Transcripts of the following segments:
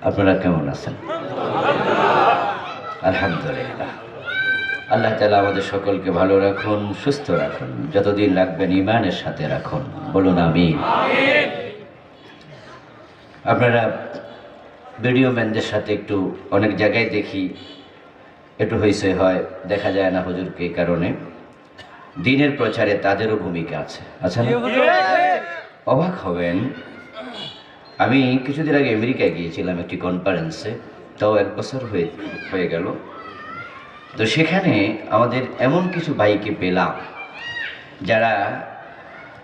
আপনারা কেমন আছেন? আলহামদুলিল্লাহ। আল্লাহ তাআলা আমাদের সকলকে ভালো রাখুন, সুস্থ রাখুন, যতদিন রাখবেন ঈমানের সাথে রাখুন। বলুন আমিন। আপনারা ভিডিও ম্যানদের সাথে একটু অনেক জায়গায় দেখি একটু হইচই হয়, দেখা যায় না হুজুরকে। এই কারণে দ্বীনের প্রচারে তাদেরও ভূমিকা আছে, আচ্ছা না? অবাক হবেন, আমি কিছুদিন আগে আমেরিকায় গিয়েছিলাম একটি কনফারেন্সে, তাও 1 বছর হয়ে গেল। তো সেখানে আমাদের এমন কিছু ভাইকে পেলাম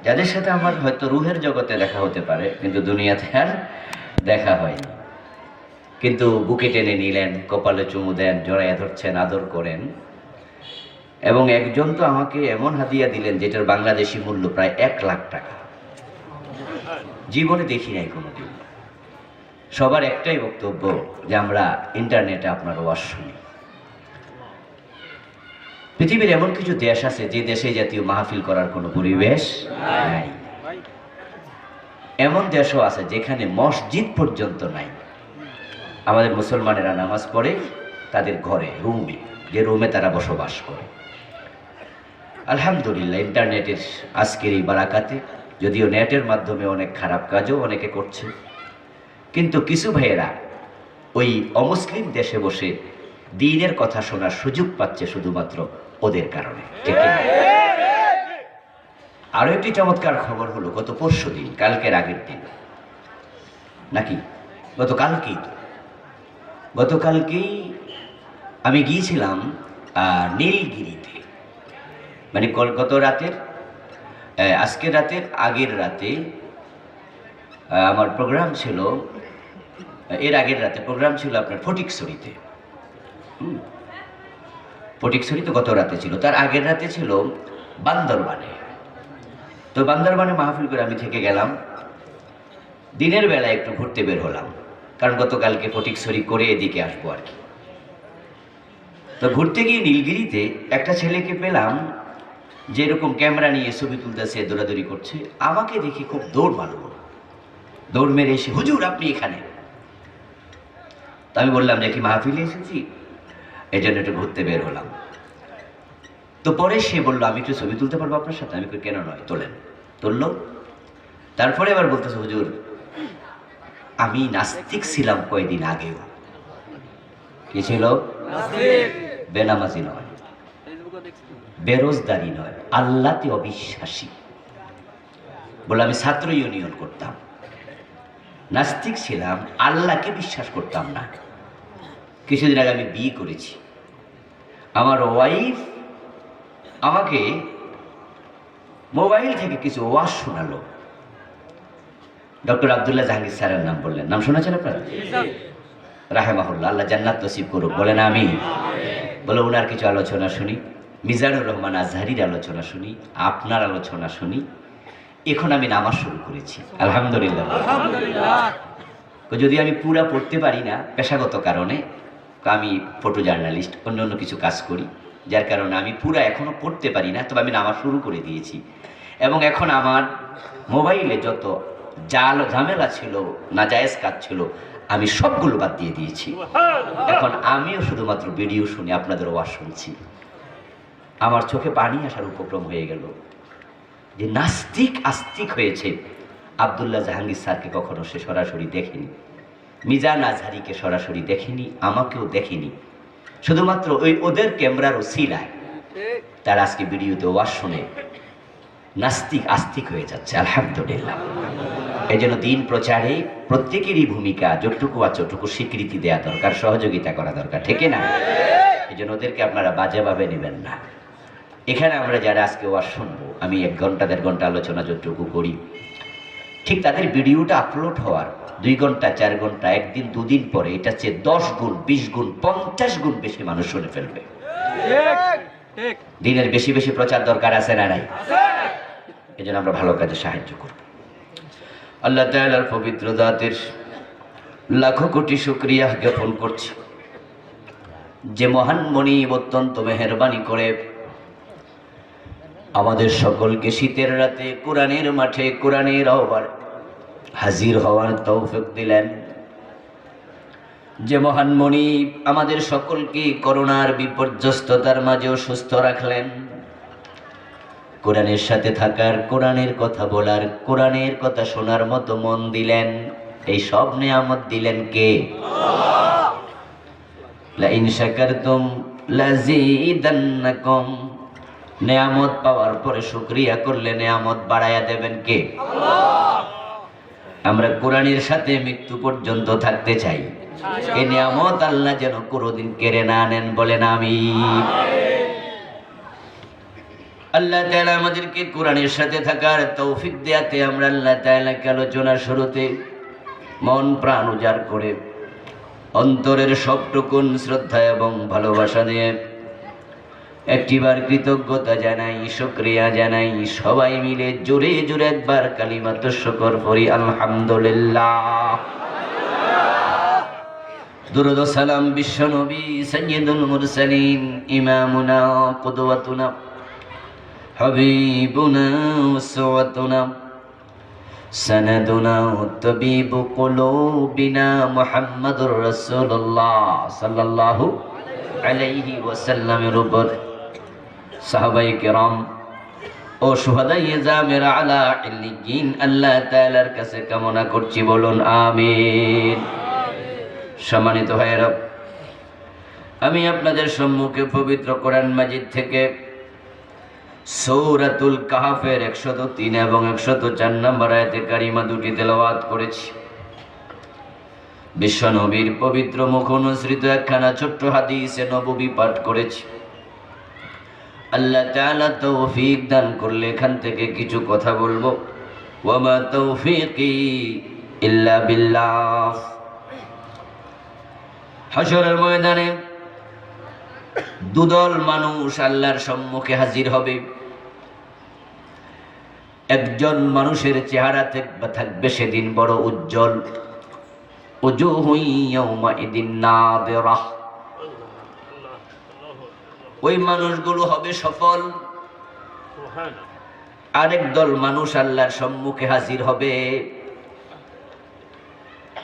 যাদের সাথে আমার হয়তো রুহের জগতে দেখা হতে পারে, কিন্তু দুনিয়াতে আর দেখা হয়নি। কিন্তু বুকে টেনে নিলেন, কপালে চুমু দেন, জড়াইয়া ধরছেন, আদর করেন। এবং একজন তো আমাকে এমন হাদিয়া দিলেন যেটার বাংলাদেশি মূল্য প্রায় 1 লাখ টাকা। জীবনে দেখি নাই কোনোদিন। সবার একটাই বক্তব্য যে আমরা ইন্টারনেটে আপনার ওয়াজ শুনি। পৃথিবীর এমন কিছু দেশ আছে যে দেশে জাতীয় মাহফিল করার কোনো পরিবেশ নাই। এমন দেশও আছে যেখানে মসজিদ পর্যন্ত নাই। আমাদের মুসলমানেরা নামাজ পড়ে তাদের ঘরে, রুমে, যে রুমে তারা বসবাস করে। আলহামদুলিল্লাহ, ইন্টারনেটের আজকের এই বারাকাতে, যদিও নেটের মাধ্যমে অনেক খারাপ কাজও অনেকে করছে, কিন্তু কিছু ভাইয়েরা ওই অমুসলিম দেশে বসে দ্বীনের কথা শোনার সুযোগ পাচ্ছে শুধুমাত্র ওদের কারণে। ঠিক না? আরো একটি চমৎকার খবর হলো, গত পরশু দিন, কালকের আগের দিন নাকি গতকালকেই আমি গিয়েছিলাম নীলগিরিতে। মানে গত রাতের, আজকের রাতের আগের রাতে আমার প্রোগ্রাম ছিল, এর আগের রাতে প্রোগ্রাম ছিল আপনার ফটিকছড়িতে। ফটিকছড়িতে গত রাতে ছিল, তার আগের রাতে ছিল বান্দরবানে। তো বান্দরবানে মাহফিল করে আমি থেকে গেলাম। দিনের বেলা একটু ঘুরতে বের হলাম, কারণ গতকালকে ফটিকছড়ি করে এদিকে আসবো আর কি। তো ঘুরতে গিয়ে নীলগিরিতে একটা ছেলেকে পেলাম যে এরকম ক্যামেরা নিয়ে ছবি তুলতেছে, দৌড়াদৌড়ি করছে। আমাকে দেখে খুব দৌড় মেরে এসে, হুজুর আপনি এখানে? তো আমি বললাম যে কি মাহফিলে এসেছি, এই জন্য একটু ঘুরতে বের হলাম। তো পরে সে বললো আমি একটু ছবি তুলতে পারবো আপনার সাথে? আমি কেন নয়, তোলেন। তুললো। তারপরে আবার বলতেছে, হুজুর আমি নাস্তিক ছিলাম কয়েকদিন আগেও। কি ছিল? বেনামাজি নয়, বেরোজগারি নয়, আল্লাহতে অবিশ্বাসী। বলে আমি ছাত্র ইউনিয়ন করতাম, নাস্তিক ছিলাম, আল্লাহকে বিশ্বাস করতাম না। কিছুদিন আগে আমি বিয়ে করেছি। আমার ওয়াইফ আমাকে মোবাইল থেকে কিছু ওয়াজ শোনালো। ডক্টর আব্দুল্লাহ জাহাঙ্গীর স্যারের নাম বললেন, নাম শুনেছেন আপনারা? রাহেমাহুল্লাহ, আল্লাহ জান্নাত নসিব করুক, বলেন আমিন। বলে ওনার কিছু আলোচনা শুনি, মিজানুর রহমান আজহারির আলোচনা শুনি, আপনার আলোচনা শুনি। এখন আমি নামাজ শুরু করেছি, আলহামদুলিল্লাহ। যদি আমি পুরা পড়তে পারি না পেশাগত কারণে, আমি ফটো জার্নালিস্ট, অন্য কিছু কাজ করি, যার কারণে আমি পুরা এখনো পড়তে পারি না, তবে আমি নামাজ শুরু করে দিয়েছি। এবং এখন আমার মোবাইলে যত ঝামেলা ছিল, নাজায়েজ কাজ ছিল, আমি সবগুলো বাদ দিয়ে দিয়েছি। এখন আমিও শুধুমাত্র ভিডিও শুনি, আপনাদের ওয়াজ শুনছি। আমার চোখে পানি আসার উপক্রম হয়ে গেল যে নাস্তিক আস্তিক হয়েছে। আব্দুল্লাহ জাহাঙ্গীর স্যারকে কখনো সে সরাসরি দেখেনি, মিজান আজহারিকে সরাসরি দেখেনি, আমাকেও দেখেনি। শুধুমাত্র ওদের ক্যামেরার ওসিলায় তার আজকে ভিডিওতে ওয়াজ শুনে নাস্তিক আস্তিক হয়ে যাচ্ছে, আলহামদুলিল্লাহ। এই জন্য দিন প্রচারে প্রত্যেকেরই ভূমিকা যতটুকু আছে ততটুকু স্বীকৃতি দেওয়া দরকার, সহযোগিতা করা দরকার, ঠিক না? এই জন্য ওদেরকে আপনারা বাজেভাবে নেবেন না। এখানে আমরা যারা আজকে ওয়াজ শুনবো, আমি 1 ঘন্টা 1.5 ঘন্টা আলোচনা যতটুকু করি, ঠিক তাদের ভিডিওটা আপলোড হওয়ার 2 ঘন্টা 4 ঘন্টা, 1 দিন 2 দিন পরে এটা চেয়ে 10 গুণ 20 গুণ 50 গুণ বেশি মানুষ শুনে ফেলবে। দিনের বেশি বেশি প্রচার দরকার আছে না নাই? এই জন্য আমরা ভালো কাজে সাহায্য করব। আল্লাহ তাআলার পবিত্র জাতের লাখো কোটি শুকরিয়া জ্ঞাপন করছি যে মহান মনিব অত্যন্ত মেহেরবানি করে আমাদের সকলকে শীতের রাতে কোরআনের মাঠে কোরআনের আহ্বানে হাজির হওয়ার তৌফিক দিলেন। যে মহান মনিব আমাদের সকলকে করোনার বিপর্যস্ততার মাঝেও সুস্থ রাখলেন, কোরআনের সাথে থাকার, কোরআনের কথা বলার, কোরআনের কথা শোনার মতো মন দিলেন, এই সব নেয়ামত দিলেন কে? লা ইন শাকারতুম লাযীদান্নাকুম। নেয়ামত পাওয়ার পরে শুকরিয়া করলে নেয়ামত বাড়ায়া দেবেন কে? আমরা কোরআনের সাথে মৃত্যু পর্যন্ত থাকতে চাই। এই নিয়ামত আল্লাহ যেন কোনোদিন কেড়ে না নেন, বলেন আমিন। আল্লাহ তাআলা আমাদেরকে কোরআনের সাথে থাকার তৌফিক দেয়াতে আমরা আল্লাহ তাআলাকে আলোচনার শুরুতে মন প্রাণ উজাড় করে অন্তরের সবটুকুন শ্রদ্ধা এবং ভালোবাসা দিয়ে একটিবার কৃতজ্ঞতা জানাই, শুকরিয়া জানাই। সবাই মিলে জোরে জোরে একবার কালিমাতুশ শুকর পড়ি, আলহামদুলিল্লাহ। দুরূদ ও সালাম বিশ্ব নবী সাইয়্যিদুল মুরসালিন, ইমামুনা কুদওয়াতুনা হাবিবুনা উসওয়াতুনা সানাদুনা তাবিবু কুলুবিনা মুহাম্মাদুর রাসূলুল্লাহ সাল্লাল্লাহু আলাইহি ওয়াসাল্লামের উপর সাহাবায়ে কেরাম ও শুহাদায়ে জামেরা আলা ইল্লিয়িন আল্লাহ তাআলার কাছে কামনা করছি, বলুন আমিন। সম্মানিত ভাইয়েরা, আমি আপনাদের সম্মুখে পবিত্র কোরআন মাজিদ থেকে সূরাতুল কাহফের 103 এবং 104 নম্বর আয়াতে কারিমা দুটি তেলাওয়াত করেছি। বিশ্ব নবীর পবিত্র মুখ অনুসৃত একখানা ছোট্ট হাদিসে নববী পাঠ করেছি। আল্লাহ তাআলা তৌফিক দান করলে এখান থেকে কিছু কথা বলবো। ওয়া মা তৌফিকি ইল্লা বিল্লাহ। হাশরের ময়দানে দুদল মানুষ আল্লাহর সম্মুখে হাজির হবে। একজন মানুষের চেহারা থাকবে সেদিন বড় উজ্জ্বল, উজুহুন ইয়াওমাইদিন নাদিরাহ। ওই মানুষগুলো হবে সফল। আরেক দল মানুষ আল্লাহর সম্মুখে হাজির হবে,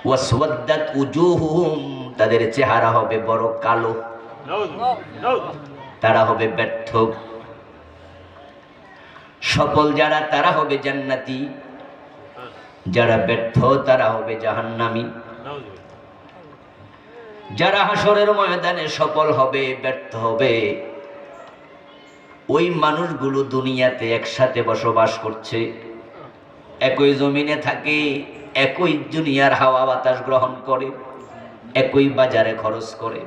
ওয়াসওয়াদ্দাত উজুহুহুম, তাদের চেহারা হবে বড় কালো, তারা হবে ব্যর্থ। সফল যারা তারা হবে জান্নাতি, যারা ব্যর্থ তারা হবে জাহান্নামী। যারা হাশরের ময়দানে সফল হবে, ব্যর্থ হবে, ওই মানুষগুলো দুনিয়াতে একসাথে বসবাস করছে, একই জমিনে থাকে, একই দুনিয়ার হাওয়া বাতাস গ্রহণ করে, একই বাজারে খরচ করে।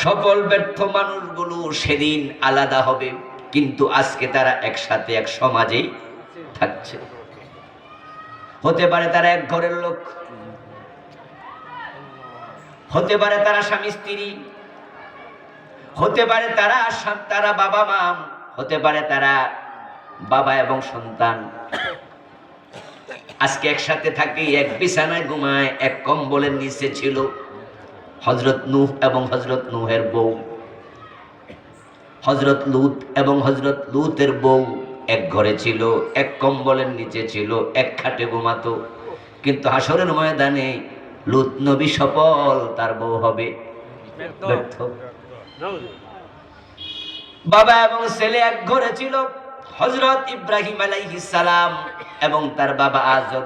সফল ব্যর্থ মানুষগুলো সেদিন আলাদা হবে, কিন্তু আজকে তারা একসাথে এক সমাজেই থাকছে। হতে পারে তারা এক ঘরের লোক, হতে পারে তারা স্বামী স্ত্রী, হতে পারে তারা বাবা মা, হতে পারে তারা বাবা এবং সন্তান। আজকে একসাথে থাকে, এক বিছানায় ঘুমায়, এক কম্বলের নিচে ছিল হযরত নূহ এবং হযরত নূহের বউ, হযরত লূত এবং হযরত লূতের বউ এক ঘরে ছিল, এক কম্বলের নিচে ছিল, এক খাটে ঘুমাতো। কিন্তু হাশরের ময়দানে লূত নবী সফল, তার বউ হবে ব্যর্থ। বাবা এবং ছেলে এক ঘরে ছিল, হযরত ইব্রাহিম আলাইহিস সালাম এবং তার বাবা আজর,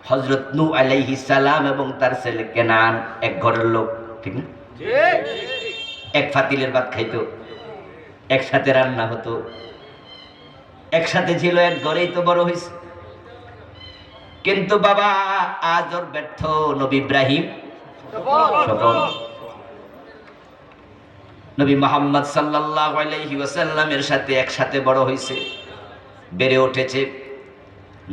হযরত নূহ আলাইহিস সালাম এবং তার ছেলে কেনান এক ঘরের লোক, ঠিক না? এক ফাতিলের ভাত খাইতো, একসাথে রান্না হতো, একসাথে ছিল, এক ঘরেই তো বড় হয়েছে। কিন্তু বাবা আজর ব্যর্থ, নবী ইব্রাহিম সফল। নবী মুহাম্মদ সাল্লাল্লাহু আলাইহি ওয়াসাল্লামের সাথে একসাথে বড় হয়েছে, বেড়ে উঠেছে।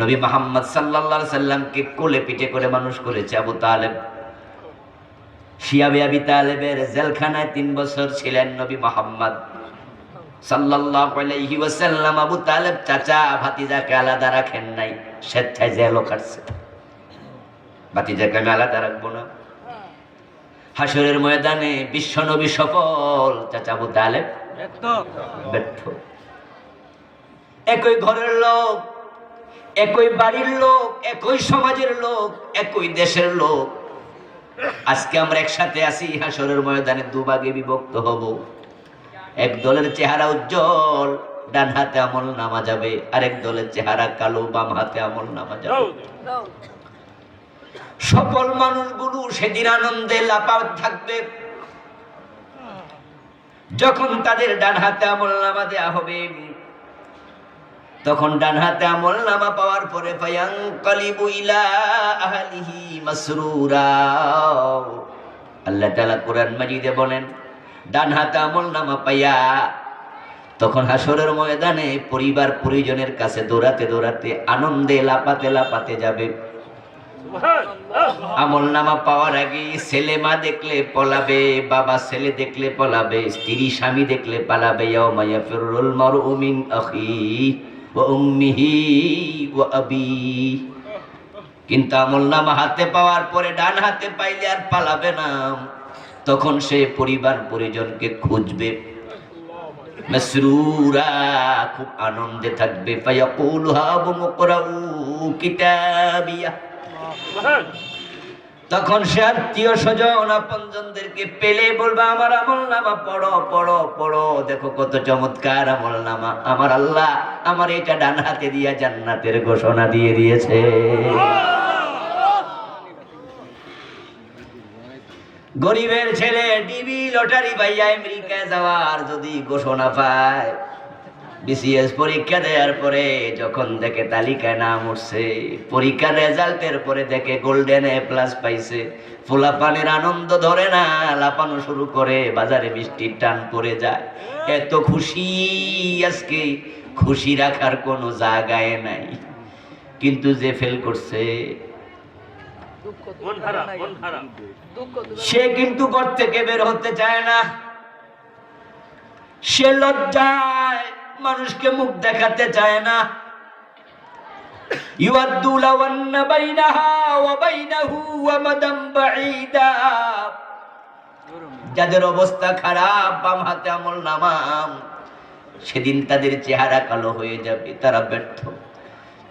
নবী মুহাম্মদ সাল্লাল্লাহু আলাইহি সাল্লামকে কোলে পিঠে করে মানুষ করেছে আবু তালেব। শিয়াবে আবি তালেবের জেলখানায় 3 বছর ছিলেন নবী মুহাম্মদ সাল্লাল্লাহু আলাইহি ওয়াসাল্লাম। আবু তালেব চাচা ভাতিজাকে আলাদা রাখেন নাই, স্বেচ্ছায় জেলও কাটছে। ভাতিজাকে আমি আলাদা রাখবো না। হাশরের ময়দানে বিশ্ব নবী সফল, চাচা আবু তালেব ব্যর্থ। একই ঘরের লোক, একই বাড়ির লোক, একই সমাজের লোক, একই দেশের লোক, আজকে আমরা একসাথে আছি, হাসরের ময়দানে দুভাগে বিভক্ত হব। এক দলের চেহারা উজ্জ্বল, ডান হাতে আমল নামা যাবে, আরেক দলের চেহারা কালো, বাম হাতে আমল নামা যাবে। সকল মানুষগুলো সেদিন আনন্দে লাপাত থাকবে। যখন তাদের ডান হাতে আমল নামা দেয়া হবে, তখন ডান হাতে আমল নামা পাওয়ার পরে ফায়ানকালিবু ইলা আহলিহি মাসরুরা। আল্লাহ তাআলা কোরআন মাজিদে বলেন, ডান হাতে আমল নামা পাইয়া তখন হাসরের ময়দানে পরিবার পরিজনের কাছে দৌড়াতে দৌড়াতে আনন্দে লাপাতে লাপাতে যাবে। আমল নামা পাওয়ার আগে ছেলে মা দেখলে পলাবে, বাবা ছেলে দেখলে পলাবে, স্ত্রী স্বামী দেখলে পালাবে। ইয়াউমা ইয়াফিরুল মারউ মিন আখিহি ওয়া উম্মিহি ওয়া আবিহি। কিন্তু আমল নামা হাতে পাওয়ার পরে ডান হাতে পাইলে আর পালাবে না, তখন সে পরিবার পরিজনকে খুঁজবে। মাসরুরা, খুব আনন্দে থাকবে। ফায়াকুলু হাবু মুকরাউ কিতাবিয়া। তখন সে আত্মীয় স্বজন আপনজনদেরকে পেলে বলবে, আমার আমল নামা পড়ো পড়ো পড়ো, দেখো কত চমৎকার আমল নামা। আমার আল্লাহ আমার এটা ডান হাতে দিয়া জান্নাতের ঘোষণা দিয়ে দিয়েছে। গরিবের ছেলে ডিবি লটারি পাইয়া আমেরিকায় যাওয়ার যদি ঘোষণা পায়, বিসিএস পরীক্ষা দেওয়ার পরে যখন দেখে তালিকায় নাম উঠছে, পরীক্ষার রেজাল্টের পরে দেখে গোল্ডেন এ প্লাস পাইছে, ফুলাপানের আনন্দ ধরে না, লাপানো শুরু করে, বাজারে মিষ্টির টান পড়ে যায়। এত খুশি, আজকে খুশি রাখার কোনো জায়গায় নাই। কিন্তু যে ফেল করছে সে কিন্তু ঘর থেকে বের হতে চায় না। সে লজ্জায় মানুষকে মুখ দেখাতে চায় না। ইউআদ্দু লাও আন্না বাইনাহা ওয়া বাইনাহু আমাদাম বাঈদা। যাদের অবস্থা খারাপ, বাম হাতে আমল নামা, সেদিন তাদের চেহারা কালো হয়ে যাবে, তারা ব্যর্থ।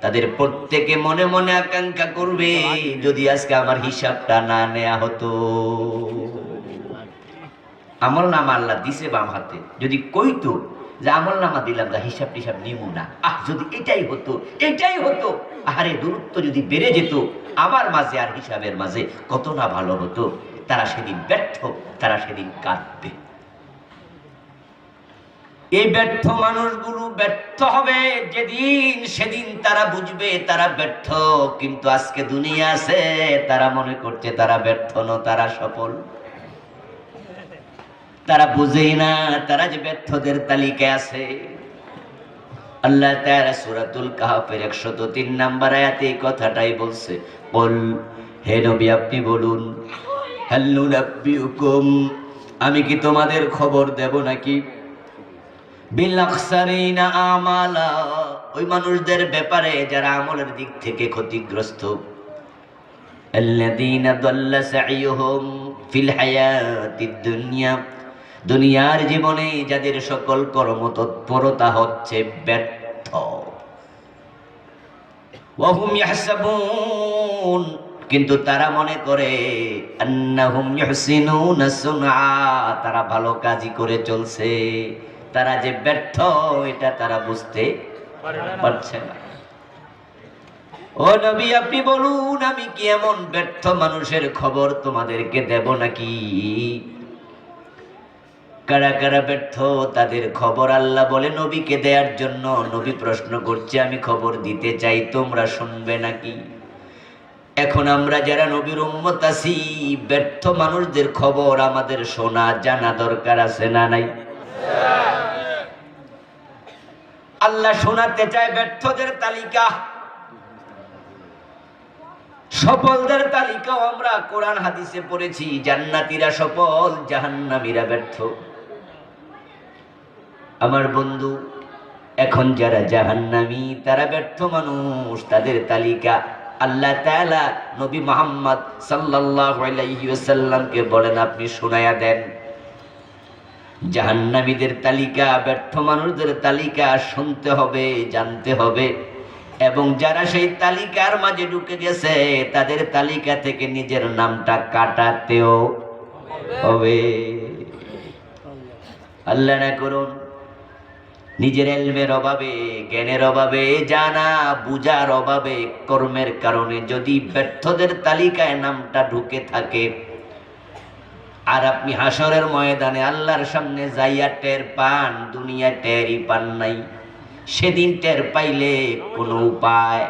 তাদের প্রত্যেকে মনে মনে আকাঙ্ক্ষা করবে, যদি আজকে আমার হিসাবটা না নেওয়া হতো। আমল নামা আল্লাহ দিছে বাম হাতে, যদি কইতো যে আমল নামা দিলাম, যা হিসাব টিসাব নিব না, যদি এটাই হতো, এটাই হতো, আরে দূরত্ব যদি বেড়ে যেত আমার মাঝে আর হিসাবের মাঝে, কত না ভালো হতো। তারা সেদিন ব্যর্থ, তারা সেদিন কাঁদবে। এই ব্যর্থ মানুষগুলো ব্যর্থ হবে যেদিন, সেদিন তারা বুঝবে তারা ব্যর্থ। কিন্তু আজকে দুনিয়া আছে, তারা মনে করছে তারা ব্যর্থ না, তারা সফল। তারা বুঝেই না তারা যে ব্যর্থদের তালিকায় আছে। আল্লাহ তাআলা সূরাতুল কাহফের 103 নম্বর আয়াতে এই কথাটাই বলছে, বল হে নবী আপনি বলুন, হাল নুনাব্বিউকুম, আমি কি তোমাদের খবর দেব নাকি, বিল আখসারিনা আমালা, ওই মানুষদের ব্যাপারে যারা আমলের দিক থেকে ক্ষতিগ্রস্ত। আল্লাযীনা দাল্লা সাইয়ুহুম ফিল হায়াতিদ দুনিয়া, দুনিয়ার জীবনে যাদের সকল কর্মতৎপরতা হচ্ছে ব্যর্থ। ওয়াহুম ইয়াহসাবুন, কিন্তু তারা মনে করে আন্নাহুম ইহসিনুনা সুনআ, তারা ভালো কাজই করে চলছে। তারা যে ব্যর্থ এটা তারা বুঝতে পারছে না। ও নবী আপনি বলুন, আমি কি এমন ব্যর্থ মানুষের খবর তোমাদেরকে দেব নাকি? কারা কারা ব্যর্থ তাদের খবর আল্লাহ বলে নবীকে দেওয়ার জন্য। নবী প্রশ্ন করছে, আমি খবর দিতে চাই, তোমরা শুনবে নাকি? এখন আমরা যারা নবীর উম্মত আছি, ব্যর্থ মানুষদের খবর আমাদের শোনা জানা দরকার আছে না নাই? আল্লাহ শোনাতে চায় ব্যর্থদের তালিকা, সফলদের তালিকাও আমরা কোরআন হাদিসে পড়েছি। জান্নাতীরা সফল, জাহান্নামীরা ব্যর্থ। আমার বন্ধু, এখন যারা জাহান্নামী তারা ব্যর্থ মানুষ, তাদের তালিকা আল্লাহ তাআলা নবী মুহাম্মদ সাল্লাল্লাহু আলাইহি ওয়াসাল্লামকে বলেন, আপনি শোনায়া দেন। জাহান্নামীদের তালিকা, ব্যর্থ মানুষদের তালিকা শুনতে হবে, জানতে হবে। এবং যারা সেই তালিকার মাঝে ঢুকে গেছে তাদের তালিকা থেকে নিজের নামটা কাটাতেও হবে। আল্লাহ না করুন নিজের ইলমের অভাবে, জ্ঞানের অভাবে, জানা বুঝার অভাবে, কর্মের কারণে যদি ব্যর্থদের তালিকায় নামটা ঢুকে থাকে, আর আপনি হাসরের ময়দানে আল্লাহর সামনে যাইয়া টের পান, দুনিয়া টেরই পান নাই, সেদিন টের পাইলে কোনো উপায়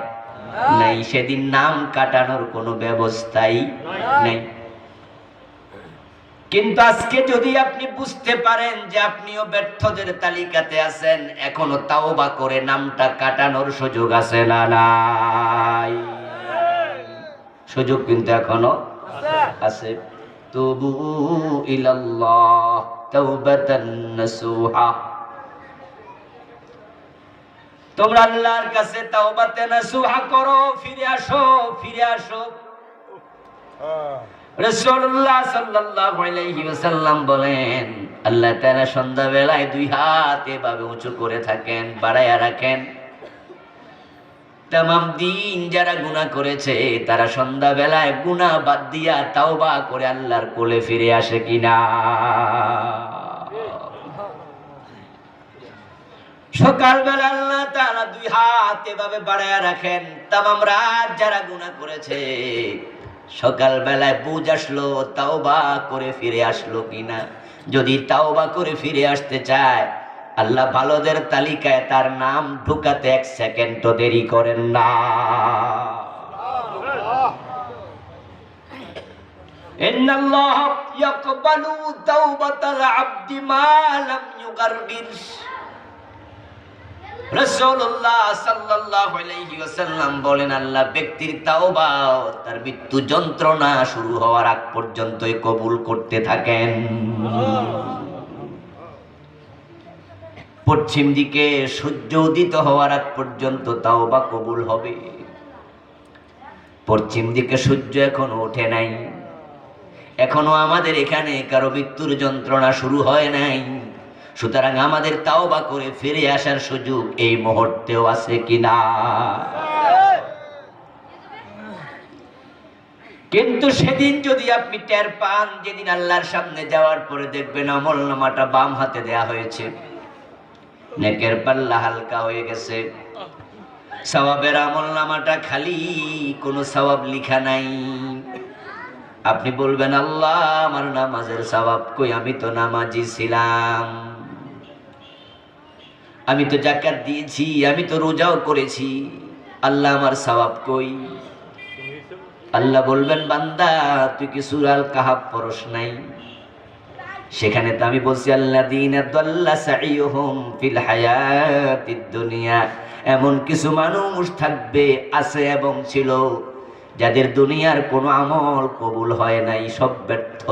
নাই, সেদিন নাম কাটানোর কোনো ব্যবস্থাই নাই। কিন্তু আজকে যদি আপনি বুঝতে পারেন যে আপনিও ব্যর্থদের তালিকাতে আছেন, এখনো তাওবা করে নামটা কাটানোর সুযোগ আছে না নাই? সুযোগ কিন্তু এখনো আছে। তুবু ইলাল্লাহ তাওবাতান নাসুহা, তোমরা আল্লাহর কাছে তাওবাতে নাসুহা করো, ফিরে আসো, ফিরে আসো। রাসূলুল্লাহ সাল্লাল্লাহু আলাইহি ওয়াসাল্লাম বলেন, আল্লাহ তাআলা সন্ধ্যাবেলায় দুই হাত এভাবে উঁচু করে থাকেন, বাড়ায়া রাখেন। তামাম দিন যারা গুনাহ করেছে তারা সন্ধ্যাবেলায় গুনাহ বাদ দিয়া তাওবা করে আল্লাহর কোলে ফিরে আসে কিনা? সকালবেলা আল্লাহ তাআলা দুই হাত এভাবে বাড়ায়া রাখেন। তামাম রাত যারা গুনাহ করেছে সকালবেলায় বুঝ আসলো, তাওবা করে ফিরে আসলো কিনা। যদি তাওবা করে ফিরে আসতে চায়, আল্লাহ ভালোদের তালিকায় তার নাম ঢুকাতে এক সেকেন্ডও দেরি করেন না। ইন্নাল্লাহ ইয়াকবালু তাওবাতাল আবদি মা লাম ইউগারগির। রাসূলুল্লাহ সাল্লাল্লাহু আলাইহি ওয়াসাল্লাম বলেন, আল্লাহ ব্যক্তির তাওবা তার মৃত্যু যন্ত্রণা শুরু হওয়ার আগ পর্যন্তই কবুল করতে থাকেন। পশ্চিম দিকে সূর্য উদিত হওয়ার আগ পর্যন্ত তাওবা কবুল হবে। পশ্চিম দিকে সূর্য এখনো ওঠে নাই, এখনো আমাদের এখানে কারো মৃত্যুর যন্ত্রণা শুরু হয় নাই। সুতরাং আমাদের তাওবা করে ফিরে আসার সুযোগ এই মুহূর্তেও আছে কিনা? কিন্তু সেদিন যদি আপনি টের পান, যেদিন আল্লাহর সামনে যাওয়ার পরে দেখবেন আমলনামাটা বাম হাতে দেয়া হয়েছে, নেকের পাল্লা হালকা হয়ে গেছে, সওয়াবের আমলনামাটা খালি, কোনো সওয়াব লিখা নাই। আপনি বলবেন, আল্লাহ আমার নামাজের সওয়াব কই? আমি তো নামাজি ছিলাম, আমি তো যাকাত দিয়েছি, আমি তো রোজাও করেছি, আল্লাহ আমার সওয়াব কই? আল্লাহ বলবেন, বান্দা তুই কি সূরা আল কাহাফ পড়স নাই? সেখানে তো আমি বলছি, আল্লাযীনা দাল্লা সাইয়ুহুম ফিল হায়াতিদ দুনিয়া, এমন কিছু মানুষ থাকবে, আছে এবং ছিল, যাদের দুনিয়ার কোনো আমল কবুল হয় নাই, সব ব্যর্থ।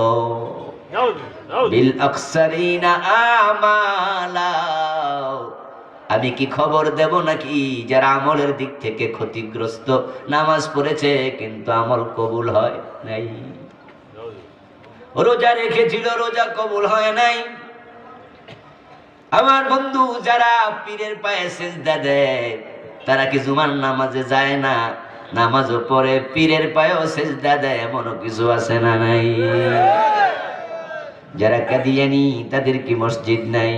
বিল আকসারিনা আমালা, আমি কি খবর দেব নাকি যারা আমলের দিক থেকে ক্ষতিগ্রস্ত, নামাজ পড়েছে কিন্তু আমল কবুল হয় নাই, রোজা রেখেছিল রোজা কবুল হয় নাই। আমার বন্ধু যারা পীরের পায়ে সিজদা দেয়, তারা কি জুমার নামাজে যায় না? নামাজও পড়ে, পীরের পায়েও সিজদা দেয়, এমনও কিছু আছে না নাই? যারা কাদিয়ানি, তাদের কি মসজিদ নাই?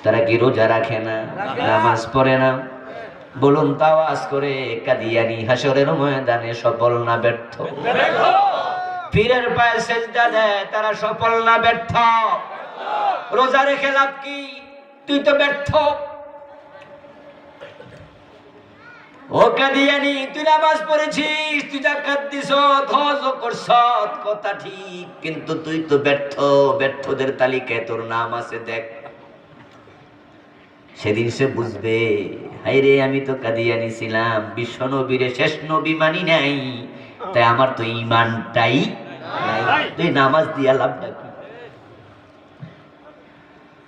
তারা কি রোজা রাখে না, নামাজ পড়ে না? বলুন তো আওয়াজ করে, কাদিয়ানি হাসরের ময়দানে সফল না ব্যর্থ? পীরের পায়ে সিজদা দেয়, তারা সফল না ব্যর্থ? রোজা রেখে লাভ কি? তুই তো ব্যর্থ। ও কাদিয়ানি, তুই নামাজ পড়েছিস, তুই যাকাত দিছস, হজও করছস, কথা ঠিক, কিন্তু তুই তো ব্যর্থ। ব্যর্থদের তালিকায় তোর নাম আছে, দেখ। সেদিন সে বুঝবে, হায়রে আমি তো কাদিয়ানি ছিলাম, বিশ্ব নবীর শেষ নবী মানি নাই, তাই আমার তো ঈমানটাই নাই। তুই নামাজ দিয়া লাভটা কি?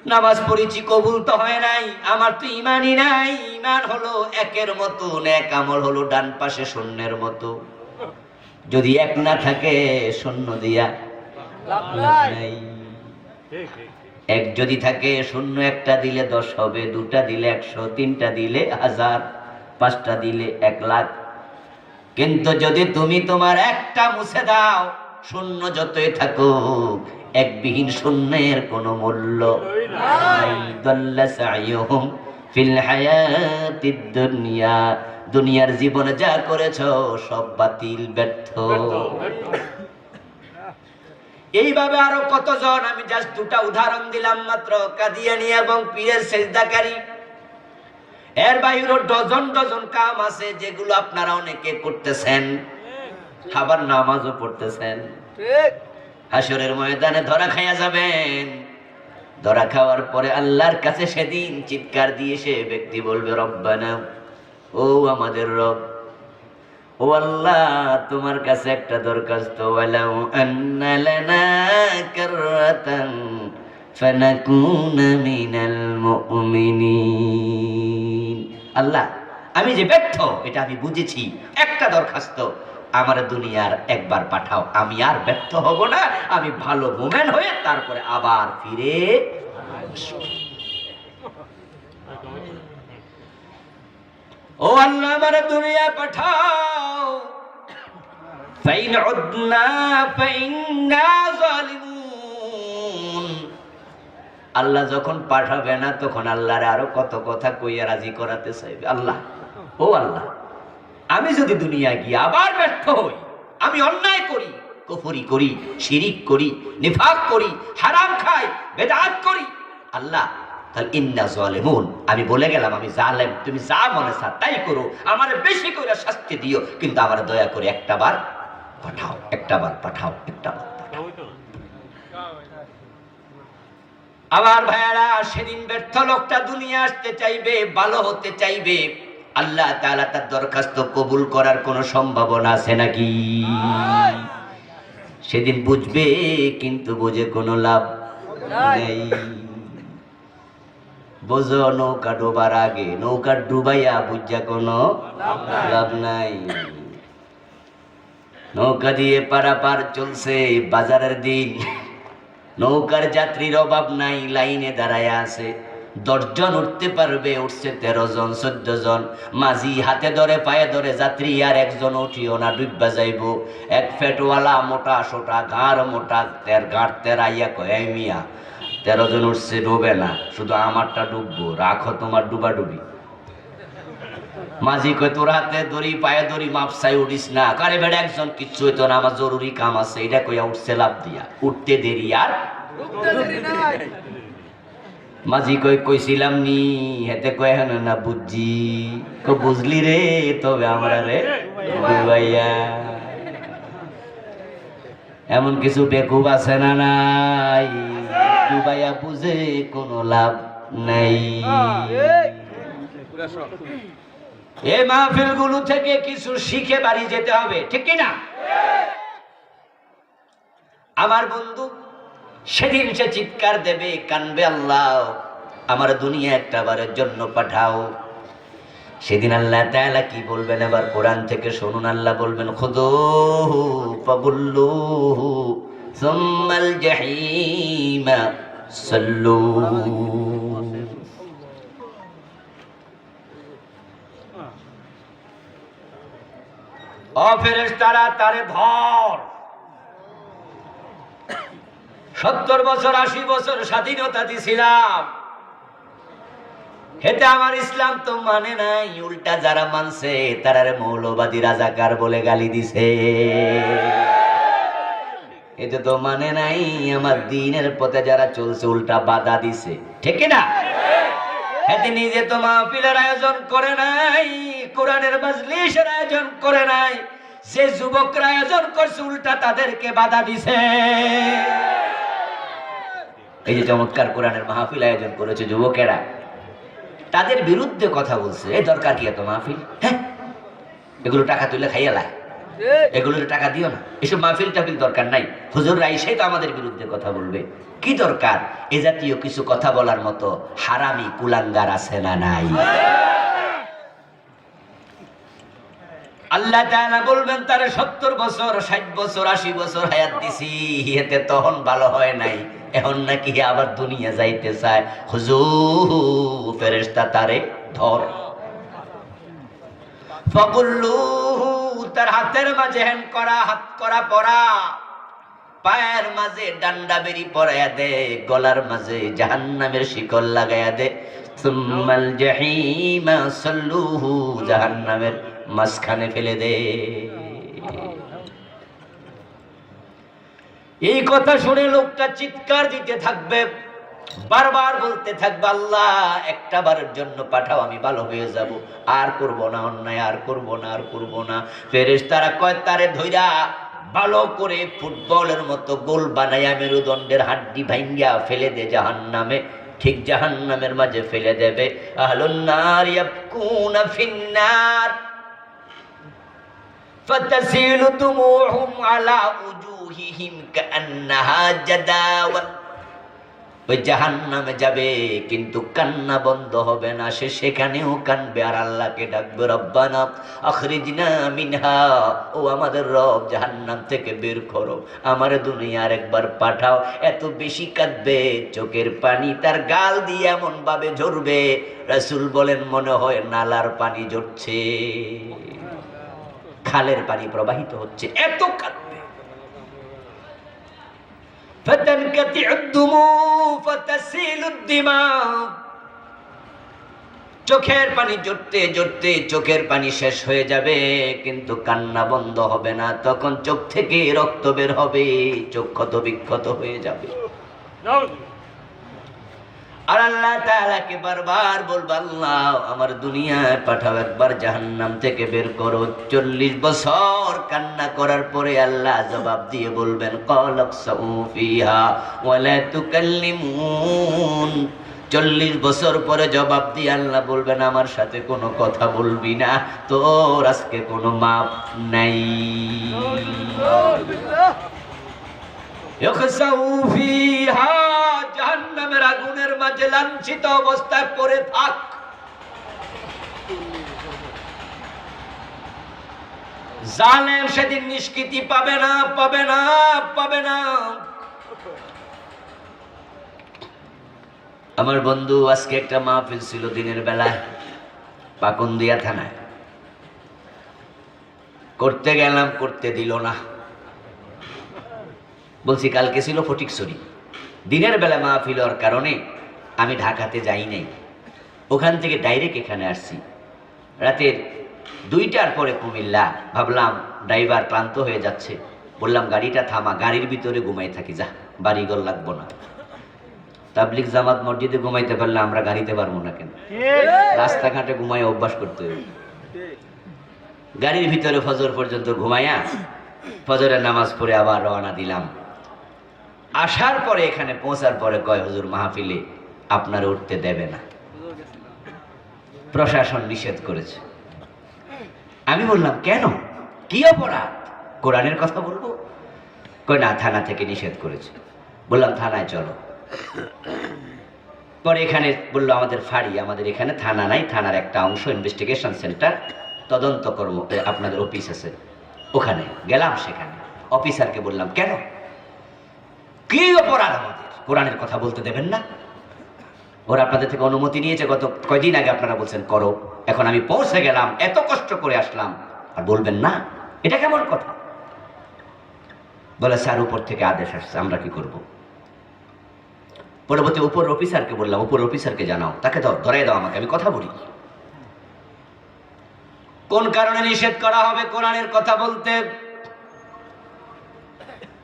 নামাজ পড়েছি, কবুল তো হয় নাই, আমার তো ঈমানই নাই। ঈমান হলো একের মতো, নেক আমল হলো ডান পাশে শূন্যের মতো। যদি এক না থাকে, শূন্য দিয়া লাভ নাই। এক যদি থাকে, শূন্য একটা দিলে 10 হবে, দুটা দিলে 100, তিনটা দিলে 1000, 5টা দিলে 1 লাখ। কিন্তু যদি তুমি তোমার একটা মুছে দাও, শূন্য যতই থাকুক, একবিহীন শূন্যের কোনো মূল্য নাই। দাল্লা সাইয়ুহুম ফিল হায়াতিদ দুনিয়া, দুনিয়ার জীবনে যা করেছো সব বাতিল, ব্যর্থ। এইভাবে আরো কতজন, আমি জাস্ট 2টা উদাহরণ দিলাম মাত্র, কাদিয়ানী এবং পীরের সেজদাকারী। এর বাইরেও ডজন ডজন কাম আছে যেগুলো আপনারা অনেকে করতেছেন, আবার নামাজও পড়তেছেন। হাসরের ময়দানে ধরা খাইয়া যাবেন। ধরা খাওয়ার পরে আল্লাহর কাছে সেদিন চিৎকার দিয়ে সে ব্যক্তি বলবে, রব্বানা, ও আমাদের রব, ও আল্লাহ, তোমার কাছে একটা দরখাস্ত, ওয়ালাউ আন্না লানা কাররাতান ফানাকুনা মিনাল মুমিনিন। আল্লাহ, আমি যে ব্যর্থ এটা আমি বুঝেছি, একটা দরখাস্ত, আমার দুনিয়ার একবার পাঠাও, আমি আর ব্যর্থ হব না, আমি ভালো মোমেন হয়ে তারপরে আবার ফিরে আসব। ও আল্লাহ, আমার দুনিয়া পাঠাও। ফাইন উদনা ফাইন্না যালিমুন। আল্লাহ যখন পাঠাবে না তখন আল্লাহর আরো কত কথা কইয়া রাজি করাতে চাইবে। আল্লাহ, ও আল্লাহ, আমি যদি দুনিয়া গিয়ে আবার ব্যর্থ হই, আমি অন্যায় করি, কুফরি করি, শিরিক করি, নিফাক করি, হারাম খাই, বেদাত করি, আল্লাহ, তাহলে ইন্না যালিমুন, আমি বলে গেলাম আমি জালেম, তুমি যা মনে চাও তাই করো, আমার বেশি করে শাস্তি দিও, কিন্তু আমার দয়া করে একটা বার পাঠাও, একটা বার পাঠাও, একটা বার পাঠাও। আমার ভাইয়ারা, সেদিন ব্যর্থ লোকটা দুনিয়া আসতে চাইবে, ভালো হতে চাইবে, আল্লাহ তাআলা তার দরখাস্ত কবুল করার কোনো সম্ভাবনা আছে নাকি? সেদিন বুঝবে, কিন্তু বুঝে কোনো লাভ নেই। বোঝো, নৌকা ডোবার আগে নৌকা ডুবাইয়া বুঝা কোনো লাভ নাই। নৌকা দিয়ে পারাপার চলছে, বাজারের দিন, নৌকার যাত্রীর অভাব নাই, লাইনে দাঁড়ায় আছে। 10 জন উঠতে পারবে, উঠছে 13 জন 14 জন। মাঝি হাতে ধরে পায়ে ধরে যাত্রী, আর একজন উঠিও না, ডুববা যাইব। এক ফেটওয়ালা মোটা সোটা ঘাড় মোটা, ঘাড় তেরাইয়া কয়, মিয়া 13 জন উঠছে, ডুবে না, শুধু আমারটা ডুববো, রাখো তোমার ডুবা ডুবি। মাঝি কয়, তোর হাতে দড়ি পায়ে দড়ি, মাপসাই উঠিস না। কারে বেড়া, একজন কিচ্ছু হইতো না, আমার জরুরি কাম আছে, এটা কইয়া উঠছে লাভ দিয়া। উঠতে দেরি আর মাঝি কই, কইছিলাম নি, হেতে কয়, হ্যাঁ না বুঝছি, বুঝলি রে, তবে আমরা রে ডুবাইয়া। এমন কিছু বেকুব আছে না নাই? ডুবাইয়া বুঝে কোনো লাভ নাই। এই মাহফিল গুলো থেকে কিছু শিখে বাড়ি যেতে হবে, ঠিক কিনা? আমার বন্ধু সেদিন সে চিৎকার দেবে, কানবে, আল্লাহ, আমার দুনিয়া একটা বারের জন্য পাঠাও। সেদিন আল্লাহ তাআলা কি বলবেন এবার কোরআন থেকে শুনুন। আল্লাহ বলবেন, খুযূহু ফাগুল্লুহু সুম্মাল জাহিমা সাল্লু। ও ফেরেশতারা, তারে ধর। 70 বছর 80 বছর স্বাধীনতা দিছিলাম, হেতে আমার ইসলাম তো মানে নাই, উল্টা যারা মানছে তারারে মৌলবাদী রাজাকার বলে গালি দিছে। এতে তো মানে নাই, আমার দ্বীনের পথে যারা চলছে উল্টা বাধা দিছে, ঠিক না? এতে নিজে তো মাহফিলের আয়োজন করে নাই, কোরআনের মাজলিসের আয়োজন করে নাই, যে যুবকরা আয়োজন করছে উল্টা তাদেরকে বাধা দিছে। এই যে চমৎকার কোরআনের মাহফিল আয়োজন করেছে যুবকেরা, তাদের বিরুদ্ধে কথা বলছে। এই দরকার কি এত মাহফিল? হ্যাঁ, এগুলো টাকা তুলে খাইয়ালা, এগুলো টাকা দিও না, এসব মাহফিল টাফিল দরকার নাই। হুজুররা এসেই তো আমাদের বিরুদ্ধে কথা বলবে, কি দরকার? এ জাতীয় কিছু কথা বলার মতো হারামি কুলাঙ্গার আছে না নাই? আল্লাহ তাআলা বলবেন, তারে 70 বছর 60 বছর 80 বছর হায়াত দিছি, এতে তখন ভালো হয় নাই, এখন নাকি আবার দুনিয়া যাইতে চায়। হুজুর, ফেরেশতা তারে ধর। ফাগুল্লুহু, তার হাতের মাঝে হ্যান্ড করা, হাত করা পরা, পায়ের মাঝে ডান্ডা বেরি পরাইয়া দে, গলার মাঝে জাহান্নামের শিকল লাগাইয়া দে। সুম্মাল জাহিমা সাল্লুহু, জাহান্নামের মাঝখানে ফেলে দে। এই কথা শুনে লোকটা চিৎকার দিতে থাকবে, বারবার বলতে থাকবে, আল্লাহ একটা বারের জন্য পাঠাও, আমি ভালো হয়ে যাব, আর করব না অন্যায়, আর করব না, আর করব না। ফেরেশতারা কয় তারে ধইরা ভালো করে ফুটবলের মতো গোল বানাইয়া মেরুদণ্ডের হাড্ডি ভাঙ্গিয়া ফেলে দে জাহান্নামে। ঠিক জাহান্নামের মাঝে ফেলে দেবে। আহলুন নার ইয়াবকুনা ফিন্নার ফাতাসিলু দুমুহুম আলা উজুহিহিম কাআন্নাহা জাদাওয়া। ওই জাহান্নামে যাবে কিন্তু কান্না বন্ধ হবে না, সে সেখানেও কানবে আর আল্লাহকে ডাকবে, রব্বানা আখরিজনা মিনহা, ও আমাদের রব জাহান্নাম থেকে বের করো, আমার দুনিয়ার একবার পাঠাও। এত বেশি কাঁদবে, চোখের পানি তার গাল দিয়ে এমন ভাবে ঝরবে, রাসূল বলেন মনে হয় নালার পানি ঝরছে, খালের পানি প্রবাহিত হচ্ছে, এত কাঁদবে। فتنقطع الدموع فتسيل الدماء, চোখের পানি জড়তে জড়তে চোখের পানি শেষ হয়ে যাবে কিন্তু কান্না বন্ধ হবে না। তখন চোখ থেকে রক্ত বের হবে, চোখ ক্ষত বিক্ষত হয়ে যাবে। আর আল্লাহ তাআলাকে বারবার বলবে, আল্লাহ আমার দুনিয়ায় পাঠাও, একবার জাহান্নাম থেকে বের করো। 40 বছর কান্না করার পরে আল্লাহ জবাব দিয়ে বলবেন, ক্বালাকসাউ ফিহা ওয়ালা তুকাল্লিমুন। 40 বছর পরে জবাব দিয়ে আল্লাহ বলবেন, আমার সাথে কোনো কথা বলবি না, তোর আজকে কোনো মাপ নাই। জাহান্নামের আগুনের মাঝে লাঞ্ছিত অবস্থায় পড়ে থাক। জালেম সেদিন নিষ্কৃতি পাবে না, পাবে না, পাবে না। আমার বন্ধু আজকে একটা মাহফিল ছিল দিনের বেলায় পাকুন্দিয়া থানায়, করতে গেলাম, করতে দিল না। বলছি কালকে ছিল ফটিকছড়ি, দিনের বেলা মাহফিল হওয়ার কারণে আমি ঢাকাতে যাই নাই, ওখান থেকে ডাইরেক্ট এখানে আসছি। রাতের 2টার পরে কুমিল্লা, ভাবলাম ড্রাইভার ক্লান্ত হয়ে যাচ্ছে, বললাম গাড়িটা থামা, গাড়ির ভিতরে ঘুমাই থাকি, যা বাড়িঘর লাগবো না। তাবলিগ জামাত মসজিদে ঘুমাইতে পারলে আমরা গাড়িতে পারবো না কেন? রাস্তাঘাটে ঘুমাই অভ্যাস করতে হবে। গাড়ির ভিতরে ফজর পর্যন্ত ঘুমাইয়া ফজরের নামাজ পড়ে আবার রওনা দিলাম। আসার পরে এখানে পৌঁছার পরে কয়, হুজুর মাহফিলে আপনারা উঠতে দেবে না, প্রশাসন নিষেধ করেছে। আমি বললাম কেন, কি অপরাধ, কোরআনের কথা বলবো? কই না, থানা থেকে নিষেধ করেছে। বললাম থানায় চলো। পরে এখানে বললো আমাদের ফাঁড়ি, আমাদের এখানে থানা নাই, থানার একটা অংশ ইনভেস্টিগেশন সেন্টার, তদন্ত কর্ম আপনাদের অফিস আছে, ওখানে গেলাম। সেখানে অফিসারকে বললাম কেন, কি অপরাধ আমাদের, কোরআনের কথা বলতে দেবেন না? ওরা আপনাদের থেকে অনুমতি নিয়েছে গত কয়দিন আগে, আপনারা বলছেন করো, এখন আমি পৌঁছে গেলাম, এত কষ্ট করে আসলাম, আর বলবেন না? এটা কেমন কথা? বলে স্যার উপর থেকে আদেশ আসছে, আমরা কি করব? পরবর্তী উপর অফিসারকে বললাম, উপর অফিসারকে জানাও, তাকে ধরাই দাও আমাকে, আমি কথা বলি। কোন কারণে নিষেধ করা হবে কোরআনের কথা বলতে?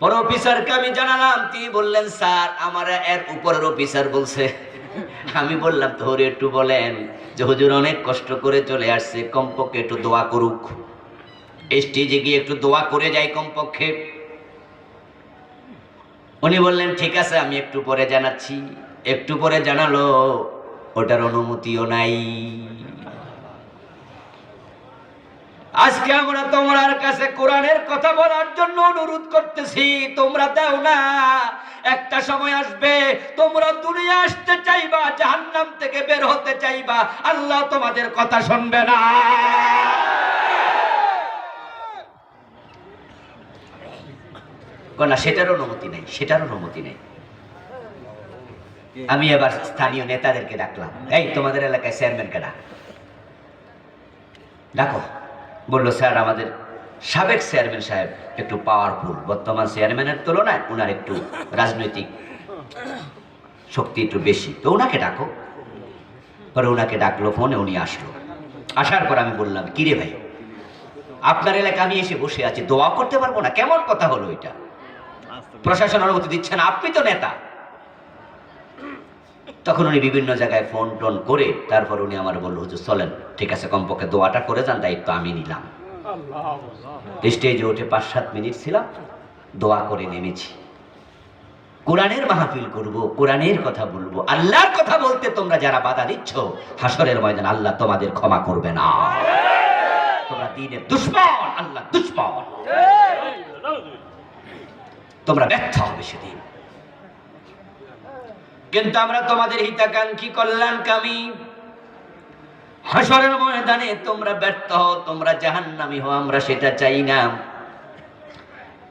বড় অফিসারকে আমি জানালাম, তিনি বললেন স্যার আমার এর উপরের অফিসার বলছে। আমি বললাম তোরে একটু বলেন যে হুজুর অনেক কষ্ট করে চলে আসছে, কমপক্ষে একটু দোয়া করুক, স্টেজে গিয়ে একটু দোয়া করে যাই কমপক্ষে। উনি বললেন ঠিক আছে আমি একটু পরে জানাচ্ছি। একটু পরে জানালো, ওটার অনুমতিও নাই। আজকে আমরা তোমার কাছে কোরআনের কথা বলার জন্য অনুরোধ করতেছি, তোমরা দাও না। একটা সময় আসবে তোমরা দুনিয়া আসতে চাইবা, জাহান্নাম থেকে বের হতে চাইবা, আল্লাহ তোমাদের কথা শুনবে না। না সেটার অনুমতি নেই, সেটার অনুমতি নেই। আমি এবার স্থানীয় নেতাদেরকে ডাকলাম, এই তোমাদের এলাকায় চেয়ারম্যানকে ডাকো। বললো, স্যার আমাদের সাবেক চেয়ারম্যান সাহেব একটু পাওয়ারফুল, বর্তমান চেয়ারম্যানের তুলনায় ওনার একটু রাজনৈতিক শক্তি একটু বেশি, তো ওনাকে ডাকো। পরে ওনাকে ডাকলো ফোনে, উনি আসলো। আসার পর আমি বললাম, কিরে ভাই, আপনার এলাকা আমি এসে বসে আছি, দোয়া করতে পারবো না? কেমন কথা হলো এটা? প্রশাসন অনুমতি দিচ্ছে না, আপনি তো নেতা। তখন উনি বিভিন্ন জায়গায় ফোন টোন করে তারপর উনি আমার বললো, হুজুর চলেন, ঠিক আছে, কমপক্ষে দোয়াটা করে যান, দায়িত্ব আমি নিলাম। স্টেজে উঠে 5-7 মিনিট ছিলাম, দোয়া করে নেমেছি। কোরআনের মাহফিল করব, কোরআনের কথা বলবো, আল্লাহর কথা বলতে তোমরা যারা বাধা দিচ্ছ, হাসরের ময়দান আল্লাহ তোমাদের ক্ষমা করবে না। তোমরা দ্বীনের দুশমন, আল্লাহ দুশমন, তোমরা ব্যর্থ হবে সেদিন। কিন্তু আমরা তোমাদের হিতাকাঙ্ক্ষী, কল্যাণকামী, হাসরের ময়দানে তোমরা ব্যর্থ হও, তোমরা জাহান্নামী হও, আমরা সেটা চাই না।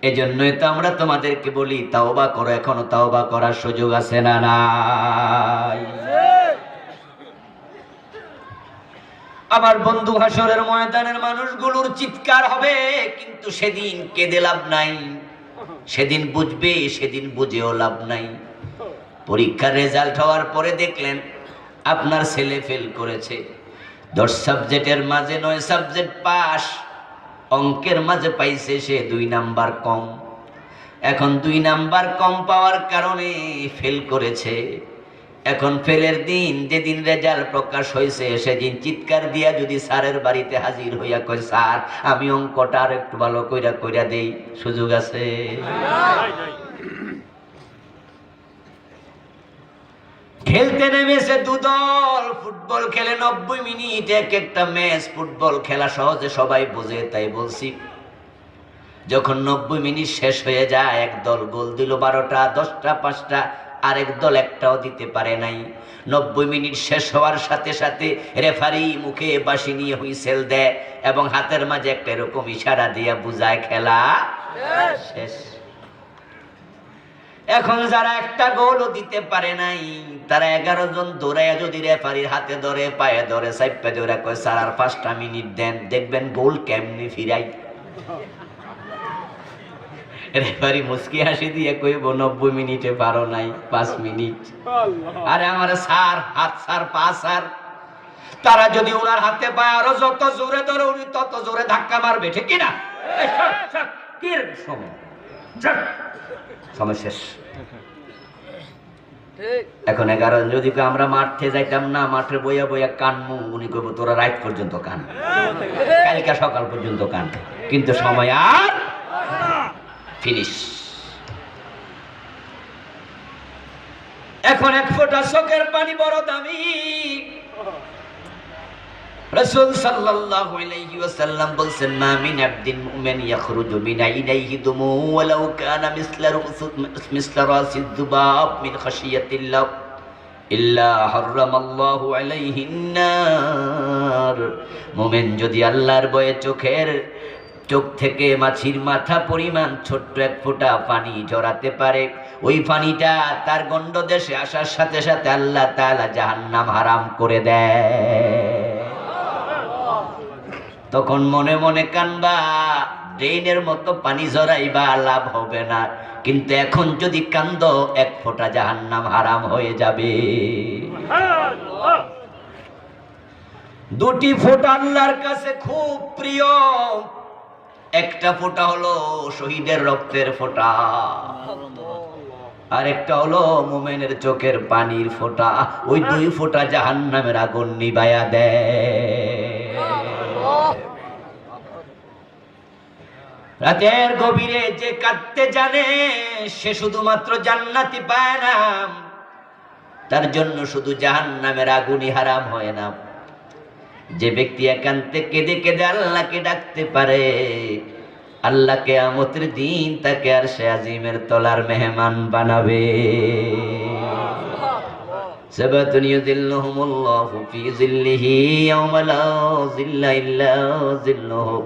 এজন্যই তো আমরা তোমাদেরকে বলি, তাওবা করো, এখনো তাওবা করার সুযোগ আছে না নাই? আমার বন্ধু, হাসরের ময়দানের মানুষগুলোর চিৎকার হবে, কিন্তু সেদিন কেঁদে লাভ নাই, সেদিন বুঝবে, সেদিন বুঝেও লাভ নাই। পরীক্ষার রেজাল্ট হওয়ার পরে দেখলেন আপনার ছেলে ফেল করেছে, 10 সাবজেক্টের মাঝে 9 সাবজেক্ট পাস, অঙ্কের মাঝে পাইছে সে 2 নাম্বার কম। এখন 2 নাম্বার কম পাওয়ার কারণে ফেল করেছে। এখন ফেলের দিন, যেদিন রেজাল্ট প্রকাশ হয়েছে, সেদিন চিৎকার দিয়া যদি স্যারের বাড়িতে হাজির হইয়া কয়, স্যার আমি অঙ্কটা আর একটু ভালো কইরা দেই, সুযোগ আছে? খেলতে নেমেছে 2 দল, ফুটবল খেলে 90 মিনিট, এক একটা ম্যাচ। ফুটবল খেলা সহজে সবাই বোঝে, তাই বলছি। যখন 90 মিনিট শেষ হয়ে যায়, এক দল গোল দিল 12টা, 10টা, 5টা, আরেক দল একটাও দিতে পারে নাই। 90 মিনিট শেষ হওয়ার সাথে সাথে রেফারি মুখে বাঁশি নিয়ে হুইসেল দেয় এবং হাতের মাঝে একটা এরকম ইশারা দিয়া বুঝায় খেলা শেষ। এখন যারা একটা গোলও দিতে পারে নাই, তারা 11 জন দৌড়াইয়া যদি রেফারির হাতে ধরে, পায়ে ধরে, সাইপে ধরে কয়, স্যার আর 5টা মিনিট দেন, দেখবেন গোল কেমনি ফিরাই। রেফারি মুস্কি হাসি দিয়ে কইব, 90 মিনিটে পারো নাই, 5 মিনিট। আরে আমার স্যার, হাত স্যার, পা স্যার, তারা যদি ওনার হাতে পায় আরো যত জোরে ধরে, উনি তত জোরে ধাক্কা মারবে, ঠিক কিনা? সময় শেষ। এখন 11 যদি আমরা মাঠে যাইতাম না, মাঠে বইয়া বইয়া কানমু, উনি কইব, তোরা রাত পর্যন্ত কান, কালকা সকাল পর্যন্ত কান, কিন্তু সময় আর ফিনিশ। এখন 1 ফোঁটা চোখের পানি বড় দামি। রাসূল সাল্লাল্লাহু আলাইহি ওয়াসাল্লাম বলেন, মা মিন আবদিন মুমিন ইয়াখরুজু মিন আইনাইহি দুমু ওয়ালাউ কানা মিসলা রাসিদ দুবাব মিন খাশিয়াতিল্লাহ ইল্লা হারামাল্লাহু আলাইহিন নার। মুমিন যদি আল্লাহর ভয়ে চোখ থেকে মাছির মাথা পরিমাণ ছোট্ট 1 ফোঁটা পানি ঝরাতে পারে, ওই পানিটা তার গণ্ডদেশে আসার সাথে সাথে আল্লাহ তাআলা জাহান্নাম হারাম করে দেয়। তখন মনে মনে কানবা, ড্রেনের মতো পানি ঝরাইবা, লাভ হবে না। কিন্তু এখন যদি কান্দ, 1 ফোঁটা জাহান্নাম হারাম হয়ে যাবে। 2টি ফোঁটা আল্লাহর কাছে খুব প্রিয়। একটা ফোঁটা হলো শহীদের রক্তের ফোঁটা, আর একটা হলো মুমিনের চোখের পানির ফোঁটা। ওই 2 ফোঁটা জাহান্নামের আগুন নিভাইয়া দেয়। রাতের গভীরে যে কাঁদতে জানে, সে শুধুমাত্র জান্নাতি পায় না, তার জন্য শুধু জাহান্নামের আগুনই হারাম হয় না। যে ব্যক্তি একান্তে কেঁদে কেঁদে আল্লাহকে ডাকতে পারে, আল্লাহ কিয়ামতের দিন তাকে আরশে আজিমের তলার মেহমান বানাবে। সাবাতুন ইউযিল্লুহুমুল্লাহু ফি যিল্লিহি ইয়াওমা লা যিল্লা ইল্লা যিল্লুহু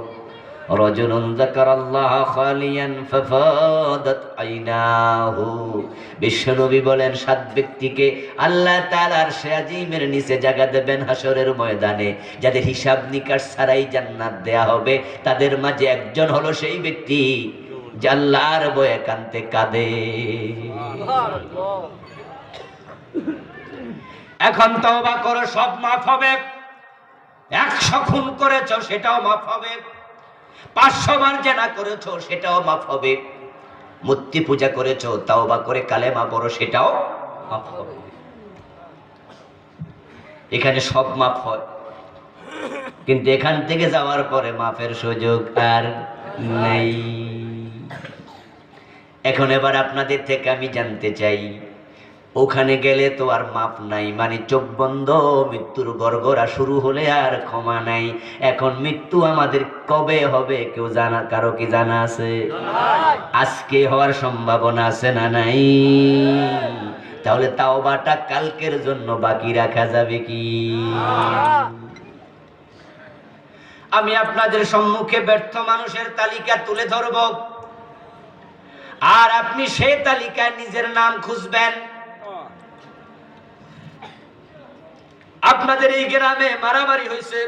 রাজুলুন যাকারাল্লাহ খালিয়ান ফাফাদাত আইনাহু। বিশ্বনবী বলেন 7 ব্যক্তিকে আল্লাহ তাআলা আরশে আজিমের নিচে জায়গা দেবেন হাসরের ময়দানে, যাদের হিসাব নিকাশ ছাড়াই জান্নাত দেয়া হবে। তাদের মাঝে একজন হলো সেই ব্যক্তি যে আল্লাহর ভয়ে কাঁদতে কাঁদে। এখন তওবা করো, সব মাফ হবে। 100 খুন করেছো সেটাও মাফ হবে, 500 বার জেনা করেছো সেটাও মাফ হবে, মূর্তি পূজা করেছো তওবা করে কালেমা পড়ো সেটাও মাফ হবে। এখানে সব মাফ হয়, কিন্তু এখান থেকে যাওয়ার পরে মাফের সুযোগ আর নাই। এখন এবার আপনাদের থেকে আমি জানতে চাই, ওখানে গেলে তো আর মাপ নাই, মানে চোখ বন্ধ, মৃত্যুর গড়গড়া শুরু হলে আর ক্ষমা নাই। এখন মৃত্যু আমাদের কবে হবে কেউ জানা, কারো কি জানা আছে? আজকে হওয়ার সম্ভাবনা আছে না নাই? তাহলে তাওবাটা কালকের জন্য বাকি রাখা যাবে কি? আমি আপনাদের সম্মুখে ব্যর্থ মানুষের তালিকা তুলে ধরব, আর আপনি সেই তালিকায় নিজের নাম খুঁজবেন। আপনাদের এই গ্রামে মারামারি হয়েছে,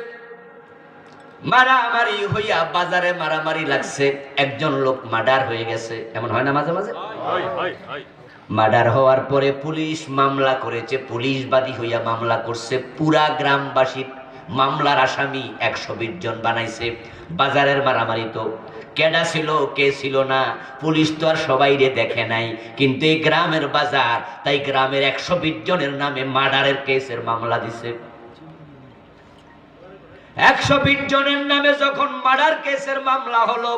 মারামারি হইয়া বাজারে মারামারি লাগছে, একজন লোক মার্ডার হয়ে গেছে, এমন হয় না মাঝে মাঝে? মার্ডার হওয়ার পরে পুলিশ মামলা করেছে, পুলিশ বাদী হইয়া মামলা করছে, পুরা গ্রামবাসী মামলার আসামি 120 জন বানাইছে। বাজারের মারামারি তো কেডা ছিল কে ছিল না পুলিশ তো আর সবাইরে দেখে নাই, কিন্তু এই গ্রামের বাজার, তাই গ্রামের 120 জনের নামে মার্ডারের কেসের মামলা দিছে। 120 জনের নামে যখন মার্ডার কেসের মামলা হলো,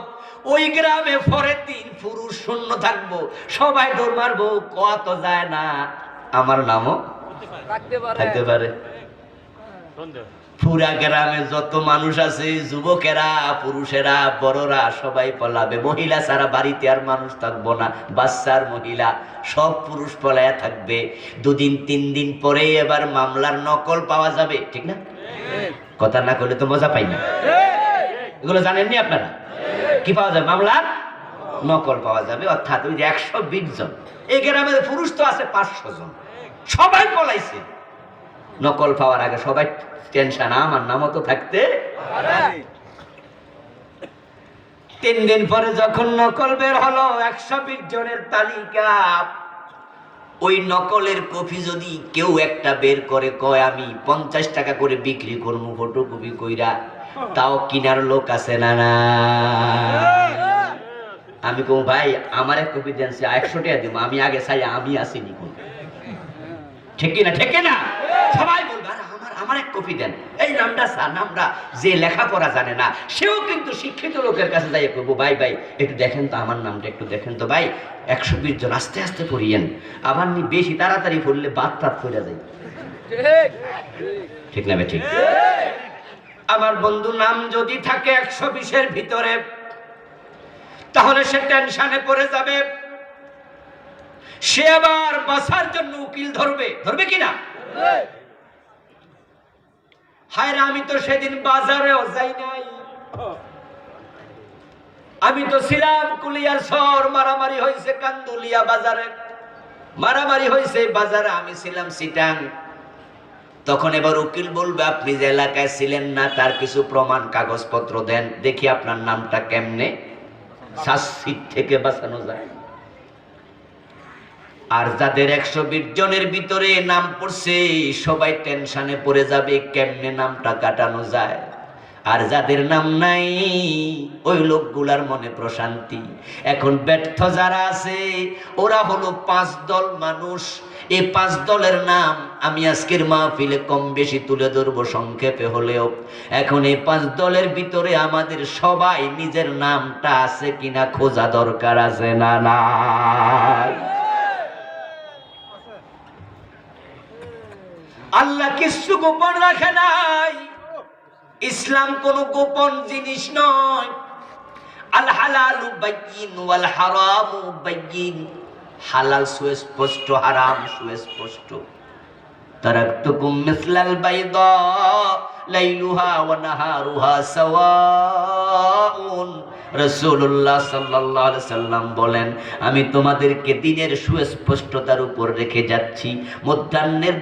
ওই গ্রামে পরের দিন পুরুষ শূন্য থাকবো, সবাই দৌড় মারবো, কত যায় না আমার নামও থাকতে পারে। পুরা গ্রামে যত মানুষ আছে, যুবকেরা, পুরুষেরা, বড়রা সবাই পলাবে, মহিলা ছাড়া বাড়িতে আর মানুষ থাকবো না, বাচ্চার মহিলা সব পুরুষ পলায়া থাকবে। 2 দিন 3 দিন পরে এবার মামলার নকল পাওয়া যাবে, ঠিক না? কথা না করলে তো মজা পাই না। এগুলো জানেননি আপনারা? কি পাওয়া যাবে? মামলার নকল পাওয়া যাবে। অর্থাৎ ওই যে 120 জন, এই গ্রামের পুরুষ তো আছে 500 জন, সবাই পলাইছে। নকল পাওয়ার আগে সবাই টেনশন, আমার নামও তো থাকতে। 3 দিন পরে যখন নকল বের হলো 120 জনের তালিকা, ওই নকলের কপি যদি কেউ একটা বের করে কয় আমি 50 টাকা করে বিক্রি করবো ফটোকপি কইরা, তাও কিনার লোক আছে না? না, আমি কম ভাই আমার এক কপি দেন, 100 টাকা দিব, আমি আগে চাই আমি আসিনি কোন, ঠিক কিনা? ঠিক কিনা? সবাই বলবে আমার এক কপি দেন। এই নামটা স্যার, নামটা যে লেখাপড়া জানে না সেও কিন্তু শিক্ষিত লোকের কাছে যাই করবো, ভাই ভাই একটু দেখেন তো আমার নামটা, একটু দেখেন তো ভাই। 120 জন আস্তে আস্তে পড়িয়েন, আবার বেশি তাড়াতাড়ি পড়লে বাদ টাত পড়ে যায়, ঠিক না? ঠিক। আমার বন্ধু নাম যদি থাকে 120-এর ভিতরে, তাহলে সে টেনশনে পড়ে যাবে, সে আবার বাঁচার জন্য উকিল ধরবে, ধরবে কিনা? হায় রে, আমি তো সেদিন বাজারেও যাই নাই, আমি তো ছিলাম কুলিয়ার শহর, মারামারি হয়েছে কান্দুলিয়া বাজারে, মারামারি হয়েছে বাজারে, আমি ছিলাম সিটাং। তখন এবার উকিল বলবে আপনি যে এলাকায় ছিলেন না তার কিছু প্রমাণ কাগজপত্র দেন, দেখি আপনার নামটা কেমনে শাস্তির থেকে বাঁচানো যায়। আর যাদের 120 জনের ভিতরে নাম পড়ছে সবাই টেনশনে পড়ে যাবে কেমনে নামটা কাটানো যায়। আর যাদের নাম নাই ওই লোকগুলার মনে প্রশান্তি। এখন ব্যর্থ যারা আছে ওরা হলো 5 দল মানুষ। এই 5 দলের নাম আমি আজকের মাহফিলে কম বেশি তুলে ধরবো সংক্ষেপে হলেও। এখন এই 5 দলের ভিতরে আমাদের সবাই নিজের নামটা আছে কিনা খোঁজা দরকার আছে না? না, আল্লাহ কিছু গোপন রাখে নাই। ইসলাম কোন গোপন জিনিস নয়। আল হালালু বাইয়িন ওয়াল হারামু বাইয়িন। হালাল সুস্পষ্ট, হারাম সুস্পষ্ট। তারাকতুকুম মিসলাল বাইদা লাইলুহা ওয়া নাহারুহা সাওয়া। সাওয়াউন। রাসূলুল্লাহ সাল্লাল্লাহু আলাইহি সাল্লাম বলেন, আমি তোমাদেরকে দিনের সুস্পষ্টতার উপর রেখে যাচ্ছি। মধ্যাহ্নের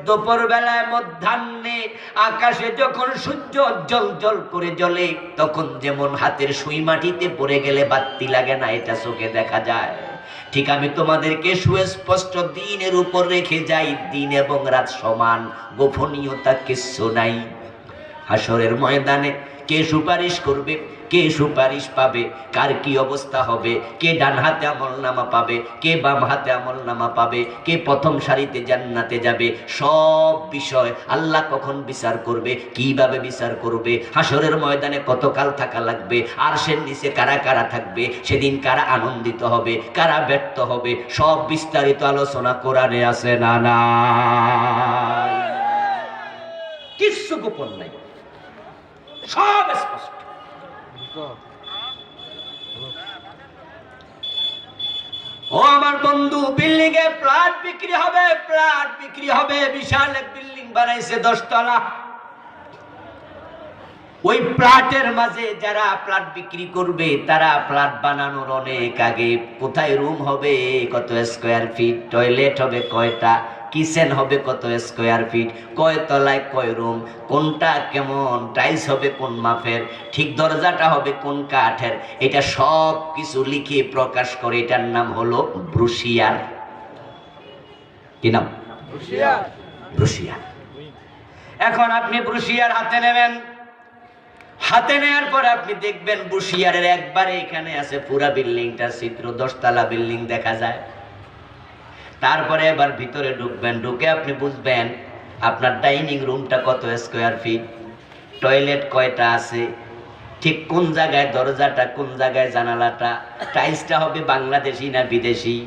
দুপুর বেলায় মধ্যাহ্নে আকাশে যখন সূর্য জল জল করে জ্বলে, তখন যেমন হাতের সুই মাটিতে পড়ে গেলে বাতি লাগে না, এটা চোখে দেখা যায়, ঠিক আমি তোমাদেরকে সুস্পষ্ট দিনের উপর রেখে যাই। দিন এবং রাত সমান, গোপনীয়তা কিচ্ছু নাই। হাসরের ময়দানে কে সুপারিশ করবে, কে সুপারিশ পাবে, কার কি অবস্থা হবে, কে ডান হাতে আমলনামা পাবে, কে বাম হাতে আমলনামা পাবে, কে প্রথম সারিতে জান্নাতে যাবে, সব বিষয় আল্লাহ কখন বিচার করবে, কিভাবে বিচার করবে, হাসরের ময়দানে কতকাল থাকা লাগবে, আরশের নিচে কারা কারা থাকবে, সেদিন কারা আনন্দিত হবে, কারা ব্যর্থ হবে, সব বিস্তারিত আলোচনা কোরআনে আছে না নাই? কিচ্ছু গোপন নাই, সব স্পষ্ট। ও আমার বন্ধু, বিল্ডিং এ প্লট বিক্রি হবে, প্লট বিক্রি হবে। বিশাল এক বিল্ডিং বানাইছে 10 তলা। ওই প্লটের মাঝে যারা প্লট বিক্রি করবে, তারা প্লট বানানোর অনেক আগে কোথায় রুম হবে, কত স্কয়ার ফিট, টয়লেট হবে কয়টা, কিচেন হবে কত স্কয়ার ফিট, কয় তলায় কয় রুম, কোনটা কেমন, টাইলস হবে কোন মাপের, ঠিক দরজাটা হবে কোন কাঠের, এটা সব কিছু লিখে প্রকাশ করে। এটার নাম হলো ব্রোশিয়ার। কি নাম? ব্রোশিয়ার। এখন আপনি ব্রোশিয়ার হাতে নেবেন, হাতে নেওয়ার পর আপনি দেখবেন ব্রোশিয়ারের একবারে এখানে আছে পুরা বিল্ডিংটা চিত্র, 10 তলা বিল্ডিং দেখা যায়। তারপরে এবার ভিতরে ঢুকবেন, ঢুকে আপনি বুঝবেন আপনার ডাইনিং রুমটা কত স্কয়ার ফিট, টয়লেট কয়টা আছে, ঠিক কোন জায়গায় দরজাটা, কোন জায়গায় জানালাটা, টাইলসটা হবে বাংলাদেশি না বিদেশি,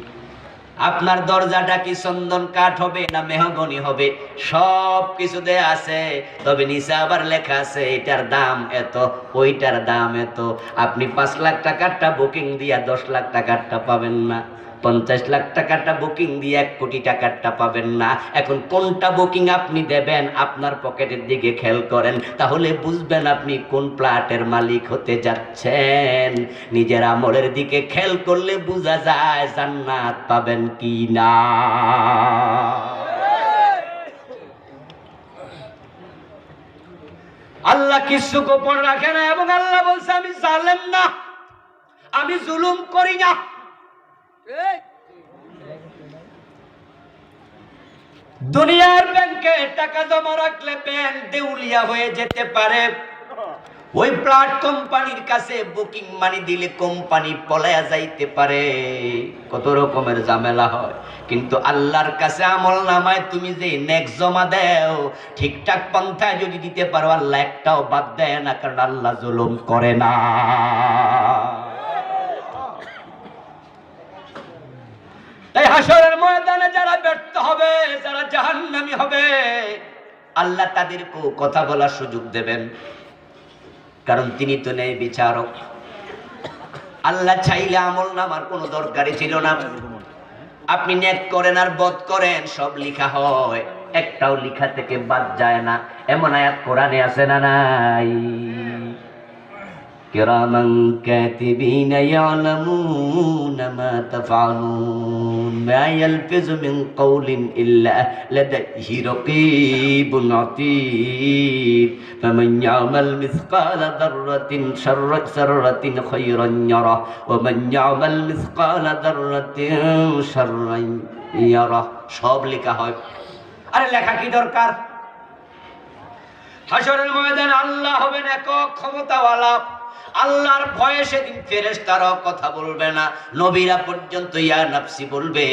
আপনার দরজাটা কি চন্দন কাঠ হবে না মেহগনি হবে, সব কিছু দেয়া আছে। তবে নিচে আবার লেখা আছে এটার দাম এত, ওইটার দাম এত। আপনি 5 লাখ টাকারটা বুকিং দিয়া 10 লাখ টাকারটা পাবেন না, 50 লাখ টাকাটা বুকিং দিয়ে 1 কোটি টাকারটা পাবেন না। এখন কোনটা বুকিং আপনি দেবেন, আপনার পকেটের দিকে খেয়াল করেন, তাহলে বুঝবেন আপনি কোন প্লটের মালিক হতে যাচ্ছেন। নিজের আমলের দিকে খেয়াল করলে বোঝা যায় জান্নাত পাবেন কি না। আল্লাহ কিছু গোপন রাখে না, এবং আল্লাহ বলছে আমি জালেম না, আমি জুলুম করি না। দুনিয়ার ব্যাংকে টাকা জমা রাখলে ব্যাংক দেউলিয়া হয়ে যেতে পারে, ওই প্লট কোম্পানির কাছে বুকিং মানি দিলে কোম্পানি পলায়া যাইতে পারে, কত রকমের ঝামেলা হয়। কিন্তু আল্লাহর কাছে আমলনামায় তুমি যে নেক জমা দেও, ঠিকঠাক পন্থায় যদি দিতে পারো, আল্লাহ একটাও বাদ দেয় না, কারণ আল্লাহ জুলুম করে না। তাই হাসরের ময়দানে যারা ব্যর্থ হবে, যারা জাহান্নামী হবে, আল্লাহ তাদেরকেও কথা বলার সুযোগ দেবেন, কারণ তিনি তো নেই বিচারক। আল্লাহ চাইলে আমলনামার কোনো দরকারই ছিল না। আপনি নেক করেন আর বদ করেন, সব লেখা হয়, একটাও লেখা থেকে বাদ যায় না। এমন আয়াত কোরআনে আছে না নাই? কিরামান কাতিবিনা ইয়ালামুনা মা তাফআলুন মা ইয়ালফিযু মিন কওলিন ইল্লা লাদাইহি রাকীবুন আতীদ ফামান ইয়ামাল মিসকালা যাররাতিন শাররাতিন খায়রান ইয়ারা ওয়া মান ইয়ামাল মিসকালা যাররাতিন শাররান ইয়ারা। সব লেখা হয়। আরে লেখা কি দরকার? হাসরের ময়দানে আল্লাহ হবেন একক ক্ষমতাওয়ালা। আল্লাহর ভয়ে সেদিন ফেরেশতারাও কথা বলবে না, নবীরা পর্যন্ত ইয়া নাফসি বলবে।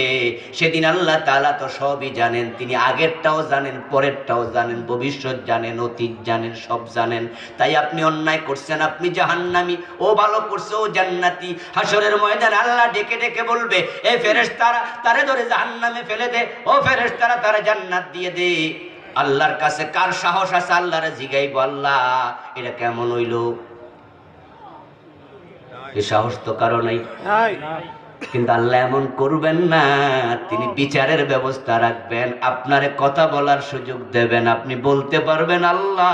সেদিন আল্লাহ তাআলা তো সবই জানেন, তিনি আগেরটাও জানেন, পরেরটাও জানেন, ভবিষ্যৎ জানেন, অতীত জানেন, সব জানেন। তাই আপনি অন্যায় করছেন, আপনি জাহান্নামী, ও ভালো করছে, ও জান্নাতি। হাসরের ময়দানে আল্লাহ ডেকে ডেকে বলবে, এ ফেরেশতারা তারে ধরে জাহান্নামে ফেলে দে, ও ফেরেশতারা তারে জান্নাত দিয়ে দে। আল্লাহর কাছে কার সাহস আছে আল্লাহরে জিগাইব, আল্লাহ এটা কেমন হইল? এই সাহস তো কারো নাই। কিন্তু আল্লাহ এমন করবেন না, তিনি বিচারের ব্যবস্থা রাখবেন, আপনারে কথা বলার সুযোগ দেবেন, আপনি বলতে পারবেন আল্লাহ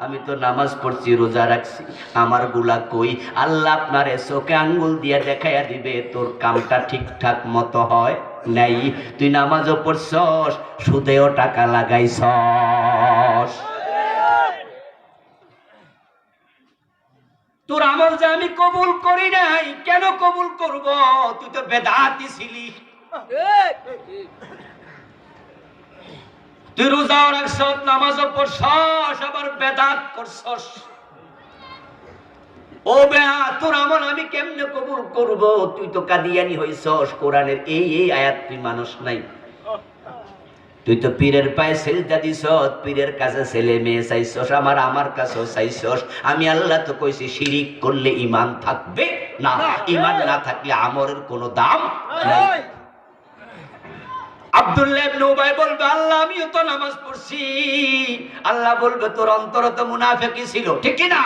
আমি তো নামাজ পড়ছি, রোজা রাখছি, আমার গুলা কই? আল্লাহ আপনারে চোখে আঙ্গুল দিয়ে দেখাইয়া দিবে তোর কামটা ঠিকঠাক মতো হয় নাই। তুই নামাজও পড়ছস, সুদেও টাকা লাগাইছস। তোর আমল যে আমি কবুল করি নাই, কেন কবুল করব? তুই তো বেদাতি ছিলি। তুই রোজাও রাখছস, নামাজও পড়ছস, আবার বেদাত করছস। ও বেয়া, তোর আমল আমি কেমনে কবুল করব? তুই তো কাদিয়ানি হইছস, কোরআনের এই এই আয়াত তুই মানুষ নাই। তুই তো পীরের পায়ে সেজদা দিছস, পীরের কাছে ছেলে মেয়ে চাইছস, আমার কাছেও চাইছস। আমি আল্লাহ তো কইছি শিরিক করলে ঈমান থাকবে না, ঈমান না থাকলে আমলের কোনো দাম নাই। আব্দুল্লাহ ইবনে উবাই বলবে, আল্লাহ আমিও তো নামাজ পড়ছি। আল্লাহ বলবে, তোর অন্তরে তো মুনাফিকি ছিল, ঠিক কি না?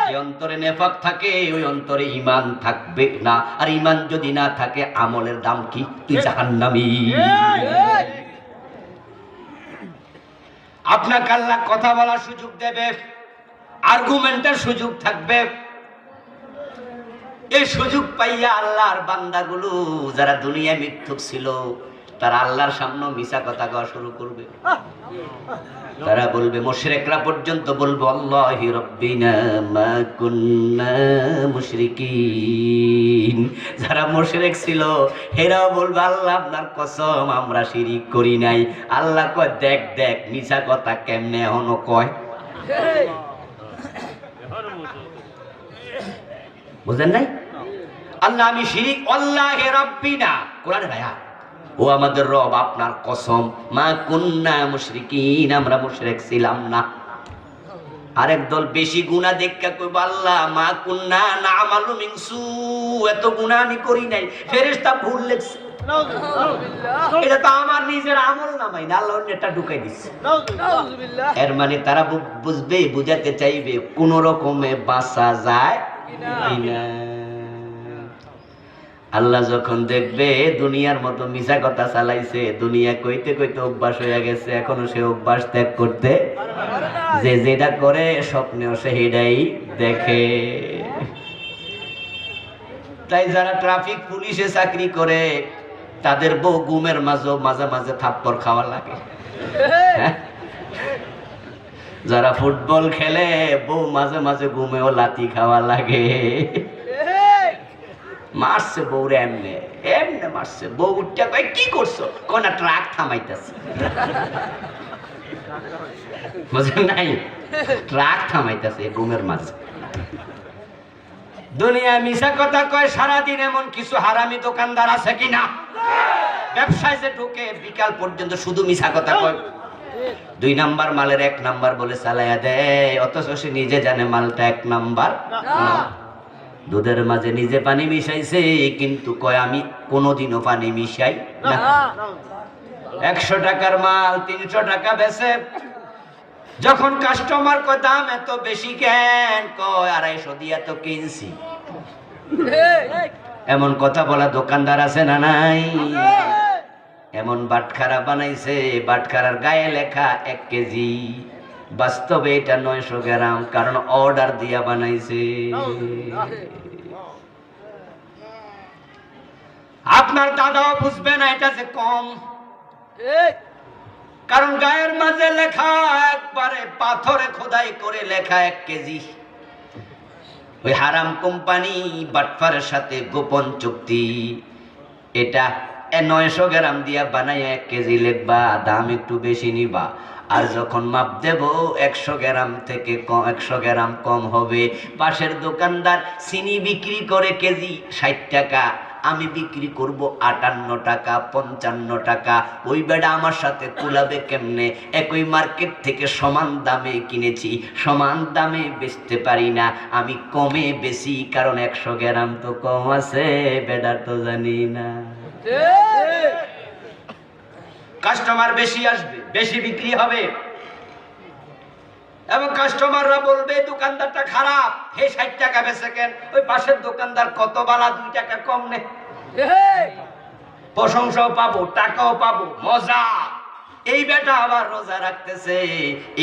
যে অন্তরে নেফাক থাকে, ওই অন্তরে ঈমান থাকবে না। আর ঈমান যদি না থাকে, আমলের দাম কি? তুই জাহান্নামী। আপনাকে আল্লাহ কথা বলার সুযোগ দেবে, আর্গুমেন্টের সুযোগ থাকবে। এই সুযোগ পাইয়া আল্লাহর বান্দাগুলো যারা দুনিয়ায় মিথ্যুক ছিল, তারা আল্লাহর সামনে মিছা কথা কওয়া শুরু করবে। তারা বলবে, মুশরিকরা পর্যন্ত বলবে, আল্লাহি রাব্বিনা মা কুন্না মুশরিকিন। যারা মুশরিক ছিল এরাও বলবে, আল্লাহ আপনার কসম আমরা শিরিক করি নাই। আল্লাহ কয়, দেখ দেখ মিছা কথা কেমনে এখনো কয়। বুঝেন নাই? আল্লাহ আমি শিরিক, আল্লাহি রাব্বিনা, কোরআনে ভাইয়া, ও আমাদের রব আপনার কসম, মা কুন্না মুশরিকিন, আমরা মুশরিক ছিলাম না। আরেক দল বেশি গুনাহ দেখা কইব, আল্লাহ মা কুন্না না'মালু মিন সু, এত গুনাহ আমি করি নাই, ফেরেশতা ভুল লিখছে। নাউযুবিল্লাহ, এটা তো আমার নিজের আমল নামাই না, আল্লাহ এটা ঢুকাই দিচ্ছে। নাউযুবিল্লাহ। এর মানে তারা বুঝবে, বুঝাতে চাইবে কোন রকমে বাঁচা যায় কিনা। আল্লাহ যখন দেখবে দুনিয়ার মতো মিছা কথা চালাইছে, দুনিয়া কইতে কইতে অভ্যাস হয়ে গেছে, এখনো সে অভ্যাস ত্যাগ করতে, যে যেটা করে স্বপ্নেও সে সেটাই দেখে। তাই যারা ট্রাফিক পুলিশে চাকরি করে, তাদের বউ ঘুমের মাঝে মাঝে থাপ্পড় খাওয়া লাগে। যারা ফুটবল খেলে, বউ মাঝে মাঝে ঘুমেও লাথি খাওয়া লাগে। মারছে বউরে, এমনে এমনে মারছে। বউ উঠতে কয়, কি করছো? কোনা ট্রাক থামাইতেছে। বুঝেন নাই? ট্রাক থামাইতেছে ঘুমের মাঝে। দুনিয়ায় মিছা কথা কয় সারাদিন, এমন কিছু হারামি দোকানদার আছে কিনা? ব্যবসায় যে ঢোকে বিকাল পর্যন্ত শুধু মিছা কথা কয়। 2 নাম্বার মালের 1 নাম্বার বলে চালাইয়া দেয়, অথচ সে নিজে জানে মালটা 1 নাম্বার না। দুধের মাঝে নিজে পানি মিশাইছে, কিন্তু কয় আমি কোনোদিনও পানি মিশাই না। 100 টাকার মাল 300 টাকা বেচে। যখন কাস্টমার কয় দাম এত বেশি কেন? কয় 250 দিয়ে তো কিনছি। এমন কথা বলা দোকানদার আছে না নাই? এমন বাটখারা বানাইছে, বাটখারার গায়ে লেখা 1 কেজি, বাস্তবে এটা 900 গ্রাম, কারণ অর্ডার দিয়া বানাইছে। আপনার দাদাও বুঝবে না এটা যে কম, কারণ গায়ের মাঝে লেখা, একবারে পাথরে খোদাই করে লেখা 1 কেজি। ওই হারাম কোম্পানি বাটফারের সাথে গোপন চুক্তি, এটা 900 গ্রাম দিয়া বানাইয়া 1 কেজি লিখবা, দাম একটু বেশি নিবা। আর যখন মাপ দেব 100 গ্রাম থেকে 100 গ্রাম কম হবে। পাশের দোকানদার চিনি বিক্রি করে কেজি 60 টাকা, আমি বিক্রি করব 58 টাকা 55 টাকা। ওই বেড়া আমার সাথে কুলাবে কেমনে? একই মার্কেট থেকে সমান দামে কিনেছি, সমান দামে বেচতে পারি না, আমি কমে বেশি, কারণ 100 গ্রাম তো কম আছে, বেড়া তো জানি না। কাস্টমার বেশি আসবে, বেশি বিক্রি হবে, এবং কাস্টমাররা বলবে দোকানদারটা খারাপ, হে 60 টাকা বেচে কেন? ওই পাশের দোকানদার কত বালা 2 টাকা কম নেয়। প্রশংসাও পাবো, টাকাও পাবো, মজা। এই বেটা আবার রোজা রাখতেছে,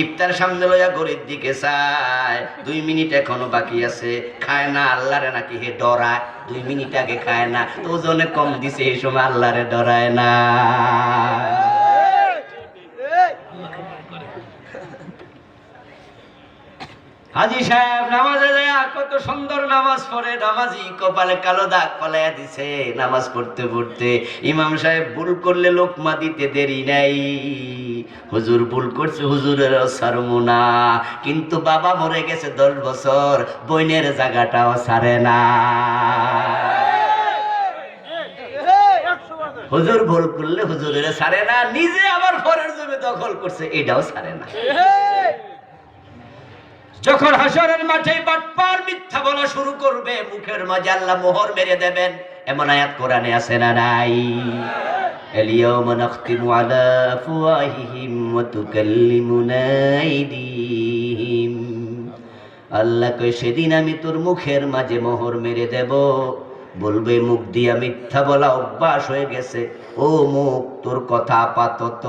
ইফতার সামনে লইয়া ঘড়ির দিকে চায়, 2 মিনিট এখনো বাকি আছে, খায় না, আল্লাহরে নাকি হে ডরায়, 2 মিনিট আগে খায় না, তো ওজনে কম দিছে, এই সময় আল্লাহরে ডরায় না। হাজি সাহেব নামাজে যায়, কত সুন্দর নামাজ পড়ে, নামাজি কপালে কালো দাগ ফলাইয়া দিছে নামাজ পড়তে পড়তে। ইমাম সাহেব ভুল করলে লোকমা দিতে দেরি নাই, হুজুর ভুল করছে, হুজুরের ছাড়বো না, কিন্তু বাবা মরে গেছে 10 বছর, বইনের জায়গাটাও ছাড়ে না। হুজুর ভুল করলে হুজুরের ছাড়ে না, নিজে আবার পরের জমি দখল করছে, এটাও ছাড়ে না। যখন হাসরের মাঠে বাটপার মিথ্যা বলা শুরু করবে, মুখের মাঝে আল্লাহ মোহর মেরে দেবেন, এমন আয়াত কোরআনে আছে না নাই? আল-ইয়াওমা নাখতিমু আলা আফওয়াহিহিম ওয়া তুকাল্লিমুনা আইদিহিম। আল্লাহ কয় সেদিন আমি তোর মুখের মাঝে মোহর মেরে দেব, বলবে মুখ দিয়া মিথ্যা বলা অভ্যাস হয়ে গেছে, ও মুখ তোর কথা আপাতত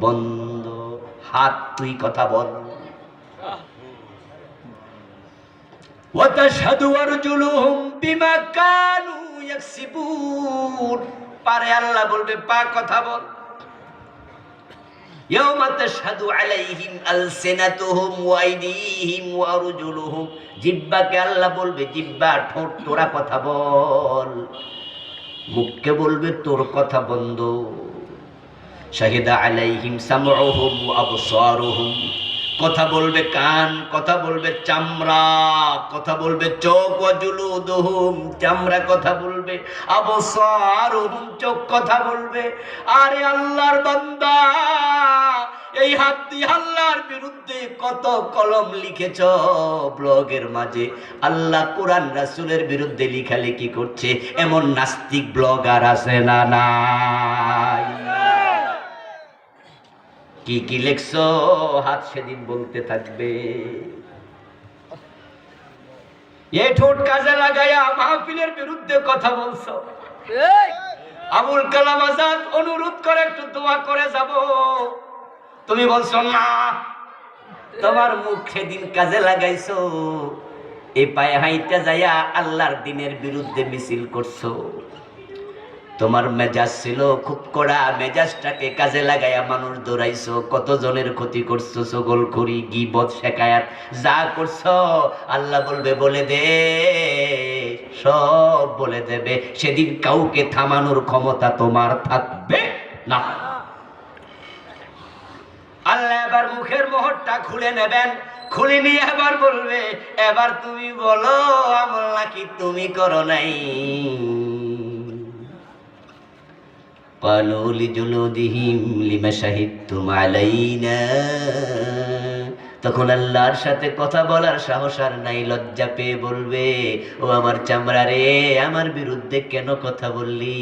বন্ধ, হাত তুই কথা বল। وتشهد أرجلهم بما كانوا يكسبون। পারে আল্লাহ বলবে পা কথা বল। يوم تشهد عليهم ألسنتهم وأيديهم وأرجلهم। জিহ্বাকে আল্লাহ বলবে জিহ্বা ঠোঁট তোরা কথা বল, মুখকে বলবে তোর কথা বন্ধ। শাহিদা আলাইহিম সামউহুম ওয়া আবসারুহুম। কথা বলবে কান, কথা বলবে চামড়া, কথা বলবে চোখ, ওয়া জুলুদুহুম চামড়া কথা বলবে, আবসারুহুম চোখ কথা বলবে। আরে আল্লাহর বান্দা, এই হাত দিয়ে আল্লাহর বিরুদ্ধে কত কলম লিখেছ ব্লগের মাঝে, আল্লাহ কোরআন রাসূলের বিরুদ্ধে লেখালেখি করছে, এমন নাস্তিক ব্লগার আছে না নাই? কি কি লেখছো, হাত সেদিন বলতে থাকবে। এই ঠোঁট কাজে লাগাইয়া মাহফিলের বিরুদ্ধে কথা বলছো। আবুল কালাম আজাদ অনুরোধ করে একটু দোয়া করে যাব, তুমি বলছো না, তোমার মুখ সেদিন কাজে লাগাইছো, এই পায়ে হাইটা যাইয়া আল্লাহর দিনের বিরুদ্ধে মিছিল করছো। তোমার মেজাজ ছিল খুব কড়া, মেজাজটাকে কাজে লাগাইয়া মানুষ দৌড়াইছো, কত জনের ক্ষতি করছো, চগলখড়ি গীবত শেখায়াত যা করছো, আল্লাহ বলবে বলে দে, সব বলে দেবে। সেদিন কাউকে থামানোর ক্ষমতা তোমার থাকবে না। আল্লাহ এবার মুখের মোহরটা খুলে নেবেন, খুলে নিয়ে এবার বলবে, এবার তুমি বলো আমল নাকি তুমি করো নাই। قالوا لجلودهم لما شهدتم علينا। তখন আল্লাহর সাথে কথা বলার সাহস আর নাই, লজ্জা পেয়ে বলবে, ও আমার চামড়া রে, আমার বিরুদ্ধে কেন কথা বললি?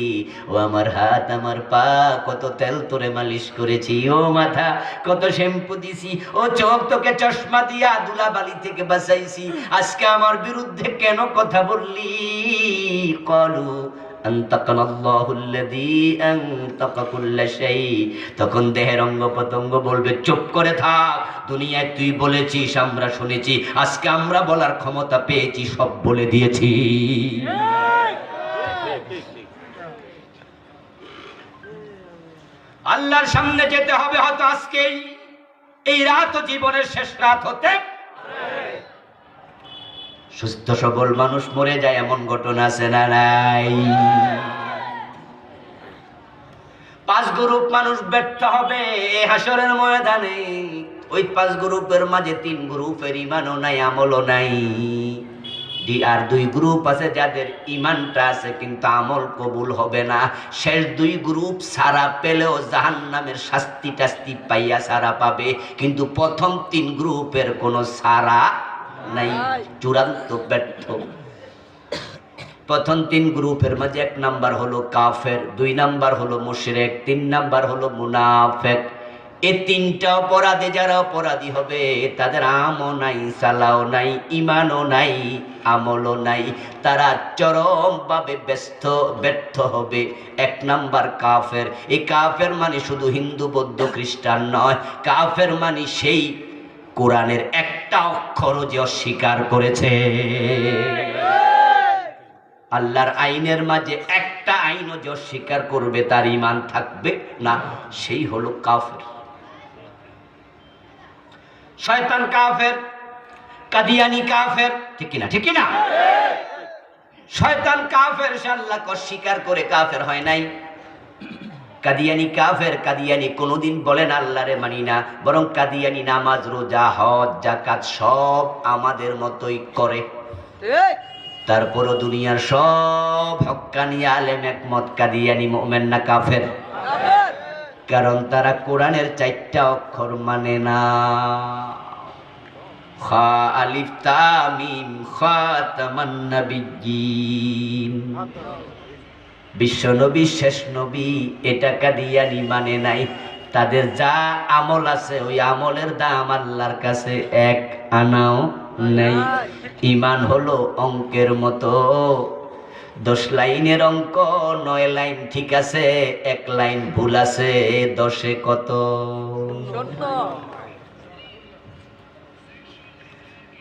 ও আমার হাত, আমার পা, কত তেল তোরে মালিশ করেছি, ও মাথা কত শ্যাম্পু দিছি, ও চোখ তোকে চশমা দিয়া ধুলাবালি থেকে বাঁচাইছি, আজকে আমার বিরুদ্ধে কেন কথা বললি? কলু তখন দেহের অঙ্গ প্রত্যঙ্গ বলবে, চুপ করে থাক, দুনিয়ায় তুই বলেছিস, আমরা শুনেছি, আজকে আমরা বলার ক্ষমতা পেয়েছি, সব বলে দিয়েছি। আল্লাহর সামনে যেতে হবে হয়তো আজকেই, এই রাত জীবনের শেষ রাত হতে। সুস্থ সবল মানুষ মরে যায়, এমন ঘটনা আছে না নাই? 5 গ্রুপ মানুষ ব্যর্থ হবে হাসরের ময়দানে। ওই 5 গ্রুপের মাঝে 3 গ্রুপের ইমানও নাই, আমলও নাই, আর 2 গ্রুপ আছে যাদের ইমানটা আছে কিন্তু আমল কবুল হবে না। শেষ 2 গ্রুপ সারা পেলেও জাহান্নামের শাস্তি টাস্তি পাইয়া সারা পাবে, কিন্তু প্রথম 3 গ্রুপের কোনো সারা নাই, চূড়ান্ত ব্যর্থ। প্রথম 3 গ্রুপের মাঝে 1 নাম্বার হলো কাফের, 2 নাম্বার হলো মুশরিক, 3 নাম্বার হলো মুনাফিক। এই তিনটা অপরাধে যারা অপরাধী হবে তাদের আমও নাই, সালাও নাই, ইমানও নাই, আমলও নাই, তারা চরমভাবে ব্যর্থ হবে। এক নাম্বার কাফের। এই কাফের মানে শুধু হিন্দু বৌদ্ধ খ্রিস্টান নয়, কাফের মানে সেই কোরআনের একটা অক্ষরও যে অস্বীকার করেছে। আল্লাহর আইনের মাঝে একটা আইনও যে অস্বীকার করবে তার ঈমান থাকবে না, সেই হলো কাফের। শয়তান কাফের, কাদিয়ানি কাফের, ঠিক কিনা? ঠিক কিনা? শয়তান কাফের, সে আল্লাহকে অস্বীকার করে কাফের হয় নাই। কাদিয়ানি কাফের, কাদিয়ানি কোনোদিন বলেন আল্লাহরে মানি না, বরং কাদিয়ানি নামাজ, রোজা, হজ, যাকাত সব আমাদের মতোই করে। তারপরও দুনিয়ার সব হক্কানি আলেম একমত কাদিয়ানি মুমিন না কাফের। কারণ তারা কোরআনের 4টা অক্ষর মানে না। খা আলিফ তা মিম খাতামান নাবিয়্যিন, বিশ্ব নবী, শেষ নবী, এটা কাদিয়ানি মানে নাই। তাদের যা আমল আছে ওই আমলের দাম আল্লাহর কাছে 1 আনাও নাই। ঈমান হলো অঙ্কের মতো, 10 লাইনের অঙ্ক, 9 লাইন ঠিক আছে, 1 লাইন ভুল আছে, 10-এ কত?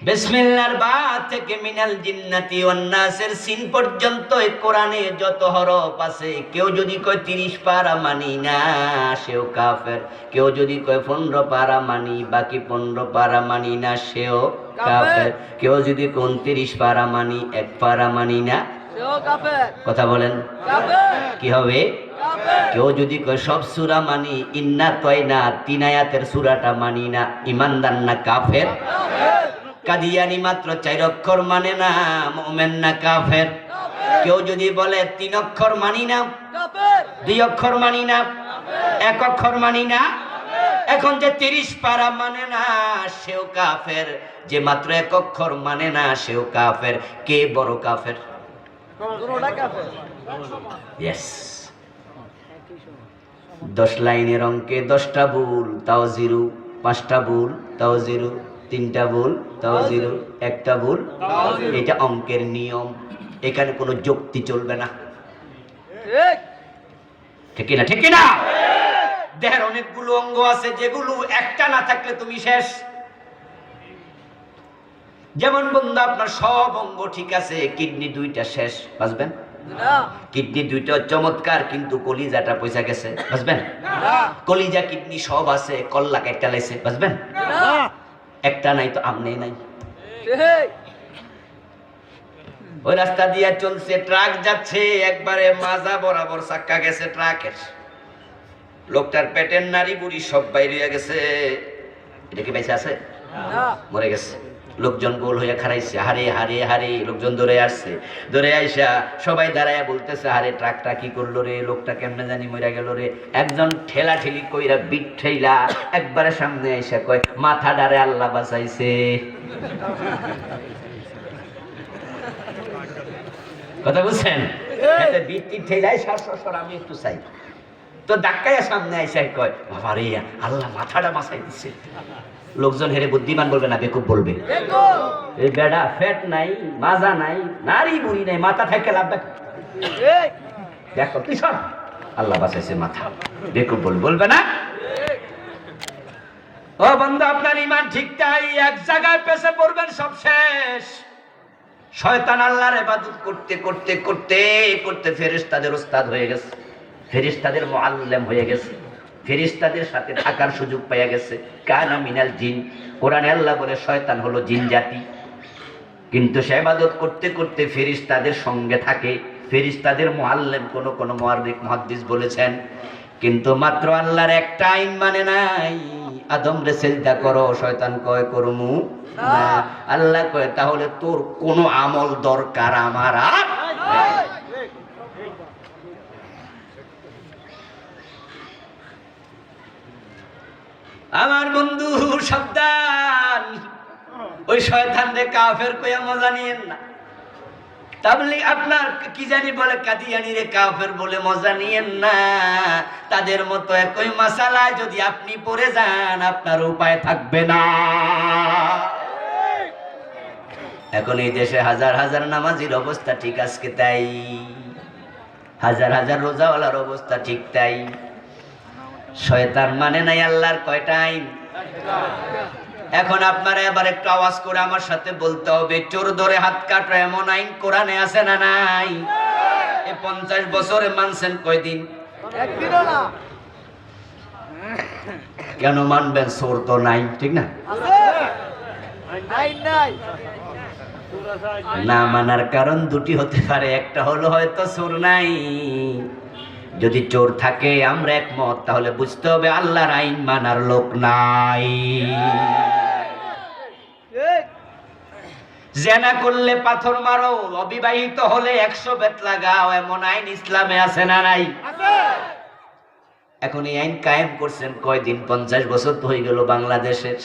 বিসমিল্লাহর বা থেকে মিনাল জিন্নাতি ওয়ান নাসের সিন পর্যন্ত এই কোরআনে যত হরফ আছে, কেউ যদি কয় 30 পারা মানি না সেও কাফের, কেউ যদি কয় 15 পারা মানি, বাকি 15 পারা মানি না সেও কাফের, কেউ যদি 29 পারা মানি, 1 পারা মানি না সেও কাফের। কথা বলেন কি হবে? কেউ যদি কয় সব সূরা মানি, ইন্না তয়না 3 আয়াতের সূরাটা মানি না, ঈমানদার না কাফের? কাদিয়ানি মাত্র 4 অক্ষর মানে না, মুমিন না কাফের? কেউ যদি বলে 3 অক্ষর মানি না, 2 অক্ষর মানি না, 1 অক্ষর মানি না, এখন যে 30 পারা মানে না সেও কাফের, যে মাত্র 1 অক্ষর মানে না সেও কাফের। কে বড় কাফের? ইয়েস। 10 লাইনের অঙ্কে 10টা ভুল তাও 0, 5টা ভুল তাও 0, 3টা ভুল তাও 0, 1টা ভুল। এটা অঙ্কের নিয়ম, এখানে কোনো যুক্তি চলবে না। ঠিক কিনা? ঠিক কিনা? দেহের অনেকগুলো অঙ্গ আছে যেগুলো একটা না থাকলে তুমি শেষ। যেমন বন্ধু আপনার সব অঙ্গ ঠিক আছে, কিডনি 2টা শেষ, বাঁচবেন? কিডনি 2টা চমৎকার, কিন্তু কলিজাটা পয়সা গেছে, বাঁচবেন? কলিজা কিডনি সব আছে, কল্লা কাইটা লাইছে, বাঁচবেন? একটা নাই তো আমনেই নাই। ওই রাস্তা দিয়ে চলছে, ট্রাক যাচ্ছে, একবারে মাজা বরাবর চাক্কা গেছে ট্রাকের, লোকটার পেটের নাড়ি বুড়ি সব বাইরে হয়ে গেছে। এটা কি বেঁচে আছে? মরে গেছে। লোকজন গোল হয়ে খারাইছে, হারে হারে হারে, লোকজন ধরে আসছে, ধরে আইসা সবাই দাঁড়াইয়া বলতেছে, হারে ট্রাকটা কি করলো রে, লোকটা কেমনে জানি মরে গেল রে। একজন ঠেলা ঠেলি কইরা বিট ঠেলা একবারে সামনে আইসা কয়, মাথা ডারে আল্লাহ বাঁচাইছে। কথা বুঝছেন? বিট ঠেলাই সর আমি একটু চাই, তো ধাক্কাইয়া সামনে আইসা কয়, বাবা রে আল্লাহ মাথাটা বাঁচাই দিচ্ছে। লোকজন হেরে বুদ্ধিমান বলবে না বেকুব বলবে? বেড়া ফ্যাট নাই, মাজা নাই, নারী বুড়ি নাই, মাথা থেকে লাভ দেখো তুই সব আল্লাহ বাঁচাইছে মাথা, বেকুব বলবে না? ও বন্ধু, আপনার ঈমান ঠিক তাই, এক জায়গায় পেছে পড়বেন সব শেষ। শয়তান আল্লাহর ইবাদত করতে করতে করতে করতে ফেরেশতাদের ওস্তাদ হয়ে গেছে, ফেরেশতাদের মুআল্লিম হয়ে গেছে, ফেরেশতাদের সাথে থাকার সুযোগ পেয়ে গেছে। কানা মিনাল জিন, কোরআনে আল্লাহ বলে শয়তান হলো জিন জাতি, কিন্তু সে ইবাদত করতে করতে ফেরেশতাদের সঙ্গে থাকে। ফেরেশতাদের মুআল্লিম কোন কোন মুহাদ্দিস বলেছেন, কিন্তু মাত্র আল্লাহর একটা আইন মানে নাই। আদম রে সিজদা করো, শয়তান কয় করমু না। আল্লাহ কয় তাহলে তোর কোন আমল দরকার আমার আর? আমার বন্ধু সাবধান, ওই শয়তান রে কাফের কইয়া মজা নিয়েন না। তাবলীগ আপনার কি জানি বলে কাদিয়ানি রে কাফের বলে মজা নিয়েন না। তাদের মতো একই মাসালায় যদি আপনি পড়ে যান আপনার উপায় থাকবে না। এখন এই দেশে হাজার হাজার নামাজির অবস্থা ঠিক আজকে তাই, হাজার হাজার রোজাওয়ালার অবস্থা ঠিক তাই। শয়তান মানে নাই আল্লাহর কয়টা আইন। এখন আপনারা এবার একটু আওয়াজ করে আমার সাথে বলতে হবে, চোর ধরে হাত কাটো এমন আইন কোরআনে আছে না নাই? এই 50 বছরে মানছেন কয়দিন? একদিনও না। কেন মানবেন? চোর তো নাই, ঠিক না? আইন নাই। না মানার কারণ দুটি হতে পারে, একটা হলো হয়তো চোর নাই। যদি চোর থাকে আমরা একমত, তাহলে বুঝতে হবে আল্লাহর আইন মানার লোক নাই। জেনা করলে পাথর মারো, অবিবাহিত হলে 100 বেত লাগাও, এমন আইন ইসলামে আছে না নাই? এখন এই আইন কায়েম করছেন কয়দিন? 50 বছর তো হয়ে গেল বাংলাদেশের।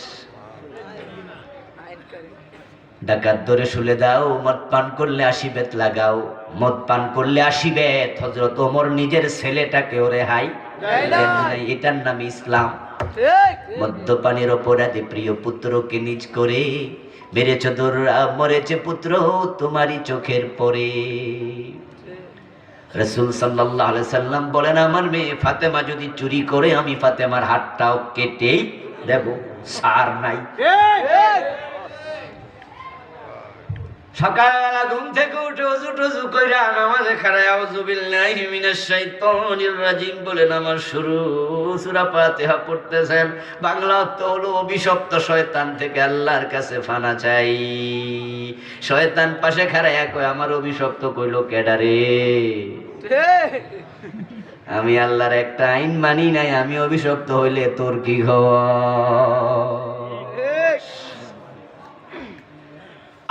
ডাকাত ধরে শুলে দাও, মদ পান করলে 80 বেত লাগাও, মদ পান করলে 80 বেত। হযরত ওমর নিজের ছেলেটাকে ওরে হাই দেন নাই, এটার নাম ইসলাম। মদ্যপানের অপরাধে প্রিয় পুত্রকে নিজ করে মেরেছ দোররা, মরেছে পুত্র তোমারই চোখের পরে। রাসূল সাল্লাল্লাহু আলাইহি সাল্লাম বলেন, আমার মেয়ে ফাতেমা যদি চুরি করে আমি ফাতেমার হাতটাও কেটে দেব, সার নাই। সকালবেলা ঘুম থেকে উঠে ওযু টযু কইরা নামাজে খাড়ায় আউযু বিল্লাহি মিনাশ শাইতানির রাজিম বলে নামাজ শুরু। সূরা ফাতিহা পড়তেছেন। বাংলা অর্থ হলো অভিশপ্ত শয়তান থেকে আল্লাহর কাছে ফানা চাই। শয়তান পাশে খাড়ায় কয়, আমার অভিশপ্ত কইলো কেডারে? আমি আল্লাহর একটা আইন মানি নাই, আমি অভিশপ্ত হইলে তোর কি খবর?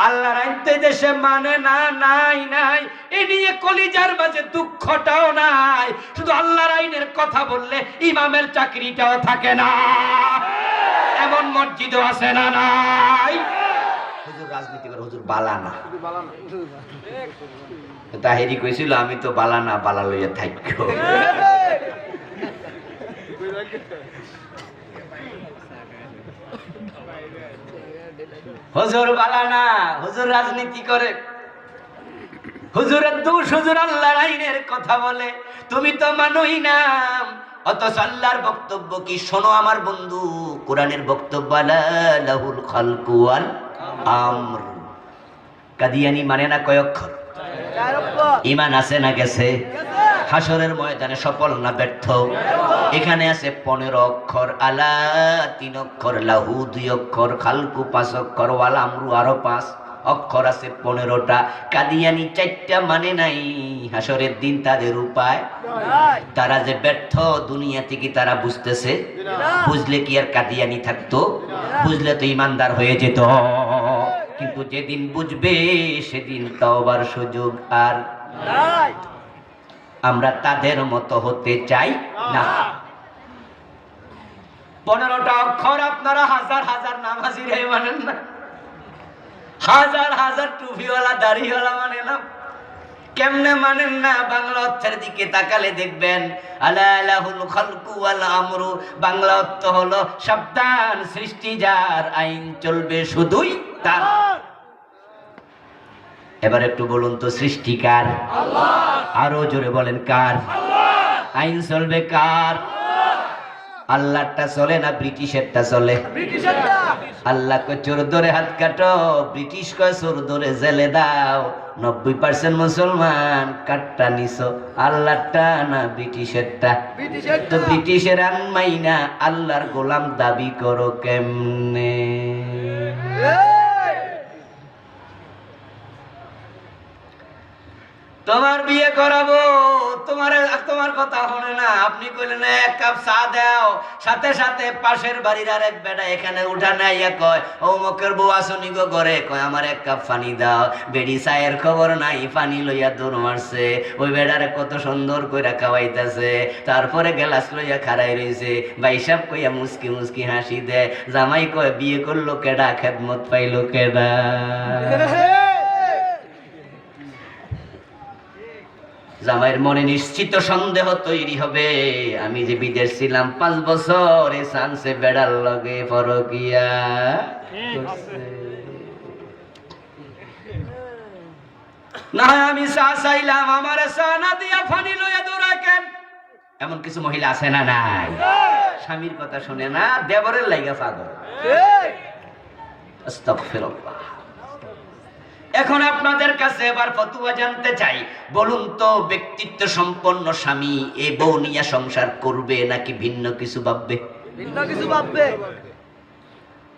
আল্লাহর আইন তো দেশে মানে না, নাই নাই। এ নিয়ে কলিজার মাঝে দুঃখটাও নাই। শুধু আল্লাহর আইনের কথা বললে ইমামের চাকরিটাও থাকে না, এমন মসজিদও আছে না নাই? হুজুর রাজনীতি করে, হুজুর বালানা। তাহেরি কইছিল, আমি তো বালানা, বালা লইয়া থাকবো। হুজুর বালানা, হুজুর রাজনীতি করে, হুজুরের দোষ, হুজুর আল্লাহর আইনের কথা বলে, তুমি তো মানোই না। অথচ আল্লাহর বক্তব্য কি শোনো আমার বন্ধু, কোরআনের বক্তব্য আলা লাহুল খালকু ওয়াল আমর। কাদিয়ানি মানে না কয় অক্ষর? ঈমান আছে না গেছে? হাসরের ময়দানে সফল না ব্যর্থ? এখানে আছে 15 অক্ষর, আলা 3 অক্ষর, লাহু 2 অক্ষর, খালকু 5 অক্ষর, ওয়াল আমরু আরো 5 অক্ষর আছে 15টা। কাদিয়ানি 4টা মানে নাই। হাসরের দিন তাদের উপায়, তারা যে ব্যর্থ দুনিয়া থেকে তারা বুঝতেছে। বুঝলে কি আর কাদিয়ানি থাকতো? বুঝলে তো ইমানদার হয়ে যেত। কিন্তু যেদিন বুঝবে সেদিন তওবার সুযোগ আর নাই। আমরা তাদের মতো হতে চাই না। 15টা অক্ষর আপনারা হাজার হাজার নামাজির মানেন না, হাজার হাজার টুপিওয়ালা দাড়িওয়ালা মানে না। কেমনে মানেন না? বাংলা অর্থের দিকে তাকালে দেখবেন, আলা লাহুল খালকু ওয়াল আমরু। বাংলা অর্থ হলো সাবধান, সৃষ্টি যার, আইন চলবে শুধুই তার। এবার একটু বলুন তো, সৃষ্টিকার আল্লাহ। আরো জোরে বলেন, কার? আল্লাহ। আইন চলবে কার? আল্লাহরটা চলে না ব্রিটিশেরটা চলে? ব্রিটিশেরটা। আল্লাহ কয় চোর ধরে হাত কাটো, ব্রিটিশ কয় চোর ধরে জেলে দাও। 90% মুসলমান কাটটা নিছো, আল্লাহরটা না ব্রিটিশেরটা? তো ব্রিটিশের আইন মাইনা আল্লাহর গোলাম দাবি করো কেমনে? তোমার বিয়ে করাবো, তোমার কথা হনে না। আপনি কইলেন 1 কাপ চা দাও, সাথে সাথে পাশের বাড়ির আরেক বেটা এখানে উঠা নাইয়া কয়, অমুকের বউ আসনি গো ঘরে, কয় আমার 1 কাপ পানি দাও। বেডি চায়ের খবর নাই, পানি লইয়া দৌড় মারছে। ওই বেড়ারে কত সুন্দর কইরা খাওয়াইতেছে, তারপরে গ্লাস লইয়া খাড়াই রইছে। ভাই সাহেব কইয়া মুস্কি মুস্কি হাসি দেয়। জামাই কয় বিয়ে করলো কেডা, খেদমত পাইলো কেডা? জামাইয়ের মনে নিশ্চিত সন্দেহ তৈরি হবে, আমি যে বিদেশ ছিলাম 5 বছর, এই চান্সে বেড়ার লগে পরকিয়া করছে। না হয় আমি চা চাইলাম, আমার চা না দিয়া ফানি লইয়া দৌড়ায় কেন? এমন কিছু মহিলা আছে না নাই? স্বামীর কথা শুনে না, দেবরের লাইগা পাগল। আস্তাগফিরুল্লাহ। এখন আপনাদের কাছে এবার ফতোয়া জানতে চাই, বলুন তো ব্যক্তিত্ব সম্পন্ন স্বামী এই বউ নিয়ে সংসার করবে নাকি ভিন্ন কিছু ভাববে? ভিন্ন কিছু ভাববে।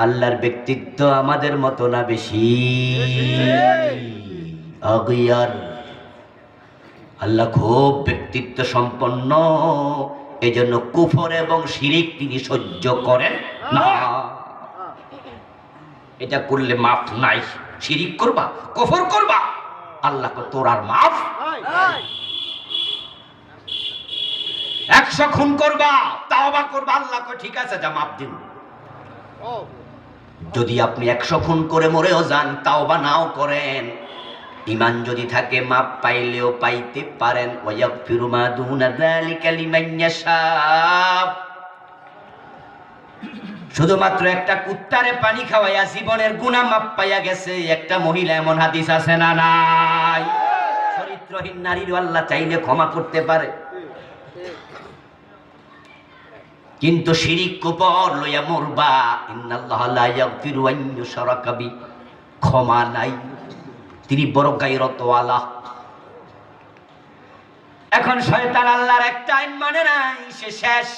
আল্লাহর ব্যক্তিত্ব আমাদের মতো না বেশি অগিয়ার। আল্লাহ খুব ব্যক্তিত্ব সম্পন্ন, এজন্য কুফর এবং শিরিক তিনি সহ্য করেন না। এটা করলে মাফ নাই। শিরিক করবা, কুফর করবা, আল্লাহ কো তোর আর মাফ। 100 খুন করবা, তাওবা করবা, আল্লাহ কো ঠিক আছে যা মাফ দিন। যদি আপনি 100 খুন করে মরেও যান, তাওবা নাও করেন, ঈমান যদি থাকে মাপ পাইলেও পাইতে পারেন। ওয়ায়াগফিরু মা দুনা যালিকা লিমান ইয়াশা। শুধুমাত্র একটা কুত্তারে পানি খাওয়াইয়া জীবনের গুনাহ মাপ পাইয়া গেছে একটা মহিলা, এমন হাদিস আছে না নাই? চরিত্রহীন নারীর আল্লাহ চাইলে ক্ষমা করতে পারে, কিন্তু শিরিক কুফর লইয়া মরবা, ইন্নাল্লাহা লা ইয়াগফিরু আন ইউশরাকা বি, ক্ষমা নাই, তিনি বড় গায়রতওয়ালা। এখন শয়তান আল্লাহর একটা আইন মানে নাই, সে শেষ।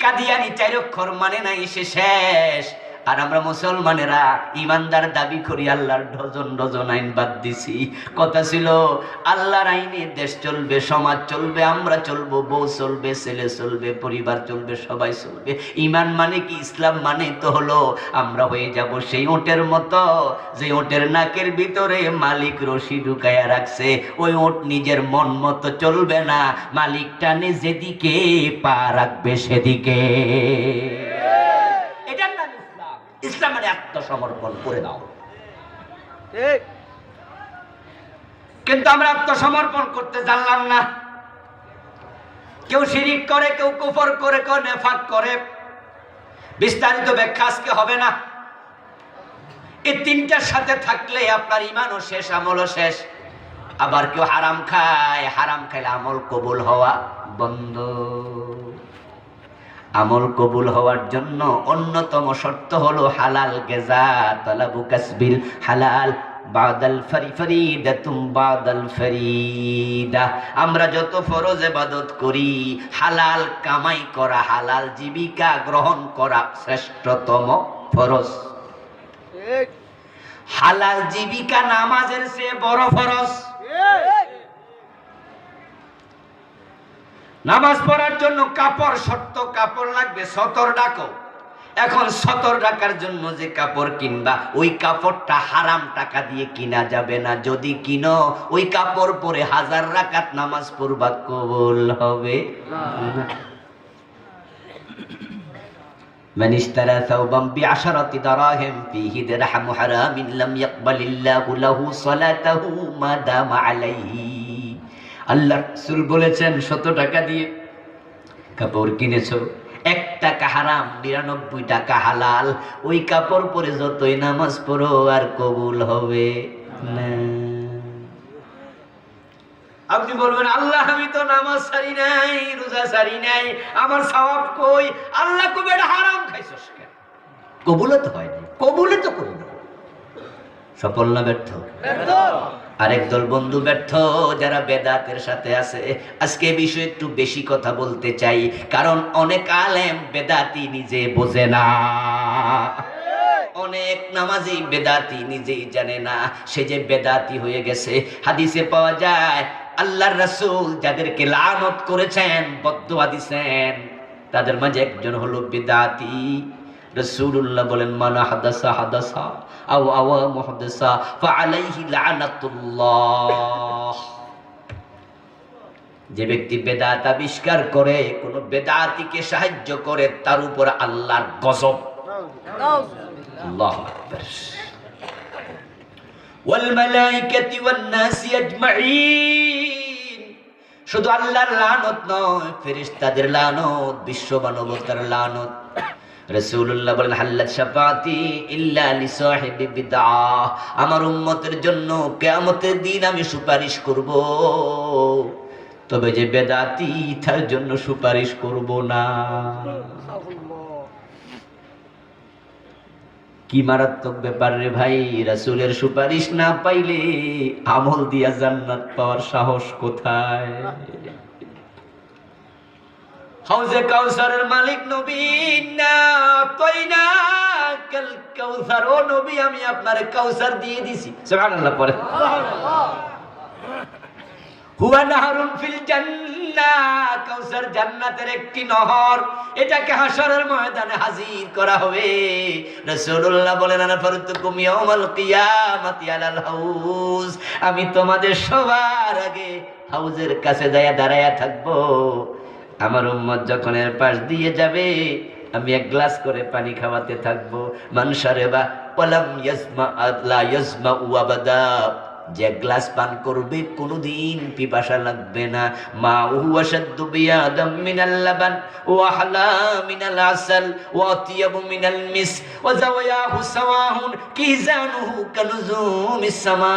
কাদিয়ানি 4 অক্ষর মানে নাই, সে শেষ। আর আমরা মুসলমানেরা ইমানদার দাবি করি, আল্লাহর ডজন ডজন আইন বাদ দিছি। কথা ছিল আল্লাহর আইনে দেশ চলবে, সমাজ চলবে, আমরা চলবো, বউ চলবে, ছেলে চলবে, পরিবার চলবে, সবাই চলবে। ইমান মানে কি? ইসলাম মানে তো হলো আমরা হয়ে যাব সেই ওটের মতো, যে ওটের নাকের ভিতরে মালিক রশি ঢুকাইয়া রাখছে। ওই ওট নিজের মন মতো চলবে না, মালিক টানে যেদিকে পা রাখবে সেদিকে। এটার নাম ইসলাম। ইসলাম মানে আত্মসমর্পণ করে দাও। ঠিক। কিন্তু আমরা আত্মসমর্পণ করতে জানলাম না। কেউ শিরিক করে, কেউ কুফর করে, কেউ নেফাক করে। বিস্তারিত ব্যাখ্যা আজকে হবে না। এই 3টার সাথে থাকলে আপনার ইমানও শেষ, আমলও শেষ। আবার কেউ হারাম খায়, হারাম খাইলে আমল কবুল হওয়া বন্ধ। আমল কবুল হওয়ার জন্য অন্যতম শর্ত হলো হালাল গেজা, তালাবু কাসবিল হালাল বাদাল ফরিদাতুম বাদাল ফরিদা। আমরা যত ফরজ ইবাদত করি, হালাল কামাই করা, হালাল জীবিকা গ্রহণ করা শ্রেষ্ঠতম ফরজ। ঠিক। হালাল জীবিকা নামাজের চেয়ে বড় ফরজ। নামাজ পড়ার জন্য কাপড়, শর্ত কাপড় লাগবে, সতর ডাকো। এখন সতর ডাকার জন্য যে কাপড় কিনবা, ওই কাপড়টা হারাম টাকা দিয়ে কিনা যাবে না। যদি কিনো, ওই কাপড় পরে 1000 রাকাত নামাজ পড়বা, কবুল হবে না। من اشترى ثوبا ب10 دراهم فيه درهم حرام لم يقبل الله له صلاته ما دام عليه। আল্লাহ রাসূল বলেছেন 100 টাকা দিয়ে কাপড় কিনেছো, 1 টাকা হারাম, 99 টাকা হালাল। ওই কাপড় পরে যতই নামাজ পড়ো আর কবুল হবে না। আপনি বলবেন আল্লাহ আমি তো নামাজ ছাড়ি নাই, রোজা ছাড়ি নাই, আমার সওয়াব কই? আল্লাহ কবে এটা হারাম খাইছস কেন? কবুলও তো হয় না, কবুলও তো করি না। সফল না ব্যর্থ? ব্যর্থ। আরেক দল বন্ধু ব্যর্থ, যারা বেদাতের সাথে আছে। আজকে এই বিষয়ে একটু বেশি কথা বলতে চাই, কারণ অনেক আলেম বেদাতি নিজে বোঝে না, অনেক নামাজি বেদাতি নিজেই জানে না সে যে বেদাতি হয়ে গেছে। হাদিসে পাওয়া যায় আল্লাহর রাসূল যাদেরকে লানত করেছেন, বদদুয়া দিয়েছেন, তাদের মাঝে একজন হলো বেদাতি। রাসূলুল্লাহ বলেন মান হাদাসা হাদাসা আও আওয়া মুহাদ্দিসা ফাআলাইহি লানাতুল্লাহ। যে ব্যক্তি বেদাত আবিষ্কার করে, কোন বেদাতিকে সাহায্য করে, তার উপর আল্লাহর গজব। আল্লাহু আকবার। ওয়াল মালাইকাতি ওয়ান নাসি আজমাইন। শুধু আল্লাহর লানত নয়, ফেরেশতাদের লানত, বিশ্ব মানবতার লানত। রাসূলুল্লাহ বলেন হাল্লাত শাফাতি ইল্লা লিসাহিবি বিদআহ, আমার উম্মতের জন্য কিয়ামতের দিন আমি সুপারিশ করব, তবে যে বেদাতি তার জন্য সুপারিশ করব না। কি মারাত্মক ব্যাপার রে ভাই! রাসূলের সুপারিশ না পাইলে আমল দিয়া জান্নাত পাওয়ার সাহস কোথায়? হাউজে কাউসারের মালিক নবী, না কইনা কাল কাউসার, ও নবী আমি আপনারে কাউসার দিয়ে দিছি। সুবহানাল্লাহ পড়ে। হুয়া নাহরুন ফিল জান্নাহ, কাউসার জান্নাতের একটি নহর, এটাকে হাশরের ময়দানে হাজির করা হবে। রাসূলুল্লাহ বলেন আনা ফারতুকুম ইয়াউমাল কিয়ামাতি আলাল হাউজ, আমি তোমাদের সবার আগে হাউজের কাছে যায়া দাঁড়ায়া থাকবো। আমার উম্মত যখন এর পাশ দিয়ে যাবে আমি এক গ্লাস করে পানি খাওয়াতে থাকবো। মান শারিবা ওয়ালাম ইয়াসমা লা ইয়াসমা আবাদা, যে এক গ্লাস পান করবে কোনোদিন পিপাসা লাগবে না। মা হুয়া শাদ্দু বিয়াদাম মিনাল লাবান ওয়া আহলা মিনাল আসাল ওয়া আতিয়াবু মিনাল মিস ওয়া যাওয়ায়াহু সাওয়াহুন কিজানুহু কানুজুমিস সামা,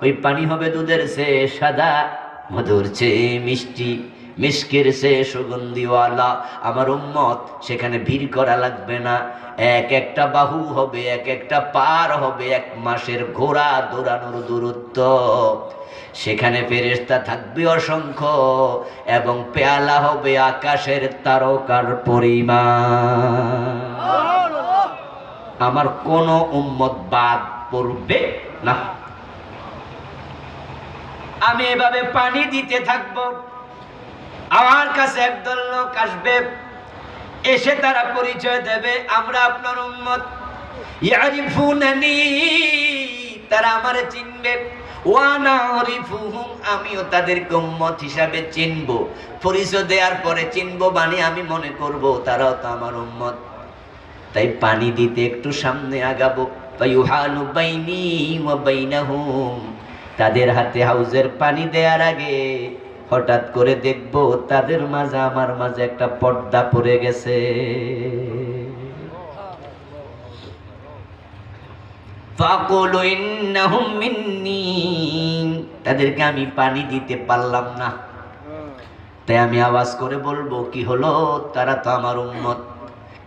ওই পানি হবে দুধের চেয়ে সাদা, মধুর চেয়ে মিষ্টি, মিষ্কের চেয়ে সুগন্ধিওয়ালা। আমার উম্মত সেখানে ভিড় করা লাগবে না, এক একটা বাহু হবে, এক একটা পার হবে 1 মাসের ঘোড়া দৌড়ানোর দূরত্ব। সেখানে ফেরেশতা থাকবে অসংখ্য এবং পেয়ালা হবে আকাশের তারকার পরিমাণ। আমার কোন উম্মত বাদ পড়বে না। আমি এভাবে পানি দিতে থাকবো, আমার কাছে একদল লোক আসবে, এসে তারা পরিচয় দেবে আমরা আপনার উম্মত। ইয়ারিফুনানি, তারা আমারে চিনবে, ওয়া নারিফুহুম, আমিও তাদেরকে উম্মত হিসাবে চিনব। পরিচয় দেওয়ার পরে চিনব মানে আমি মনে করব তারাও তো আমার উম্মত। তাই পানি দিতে একটু সামনে আগাবো। ফায়ুহালু বাইনি ওয়া বাইনাহুম, তাদের হাতে হাউজের পানি দেওয়ার আগে হঠাৎ করে দেখব তাদের মাঝে আমার মাঝে একটা পর্দা পড়ে গেছে। ফাকুলু ইন্নাহুম মিন্নি, তাদেরকে আমি পানি দিতে পারলাম না, তাই আমি আওয়াজ করে বলবো কি হলো, তারা তো আমার উম্মত,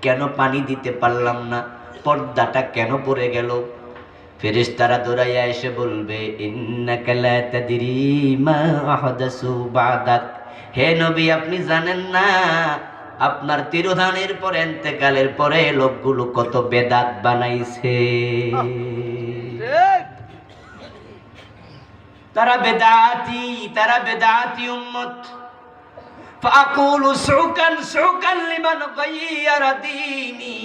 কেন পানি দিতে পারলাম না, পর্দাটা কেন পড়ে গেল? ফেরেশতারা দৌড়াইয়া এসে বলবে ইন্নাকা লা তাদরি মা আহদাসু বাদাক, হে নবী আপনি জানেন না আপনার তিরোধানের পর ইন্তেকালের পরে লোকগুলো কত বেদাত বানাইছে। তারা বেদাতি উম্মত। ফাকুলু সুকান সুকান লিমান গায়্যারা দীনি,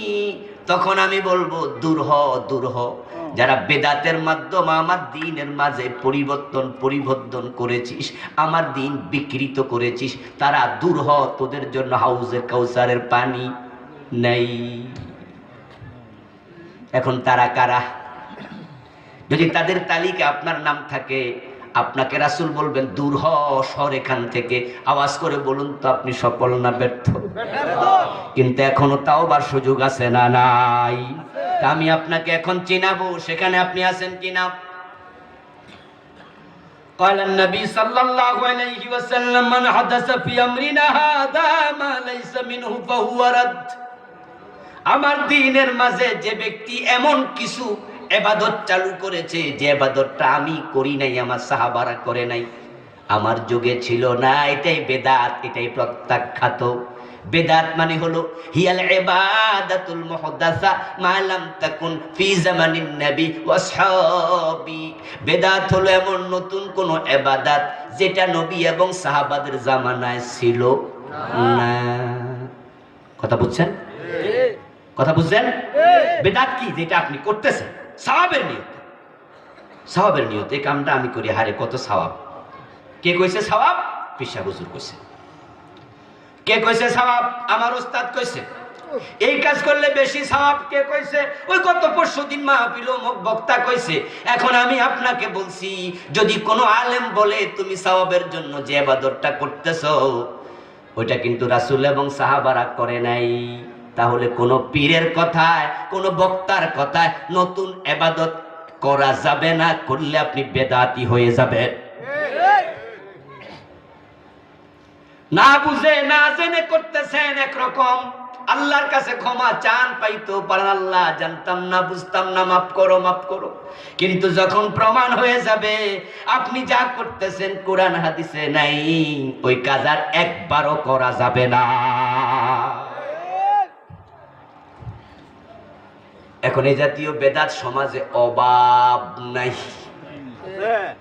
তখন আমি বলবো দূর হ, দূর হ, যারা বেদাতের মাধ্যমে আমার দ্বীনের মাঝে পরিবর্তন করেছিস, আমার দ্বীন বিকৃত করেছিস, তারা দূর হ, তোদের জন্য হাউজে কাউসারের পানি নেই। এখন তারা কারা? যদি তাদের তালিকা আপনার নাম থাকে, আপনাকে রাসূল বলবেন দূর হ, সর এখান থেকে। আওয়াজ করে বলুন তো আপনি সফল না ব্যর্থ? কিন্তু এখনো তাওবার সুযোগ আছে না নাই? আমি আপনাকে এখন চিনাবো, সেখানে আপনি আছেন কিনা। قال النبي صلى الله عليه وسلم من حدث في امرنا هذا ما ليس منه فهو رد, আমার দ্বীনের মাঝে যে ব্যক্তি এমন কিছু ইবাদত চালু করেছে যে ইবাদতটা আমি করি নাই, আমার সাহাবারা করে নাই, আমার যুগে ছিল না, এটাই বেদাত, এটাই প্রত্যাখ্যাত। বেদাত মানে হলো হিয়াল ইবাদাতুল মুহদাসা মা লাম তাকুন ফি জামানিন নবী ওয়া আসহাবি, বেদাত হলো এমন নতুন কোন ইবাদত যেটা নবী এবং সাহাবাদের জামানায় ছিল না। কথা বুঝছেন? কথা বুঝছেন? বেদাত কি? যেটা আপনি করতেছেন সওয়াবের নিয়ত, এই কামটা আমি করি, হারে কত সওয়াব। কে কইছে সওয়াব? পিসা হুজুর কইছে। কে কইছে সওয়াব? আমার উস্তাদ কইছে। এই কাজ করলে বেশি সওয়াব কে কইছে? ওই গত পরশুদিন মাহফিল বক্তা কইছে। এখন আমি আপনাকে বলছি, যদি কোনো আলেম বলে তুমি সওয়াবের জন্য যে ইবাদতটা করতেছো ওইটা কিন্তু রাসূল এবং সাহাবারা করে নাই, তাহলে কোন পীরের কথায় কোন বক্তার কথায় নতুন ইবাদত করা যাবে না, করলে আপনি বেদাতি হয়ে যাবেন। না বুঝে না জেনে করতেছেন একরকম, আল্লাহর কাছে ক্ষমা চান, পাইতেও পারেন আল্লাহ জানতাম না বুঝতাম না, মাফ করো মাফ করো। কিন্তু যখন প্রমাণ হয়ে যাবে আপনি যা করতেছেন কোরআন হাদিসে নাই, ওই কাজ আর একবারও করা যাবে না। এখন এই জাতীয় বেদাত সমাজে অভাব নাই,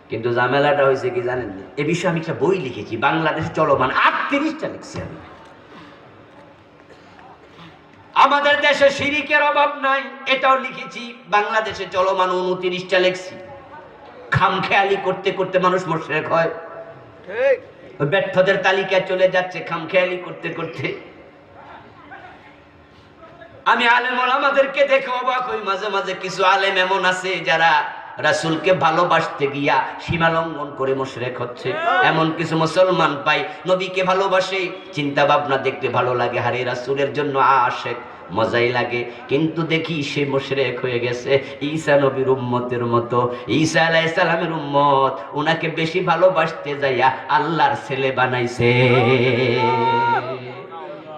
কিন্তু ঝামেলাটা হয়েছে কি জানেন? এ বিষয়ে আমি একটা বই লিখেছি, বাংলাদেশ চলমান 38টা লিখছি আমি। আমাদের দেশে শিরিকের অভাব নাই, এটাও লিখেছি। বাংলাদেশে চলমান 29টা লিখছি। খামখেয়ালি করতে করতে মানুষ মুশরিক হয়, ওই ব্যর্থদের তালিকায় চলে যাচ্ছে খামখেয়ালি করতে করতে। আমি আলেম ওলামাদেরকে দেখে অবাক হই, মাঝে মাঝে কিছু আলেম এমন আছে যারা রাসূলকে ভালোবাসতে গিয়া সীমা লঙ্ঘন করে মুশরিক হচ্ছে। এমন কিছু মুসলমান পাই নবীকে ভালোবাসে, চিন্তা ভাবনা দেখতে ভালো লাগে, হারে রাসূলের জন্য আশেক, মজাই লাগে, কিন্তু দেখি সে মুশরিক হয়ে গেছে ঈসা নবীর উম্মতের মতো। ঈসা আলাইহিস সালামের উম্মত, উনাকে বেশি ভালোবাসতে যাইয়া আল্লাহর ছেলে বানাইছে।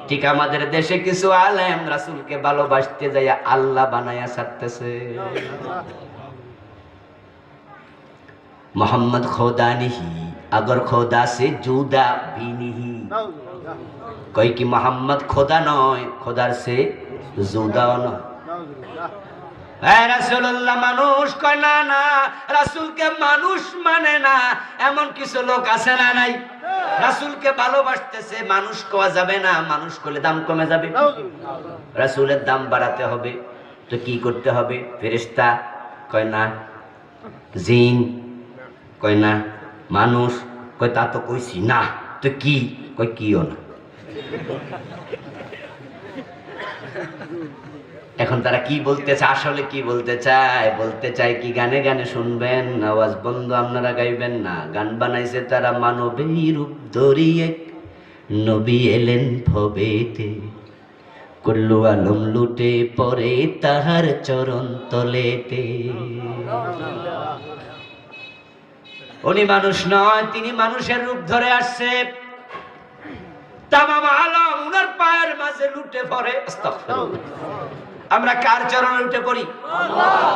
ঠিক আমাদের দেশে কিছু আলেম রাসূলকে ভালোবাসতে যাইয়া আল্লাহ বানায়া ছাড়তেছে। मोहम्मद खुदा नहीं अगर खुदा से जुदा भी नहीं, कोई कि मोहम्मद खुदा नय खुदार से जुदा नय। রাসূলুল্লাহ মানুষ কয় না না, রাসূলকে মানুষ মানে না এমন কিছু লোক আছে না নাই? রাসূলকে ভালোবাসতেছে, মানুষ কোয়া যাবে না, মানুষ করলে দাম কমে যাবে, রাসূলের দাম বাড়াতে হবে। তো কি করতে হবে? ফেরেশতা কয় না, জিন কয় না, মানুষ কয় তা তো কইছি না, তো কি কয় কিও না। এখন তারা কি বলতেছে, আসলে কি বলতে চায়? বলতে চায় কি গানে গানে শুনবেন, আওয়াজ বন্ধ, আপনারা গাইবেন না। গান বানাইছে তারা, মানবের রূপ ধরিয়ে নবী এলেন ভবেতে, কুল্লু আলম লুটে পরে তাহার চরণ তলেতে। উনি মানুষ নয়, তিনি মানুষের রূপ ধরে আসছে। তামাম আলম উনার পায়ের মাঝে লুটে পড়ে। আস্তাগফিরুল্লাহ। আমরা কার চরণে লুটে পড়ি?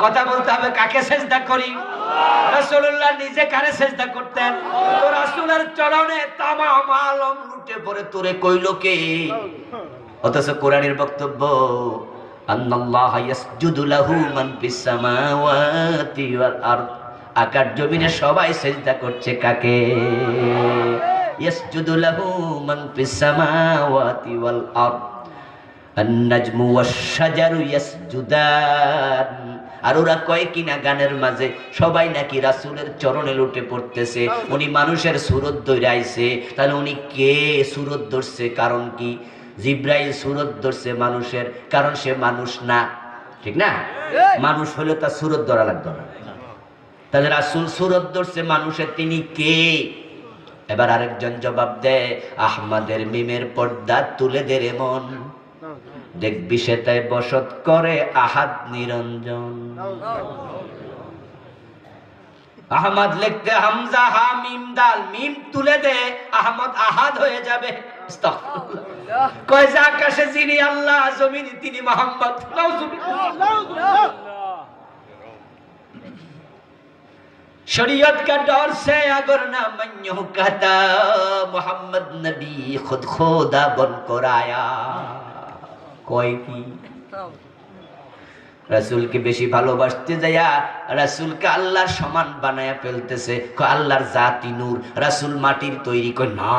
কথা বলতে হবে, কাকে সেজদা করি? রাসূলুল্লাহ নিজে কারে সেজদা করতেন? তো রাসূলের চরণে তামাম আলম লুটে পড়ে, তোরে কইল কে? অথচ কোরআনের বক্তব্য, আল্লাহ ইয়াসজুদু লাহু মান ফিস সামাওয়াতি ওয়াল আরদ, আকাশ জমিনে সবাই সেজদা করছে কাকে? ইয়াসজুদু লাহু মান ফিস সামাওয়াতি ওয়াল আরদ, আন-নাজমু ওয়াশ-শাজারু ইয়াসজুদান। আর ওরা কয় কিনা গানের মাঝে সবাই নাকি রাসূলের চরণে লুটে পড়তেছে। উনি মানুষের সুরত ধরে আইছে, তাহলে উনি কে? সুরত ধরছে কারণ কি? জিব্রাইল সুরত ধরছে মানুষের, কারণ সে মানুষ না, ঠিক না? মানুষ হলে তার সুরত ধরা লাগতো না, তাহলে রাসূল সুরত ধরছে মানুষের, তিনি কে? এবার আরেকজন জবাব দেয়, আহমদের মিমের পর্দা তুলে দে রে মন, দেখবি সেটাই বসত করে আহাদ নিরঞ্জন। আহমদ লিখতে হামজা হা মিম দাল, মিম তুলে দে, আহমদ আহাদ হয়ে যাবে। আস্তাগফিরুল্লাহ। কয় যে আকাশে যিনি আল্লাহ, জমিনে তিনি মুহাম্মদ। নাউজুবিল্লাহ। शरीयत का डर से अगर ना मन्यो कहता, मोहम्मद नबी खुद खुदा बन कर आया। कोई की রাসূলকে বেশি ভালোবাসতে যায়া রাসূলকে আল্লাহর সমান বানায়া ফেলতেছে। কয় আল্লাহর জাতি নূর, রাসূল মাটির তৈরি। কয় না,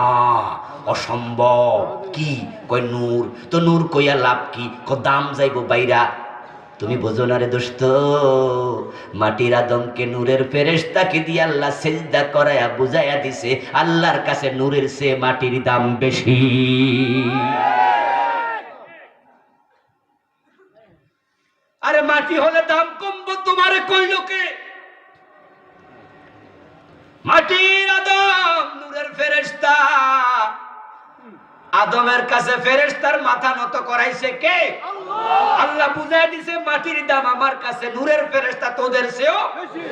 অসম্ভব। কি? কয় নূর। তো নূর কইয়া লাভ কি? কয় দাম যাইবো বাইরা। তুমি বোঝো না রে দোস্ত, মাটির আদমকে নূরের ফেরেশতাকে দিয়ে আল্লাহ সিজদা করায়া বুঝাইয়া দিছে আল্লাহর কাছে নূরের চেয়ে মাটির দাম বেশি। আরে মাটি হলে দাম কমবো তোমারে কইল কে? মাটির আদম নূরের ফেরেশতা, আদমের কাছে ফেরেশতার মাথা নত করাইছে কে? আল্লাহ বুঝাই দিছে মাটির দাম আমার কাছে, নূরের ফেরেশতা তোদের চেয়েও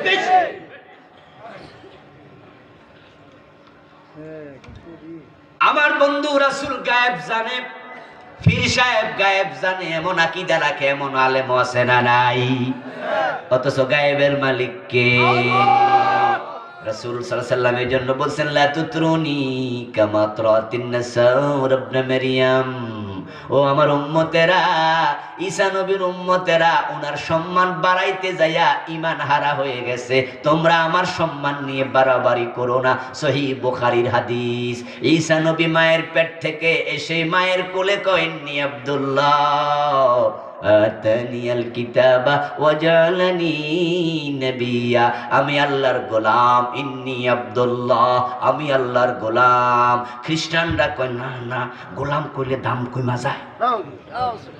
বেশি। আমার বন্ধু রাসূল গায়েব জানে, পীর সাহেব গায়েব জানে, এমন আকীদা রাখে, এমন আলেম আছে না নাই? অথচ গায়েবের মালিক কে? রাসূল সাল্লাল্লাহু আলাইহি ওয়াসাল্লাম এর জন্য বলছেন লা তুতরুনি কামা তুরাতিন নাসার ইবনে মারইয়াম। ও আমার উম্মতেরা, ঈসা নবীর উম্মতেরা ওনার সম্মান বাড়াইতে যাইয়া ঈমান হারা হয়ে গেছে, তোমরা আমার সম্মান নিয়ে বাড়াবাড়ি করো না। সহিহ বুখারীর হাদিস। ঈসা নবী মায়ের পেট থেকে এসে মায়ের কোলে কয় নি আব্দুল্লাহ আতানিয়াল কিতাবা ওয়াজালানি নবিয়্যা, আমি আল্লাহর গোলাম, ইন্নী আব্দুল্লাহ, আমি আল্লাহর গোলাম। খ্রিস্টানরা কয় না না, গোলাম কইলে দাম কইমা যায়,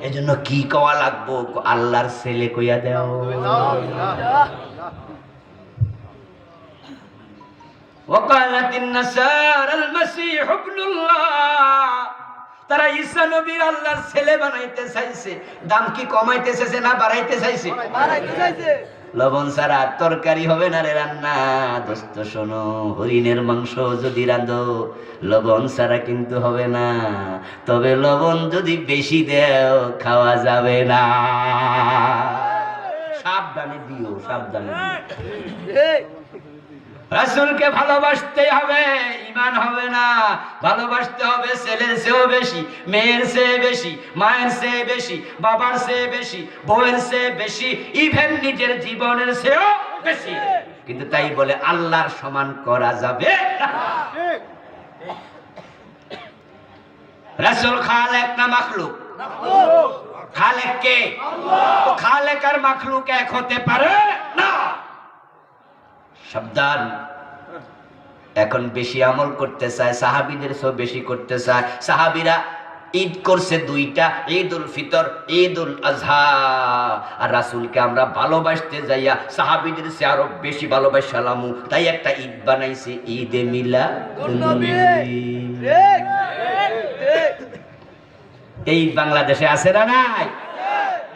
এজন্য কি কওয়া লাগবো? আল্লাহর ছেলে কইয়া দাও। ওয়াকালাতিন নাসারাল মাসীহ ইবনুল্লাহ, তারা ঈসা নবীর আল্লাহর ছেলে বানাইতে চাইছে। দাম কি কমাইতে চাইছে না বাড়াইতে চাইছে? বাড়াইতে চাইছে। লবণ ছাড়া তরকারি হবে না রে রান্না। দোস্ত শোনো, হরিণের মাংস যদি রাঁধো লবণ ছাড়া কিন্তু হবে না, তবে লবণ যদি বেশি দেও খাওয়া যাবে না। সাবধানে দিও, সাবধানে দিও। রাসূলকে ভালোবাসতে হবে, ঈমান হবে না। ভালোবাসতে হবে ছেলের চেয়েও বেশি, মেয়ের চেয়ে বেশি, মায়ের চেয়ে বেশি, বাবার চেয়ে বেশি, বউয়ের চেয়ে বেশি, ইভেন নিজের জীবনের চেয়েও বেশি। কিন্তু তাই বলে আল্লাহর সমান করা যাবে না। রাসূল খালেক না মাখলুক? খালেক কে? আল্লাহ। খালেক আর মাখলুক এক হতে পারে না। সাবধান। এখন বেশি আমল করতে চায়, সাহাবীদের সব বেশি করতে চায়। সাহাবীরা ঈদ করছে দুইটা, ঈদুল ফিতর, ঈদুল আজহা। আর রাসূলকে আমরা ভালোবাসতে যাইয়া সাহাবীদের চেয়ে আরো বেশি ভালোবাসলাম, তাই একটা ঈদ বানাইছে, ঈদে মিলাদুন্নবী। এই বাংলাদেশে আছে না নাই?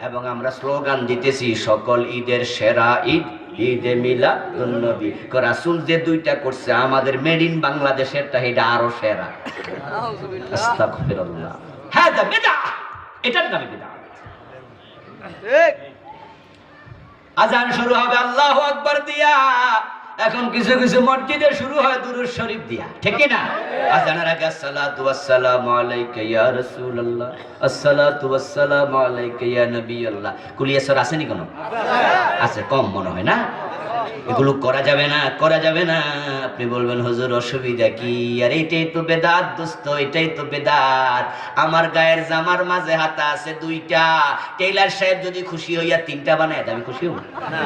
এবং আমরা স্লোগান দিতেছি সকল ঈদের সেরা ঈদ ঈদে মিলাদুন্নবী। রাসূল যে দুইটা করছে আমাদের মেড ইন বাংলাদেশেরটা এটা আরো সেরা। আস্তাগফিরুল্লাহ, হাদা বিদআহ, এটার নামে বিদআহ। ঠিক। আজান শুরু হবে আল্লাহু আকবার দিয়া, এখন কিছু কিছু মসজিদে শুরু হয় দুরূদ শরীফ দিয়া, ঠিক কি না? আজানের আগে আসসালাতু ওয়াসসালামু আলাইকা ইয়া রাসূলুল্লাহ, আসসালাতু ওয়াসসালামু আলাইকা ইয়া নবিয়াল্লাহ। কুলিয়া সূরা আসেনি কোনো? আছে, কম মনে হয় না? এগুলো করা যাবে না, করা যাবে না। আপনি বলবেন হুজুর অসুবিধা কি? আর এটাই তো বেদাত দোস্ত, এটাই তো বেদাত। আমার গায়ের জামার মাঝে হাতা আছে দুইটা, টেইলার সাহেব যদি খুশি হইয়া তিনটা বানায় আমি খুশি হব না।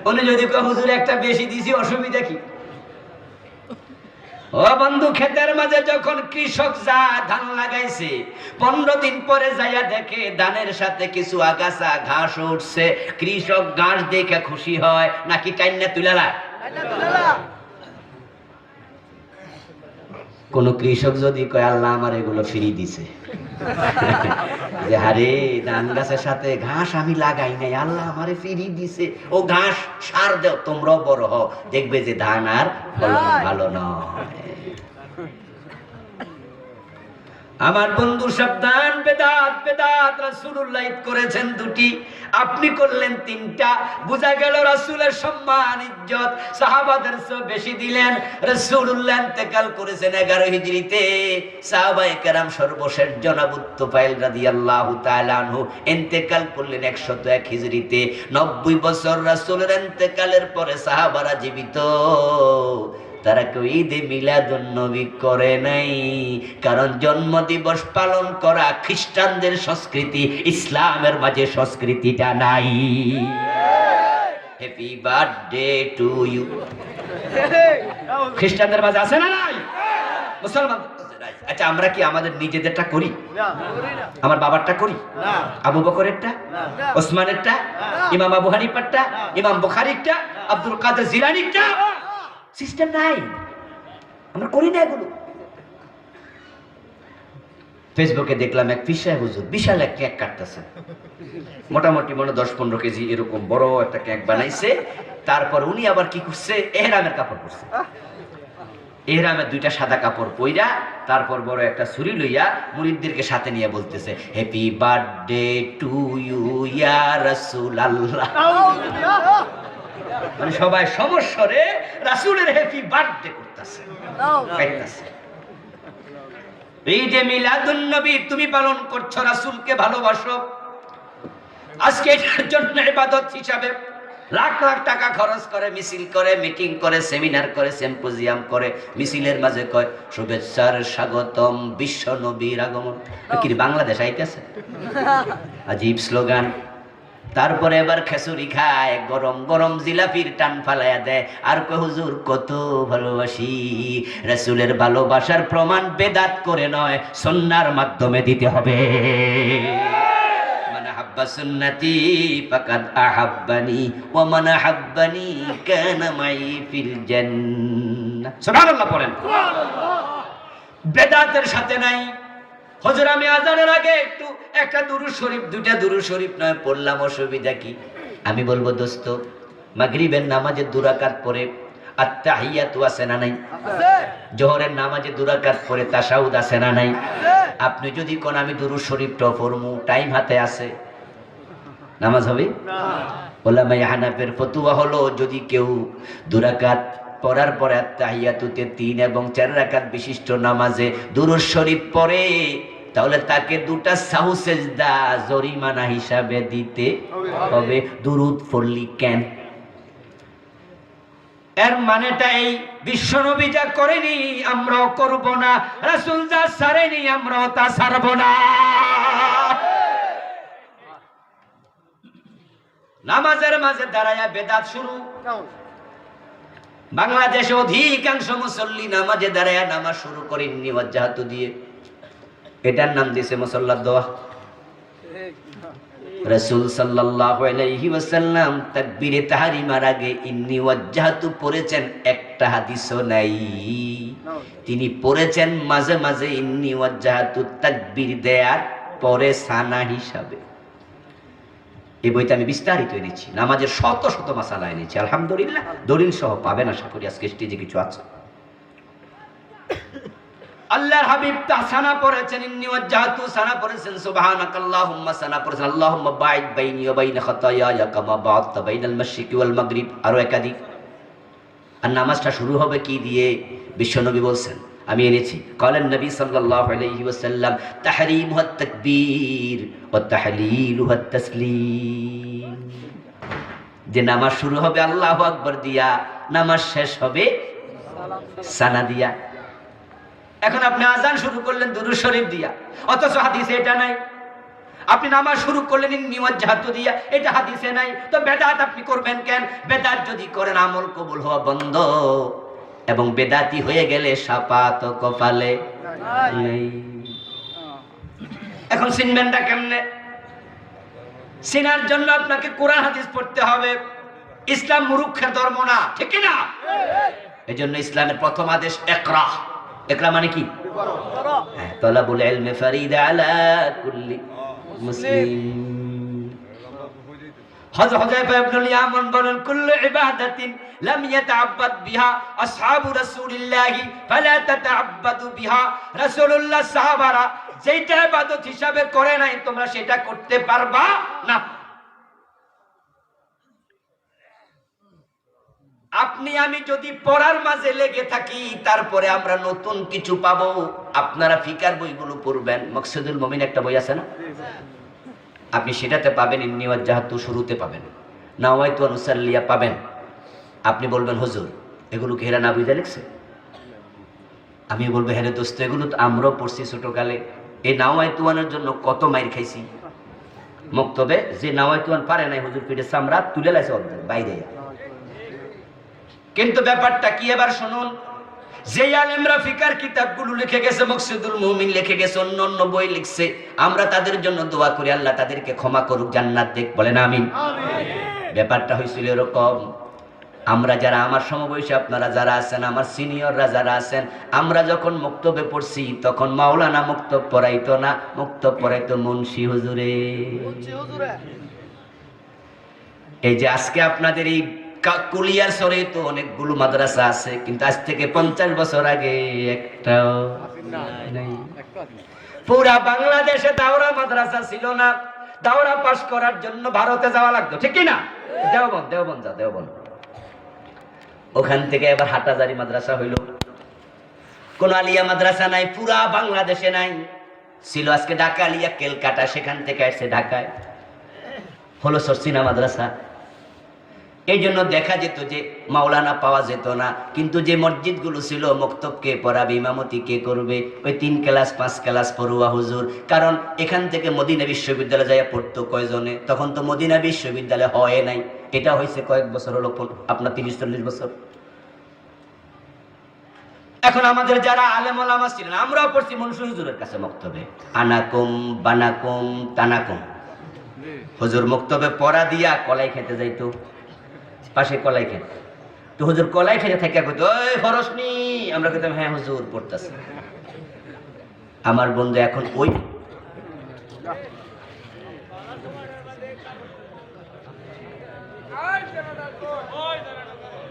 উনি যদি কয় হুজুর একটা বেশি দিছি অসুবিধা কি? ও বন্ধু, ক্ষেতের মাঝে যখন কৃষক যা ধান লাগাইছে 15 দিন পরে যাইয়া দেখে ধানের সাথে কিছু আগাছা ঘাস উঠছে, কৃষক ঘাস দেখে খুশি হয় নাকি টাইনা তুলালা? কোন কৃষক যদি কয় আল্লাহ আমার এগুলো ফ্রি দিছে, যে আরে ধান গাছের সাথে ঘাস আমি লাগাই নাই, আল্লাহ আমারে ফ্রি দিছে, ও ঘাস সার দাও তোমরাও বড় হও, দেখবে যে ধান আর ফলন ভালো নয়। আমার বন্ধু সাবধান, বেদাত বেদাত। রাসূলুল্লাহ ঈদ করেছেন দুটি, আপনি করলেন তিনটা। বোঝা গেল রাসূলের সম্মান ইজ্জত সাহাবাদের চেয়ে বেশি দিলেন। রাসূলুল্লাহ ইন্তেকাল করেছেন 11 হিজরিতে। সাহাবায়ে কেরাম সর্বশেষ জনাব তুফাইল রাদিয়াল্লাহু তাআলা আনহু ইন্তেকাল করলেন 101 হিজরিতে। 90 বছর রাসূলের ইন্তেকালের পরে সাহাবারা জীবিত, তারা কেউ ঈদে মিলাদুন্নবী করে নাই, কারণ জন্মদিবস পালন করা খ্রিস্টানদের সংস্কৃতি, ইসলামের মাঝে সংস্কৃতিটা নাই। হ্যাপি বার্থডে টু ইউ খ্রিস্টানদের মাঝে আছে না নাই? মুসলমান আচ্ছা আমরা কি আমাদের নিজেদেরটা করি? না করি না আমার বাবারটা করি, না আবু বকরেরটা, না ওসমানেরটা, ইমাম আবু হানিফারটা, ইমাম বুখারীরটা, আব্দুল কাদের জিলানীরটা। সিস্টেম নাই, আমরা করি না এগুলো। ফেসবুকে দেখলাম এক পীর সাহেব হুজুর বিশাল এক কেক কাটতেছে, মোটামুটি মনে 10-15 কেজি এরকম বড় একটা কেক বানাইছে। তারপর উনি আবার কি করছে, এহরামের কাপড় পরছে, এহরামের 2টা সাদা কাপড় পইরা তারপর বড় একটা ছুরি লইয়া মুরিদদেরকে সাথে নিয়ে বলতেছে, হ্যাপি বার্থডে টু ইউ ইয়া রাসূলুল্লাহ। মানে সবাই সমস্বরে রাসূলের হ্যাপি বার্থডে করতেছে, গাইতেছে। ঈদে মিলাদুন নবী তুমি পালন করছো, রাসূলকে ভালোবাসো। আজকে এটার জন্য ইবাদত হিসাবে লাখ লাখ টাকা খরচ করে, মিছিল করে, মিটিং করে, সেমিনার করে, সিম্পোজিয়াম করে, মিছিলের মাঝে কয় শুভেচ্ছার স্বাগতম বিশ্ব নবীর আগমন। কি বাংলাদেশ আইতেছে, আজীব স্লোগান। তারপরে এবার খেসুরি খায়, গরম গরম জিলাপির টান ফালাইয়া দেয়, আর কয় হুজুর কত ভালোবাসি। রাসূলের ভালোবাসার প্রমাণ বেদাত করে নয়, সুন্নাহর মাধ্যমে দিতে হবে। মান আহাব্বা সুন্নতি ফাকাদ আহাব্বানি ওয়া মান আহাব্বানি কানা মাই ফিল জান্নাহ। সুবহানাল্লাহ পড়েন। বেদাতের সাথে নাই। হুজুর আমি আজানের আগে একটু একটা দুরূদ শরীফ, 2টা দুরূদ শরীফ নয় পড়লাম, অসুবিধা কি? আমি বলবো দোস্ত, মাগরিবের নামাজে 2 রাকাত পড়ে আত্তাহিয়াতু আছে না নাই? জোহরের নামাজে 2 রাকাত পড়ে তাশাহুদ আছে না নাই? আপনি যদি কোন আমি দুরূদ শরীফটা পড়মু, টাইম হাতে আছে, নামাজ হবে না। উলামায়ে হানাফির ফতোয়া হলো যদি কেউ 2 রাকাত পড়ার পরে আত্তাহিয়াতুতে 3 এবং 4 রাকাত বিশিষ্ট নামাজে দুরূদ শরীফ পড়ে, তাহলে তাকে 2টা সাহু সেজদা জরিমানা হিসাবে দিতে হবে। দুরূদ পড়লি কেন? এর মানেটা এই, বিশ্বনবী যা করেনি আমরাও করব না, রাসূল যা ছাড়েনি আমরাও তা ছাড়ব না। নামাজের মাঝে দাঁড়ায়া বেদাত শুরু। বাংলাদেশে অধিকাংশ মুসল্লি নামাজে দাঁড়ায়া নামাজ শুরু করেননি ওয়াজ্জাহাতু দিয়ে, এটার নাম দিয়েছে মুসাল্লার দোয়া। রাসূল সাল্লাল্লাহু আলাইহি ওয়াসাল্লাম তাকবীরে তাহরিমার আগে ইন্নী ওয়াজ্জাহাতু পড়েছেন, একটা হাদিসও নাই। তিনি পড়েছেন মাঝে মাঝে ইন্নী ওয়াজ্জাহাতু তাকবীর দেয়ার পরে সানা হিসাবে। এই বইটা আমি বিস্তারিত এনেছি, নামাজের শত শত মাসালা এনেছি, আলহামদুলিল্লাহ দলিল সহ পাবেন। আশা করি আজকে স্টেজে কিছু আছে। আল্লাহর হাবিব তাসানা পড়েছেন, ইন্নী ওয়াজ্জাহাতু সানা পড়েছেন, সুবহানাকাল্লাহুম্মা সানা পড়েছেন, আল্লাহুম্মা বাঈদ বাইনি ওয়া বাইনা খাতায়ায়া কামা বা'আদতা বাইনাল মাশরিকি ওয়াল মাগরিব, আরো একাধিক। আর নামাজটা শুরু হবে কি দিয়ে? বিশ্বনবী বলছেন, আমি এনেছি, ক্বালান নবী সাল্লাল্লাহু আলাইহি ওয়াসাল্লাম তাহরিমুহাত তাকবীর ওয়া তাহলিলুহাত তাসলিম। যে নামাজ শুরু হবে আল্লাহু আকবার দিয়া, নামাজ শেষ হবে সানা দিয়া। এখন আপনি আজান শুরু করলেন দুরূদ শরীফ দিয়া, অথচ হাদিসে এটা নাই। আপনি নামাজ শুরু করলেন ইন্নী ওয়াজ্জাহাতু দিয়া, এটা হাদিসে নাই। তো বেদাত আপনি করবেন কেন? বেদাত যদি করেন আমল কবুল হওয়া বন্ধ, এবং বেদাতি হয়ে গেলে শাফাত কপালে নেই। এখন চিনবেনটা কেমনে? চিনার জন্য আপনাকে কোরআন হাদিস পড়তে হবে। ইসলাম মূর্খের ধর্ম না, ঠিক না? এজন্য ইসলামের প্রথম আদেশ ইকরা। ইকরা মানে কি? তালাবুল ইলমি ফারিদা আলা কুল্লি মুসলিম। হযরত হুযায়ফা ইবনুল ইয়ামান বলেন, কুল্লু ইবাদাতিন লাম ইয়াতাআব্বাদ বিহা আসহাবু রাসূলিল্লাহি ফালা তাতাআব্বাদু বিহা। রাসূলুল্লাহ সাহাবারা যেটা ইবাদত হিসাবে করে নাই, তোমরা সেটা করতে পারবা না। আপনি আমি যদি পড়ার মাঝে লেগে থাকি, তারপরে আমরা নতুন কিছু পাবো। আপনারা ফিকার বইগুলো পড়বেন, মকসুদুল মুমিন একটা বই আছে না, আপনি সেটাতে পাবেন ইন্নী ওয়াজ্জাহাতু শুরুতে পাবেন, নাওয়াইতু আন উসাল্লিয়া পাবেন। আপনি বলবেন হুজুর এগুলো কি হেরা না বুঝে লিখছে? আমি বলবো হ্যাঁ রে দোস্ত, এগুলো তো আমরাও পড়ছি ছোটকালে। এই নাওয়াইতু আনের জন্য কত মাইর খাইছি মক্তবে। যে নাওয়াইতু আন পারে নাই, হুজুর পিঠে চামড়া তুলে লাইছে বাইরে। কিন্তু ব্যাপারটা কি এবার শুনুন, যে আলেমরা ফিকার কিতাবগুলো লিখে গেছে, মকসুদুল মুমিন লিখে গেছে, অন্য অন্য বই লিখছে, আমরা তাদের জন্য দোয়া করি আল্লাহ তাদেরকে ক্ষমা করুক, জান্নাত দেখ, বলেন আমিন। ব্যাপারটা হয়েছিল এরকম, আমরা যারা আমার সমবয়সী আপনারা যারা আছেন, আমার সিনিয়ররা যারা আছেন, আমরা যখন মুক্তবে পড়ছি তখন মাওলানা মুক্তব পড়াইতো না, মুক্তব পড়াইতো মুন্সি হুজুরে। বলছি হুজুরে এই যে আজকে আপনাদের এই কুলিয়ার সরে তো অনেকগুলো মাদ্রাসা আছে, কিন্তু আজ থেকে 50 বছর আগে একটাও নাই। পুরা বাংলাদেশে দাওরা মাদ্রাসা ছিল না। দাওরা পাস করার জন্য ভারতে যাওয়া লাগতো, ঠিক কি না? দেওবন্দ যা, দেওবন্দ, ওখান থেকে এবার হাটাজারি মাদ্রাসা হইল। কোন আলিয়া মাদ্রাসা নাই, পুরা বাংলাদেশে নাই। ছিল আজকে ঢাকা আলিয়া কেলকাটা, সেখান থেকে আসছে ঢাকায়, হলো সরসিনা মাদ্রাসা। এই জন্য দেখা যেত যে মাওলানা পাওয়া যেত না, কিন্তু যে মসজিদগুলো ছিল মক্তব কে পড়াবে, ইমামতি কে করবে, ওই 3 ক্লাস 5 ক্লাস পড়ুয়া হুজুর। কারণ এখান থেকে মদিনা বিশ্ববিদ্যালয়ে যাইয়া পড়তো কয়জনে, তখন তো মদিনা বিশ্ববিদ্যালয় হয় নাই, এটা হয়েছে কয়েক বছর হলো, আপনার 30-40 বছর। এখন আমাদের যারা আলেম ওলামা ছিলেন, আমরাও পড়ছি মনসুর হুজুরের কাছে মক্তবে, আনাকুম বানাকুম তানাকুম। হুজুর মক্তবে পড়া দিয়া কলাই খেতে যাইতো, পাশে কলাই খেত, তো হুজুর কলাই খেতে থাকে কইতো, ওই ফরসনি, আমরা কইতাম হ্যাঁ হুজুর পড়তাছে। আমার বন্ধু এখন ওই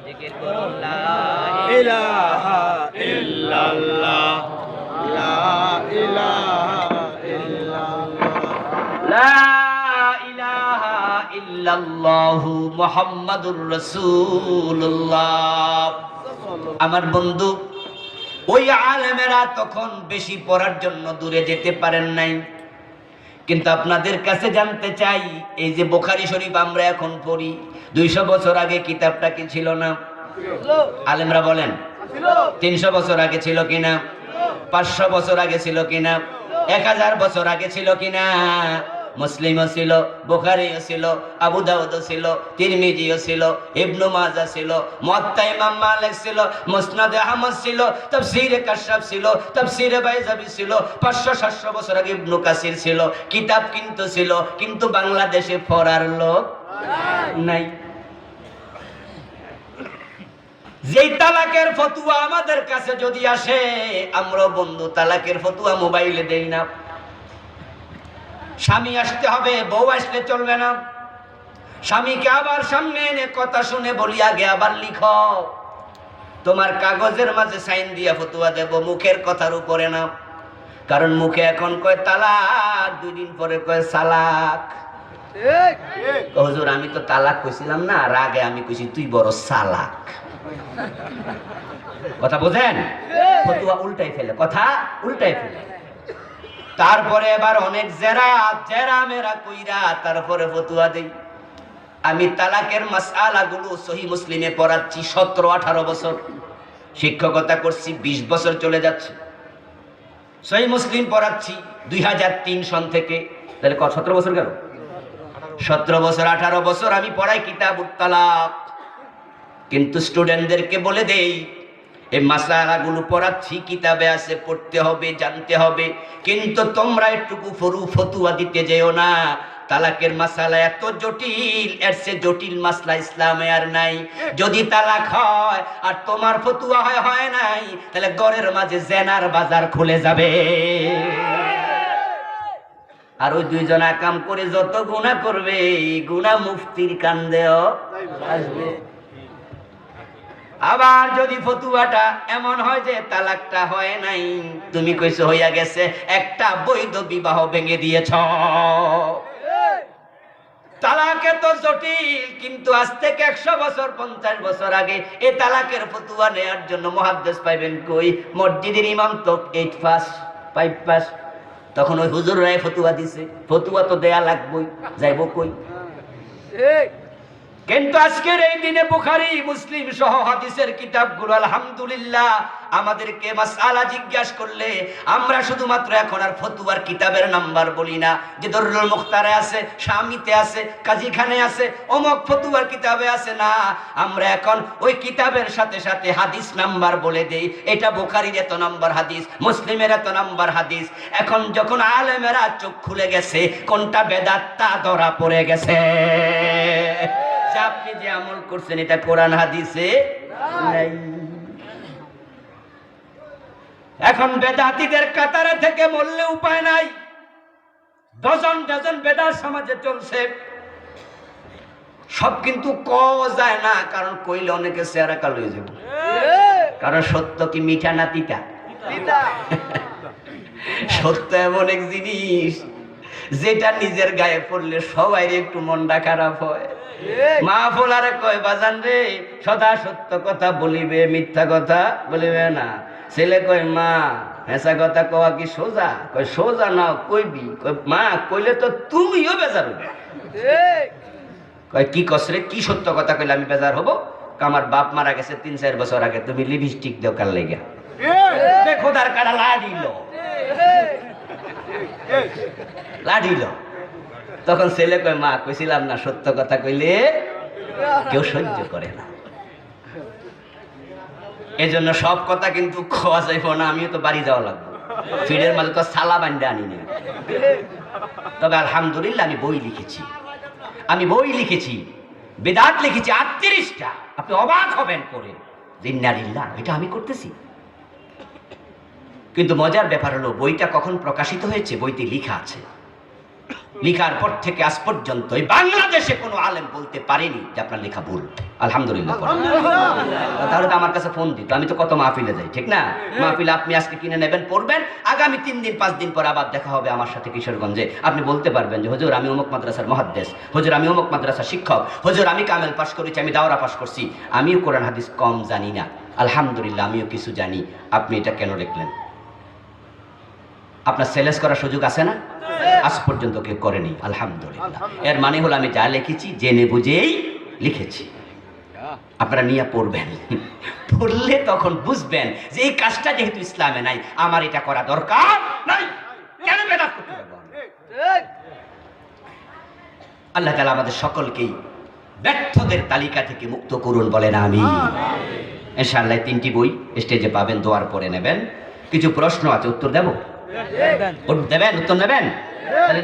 জিকির করুন লা ইলাহা ইল্লাল্লাহ, লা ইলাহা ইল্লাল্লাহ, লা ইলাহা ইল্লাল্লাহু মুহাম্মাদুর রাসূলুল্লাহ। আমার বন্ধু, ওই আলেমেরা তখন বেশি পড়ার জন্য দূরে যেতে পারেন নাই, কিন্তু আপনাদের কাছে জানতে চাই, এই যে বুখারী শরীফ আমরা এখন পড়ি, 200 বছর আগে কিতাবটা কি ছিল না? আলেমরা বলেন 300 বছর আগে ছিল কিনা? 500 বছর আগে ছিল কিনা? 1000 বছর আগে ছিল কিনা? মুসলিমও ছিল, বুখারীও ছিল, আবু দাউদও ছিল, তিরমিজিও ছিল, ইবনে মাজাহ ছিল, মুয়াত্তা ইমাম মালিক ছিল, মুসনাদ আহমদ ছিল, তাফসীরে কাশফ ছিল, তাফসীরে বাইজাবি ছিল, 500-700 বছর আগে ইবনে কাসির ছিল। কিতাব কিন্তু ছিল, কিন্তু বাংলাদেশে পড়ার লোক নাই। যেই তালাকের ফতোয়া আমাদের কাছে যদি আসে, আমরা বন্ধু তালাকের ফতোয়া মোবাইলে দেই না। স্বামী আসতে হবে, বউ আসলে চলবে না। স্বামীকে আবার সামনে এনে কথা শুনে বলি, আগে আবার লিখো, তোমার কাগজের মাঝে সাইন দিয়া ফতোয়া দেব, মুখের কথার উপরে না। কারণ মুখে এখন কয় তালাক, 2 দিন পরে কয় সালাক। হুজুর আমি তো তালাক কইছিলাম না, আর আগে আমি কইছি তুই বড় সালাক। কথা বোঝেন? ফতোয়া উল্টাই ফেলে, কথা উল্টাই ফেলে। তারপরে এবার অনেক জেরা মেরা কইরা তারপরে ফতোয়া দেই। আমি তালাকের মাসআলাগুলো সহিহ মুসলিমে পড়াচ্ছি 17-18 বছর, শিক্ষকতা করছি 20 বছর চলে যাচ্ছে। সহিহ মুসলিম পড়াচ্ছি 2003 সন থেকে, তাহলে 17 বছর গেল। 17 বছর 18 বছর আমি পড়াই কিতাবুত তালাক, কিন্তু স্টুডেন্টদেরকে বলে দেই এই মাসআলাগুলো পড়াচ্ছি, কিতাবে আছে, পড়তে হবে, জানতে হবে, কিন্তু তোমরা একটুকু ফতোয়া দিতে যেও না। তালাকের মাসআলা এত জটিল, এর চেয়ে জটিল মাসলা ইসলামে আর নাই। যদি তালাক হয় আর তোমার ফতোয়া হয় নাই, তাহলে ঘরের মাঝে জেনার বাজার খুলে যাবে। আর ওই 2 জনা কাম করে যত গুনাহ করবে, গুনাহ মুফতির কান্দেও আসবে। আবার যদি ফতুয়াটা এমন হয় যে তালাকটা হয় নাই, তুমি কইছো হইয়া গেছে, একটা বৈধ বিবাহ ভেঙে দিয়েছ। তালাকে তো জটিল, কিন্তু আজ থেকে 100 বছর 50 বছর আগে এই তালাকের ফতুয়া নেয়ার জন্য মুহাদ্দিস পাইবেন কই? মসজিদের ইমাম তো 8 পাস 5 পাস, তখন ওই হুজুররাই ফতুয়া দিছে, ফতুয়া তো দেয়া লাগবেই, যাইব কই? কিন্তু আজকের এই দিনে বুখারী মুসলিম সহ হাদিসের কিতাবগুলো আলহামদুলিল্লাহ আমাদেরকে মাসআলা জিজ্ঞাসা করলে আমরা শুধুমাত্র এখন আর ফতুয়ার কিতাবের নাম্বার বলি না, যে দরুল মুখতারে আছে, শামিতে আছে, কাজীখানে আছে, অমক ফতুয়ার কিতাবে আছে, না, আমরা এখন ওই কিতাবের সাথে সাথে হাদিস নাম্বার বলে দেই। এটা বুখারীর এত নাম্বার হাদিস, মুসলিমের এত নাম্বার হাদিস। এখন যখন আলেমেরা চোখ খুলে গেছে, কোনটা বেদাত তা ধরা পড়ে গেছে। আপনি যে আমল করছেন এটা কোরআন হাদিসে নাই। এখন বেদাতীদের কাতারে থেকে বললে উপায় নাই। ডজন ডজন বেদাত সমাজে চলছে, সব কিন্তু কওয়া যায় না, কারণ কইলে অনেকে চেহারা কালো হয়ে যাবে। কারণ সত্য কি মিঠা না তিতা? সত্য এমন এক জিনিস যেটা নিজের গায়ে পড়লে সবাই একটু মনটা খারাপ হয়। মা ফোলারে কয়, বাজান রে, সদা সত্য কথা বলিবে, মিথ্যা কথা বলিবে না। ছেলে কয়, মা হেসা কথা কওয়া কি সোজা? কয়, সোজা না, কইবি। কয়, মা কইলে তো তুমিও বেজার হবে। কয়, কি কসরে, কি সত্য কথা কইলে আমি বেজার হব? আমার বাপ মারা গেছে 3-4 বছর আগে, তুমি লিপস্টিক দেও কার লেগে? খোদার কাটা লাড়িল। তখন ছেলে কয়, মা কইছিলাম না সত্য কথা কইলে কেউ সহ্য করে না। এজন্য সব কথা কিন্তু খাওয়া যাইব না। আমিও তো বাড়ি যাওয়া লাগবে, ফিডের মাঝে তো সালা বান্ধে আনি না। তবে আলহামদুলিল্লাহ আমি বই লিখেছি, বেদাত লিখেছি 38টা। আপনি অবাক হবেন পড়ে, জিন্নারিল্লাহ, এটা আমি করতেছি। কিন্তু মজার ব্যাপার হলো, বইটা কখন প্রকাশিত হয়েছে? বইতে লেখা আছে। লেখার পর থেকে আজ পর্যন্ত এই বাংলাদেশে কোনো আলেম বলতে পারেনি যে আপনার লেখা ভুল। আলহামদুলিল্লাহ। তাহলে তো আমার কাছে ফোন দিত, আমি তো কত মাহফিলে যাই, ঠিক না? মাহফিলে আপনি আজকে কিনে নেবেন, পড়বেন, আগামী 3 দিন 5 দিন পর আবার দেখা হবে আমার সাথে কিশোরগঞ্জে। আপনি বলতে পারবেন যে হুজুর আমি অমুক মাদ্রাসার মুহাদ্দিস, হুজুর আমি অমুক মাদ্রাসার শিক্ষক, হুজুর আমি কামেল পাশ করেছি, আমি দাওরা পাশ করছি, আমিও কোরআন হাদিস কম জানি না। আলহামদুলিল্লাহ, আমিও কিছু জানি। আপনি এটা কেন লিখলেন? আপনার সেলেস করার সুযোগ আছে না? আজ পর্যন্ত কেউ করেনি, আলহামদুলিল্লাহ। এর মানে হলো আমি যা লিখেছি জেনে বুঝেই লিখেছি। আপনারা নিয়ে পড়বেন, পড়লে তখন বুঝবেন যে এই কাজটা যেহেতু ইসলামে নাই, আমার এটা করা দরকার নাই। কেন বেদাত করতে যাবো? আল্লাহ তাআলা আমাদের সকলকেই ব্যর্থদের তালিকা থেকে মুক্ত করুন, বলেন আমিন। ইনশাআল্লাহ 3টি বই স্টেজে পাবেন, দোয়ার পরে নেবেন। কিছু প্রশ্ন আছে, উত্তর দেব? উত্তর নেবেন? তাহলে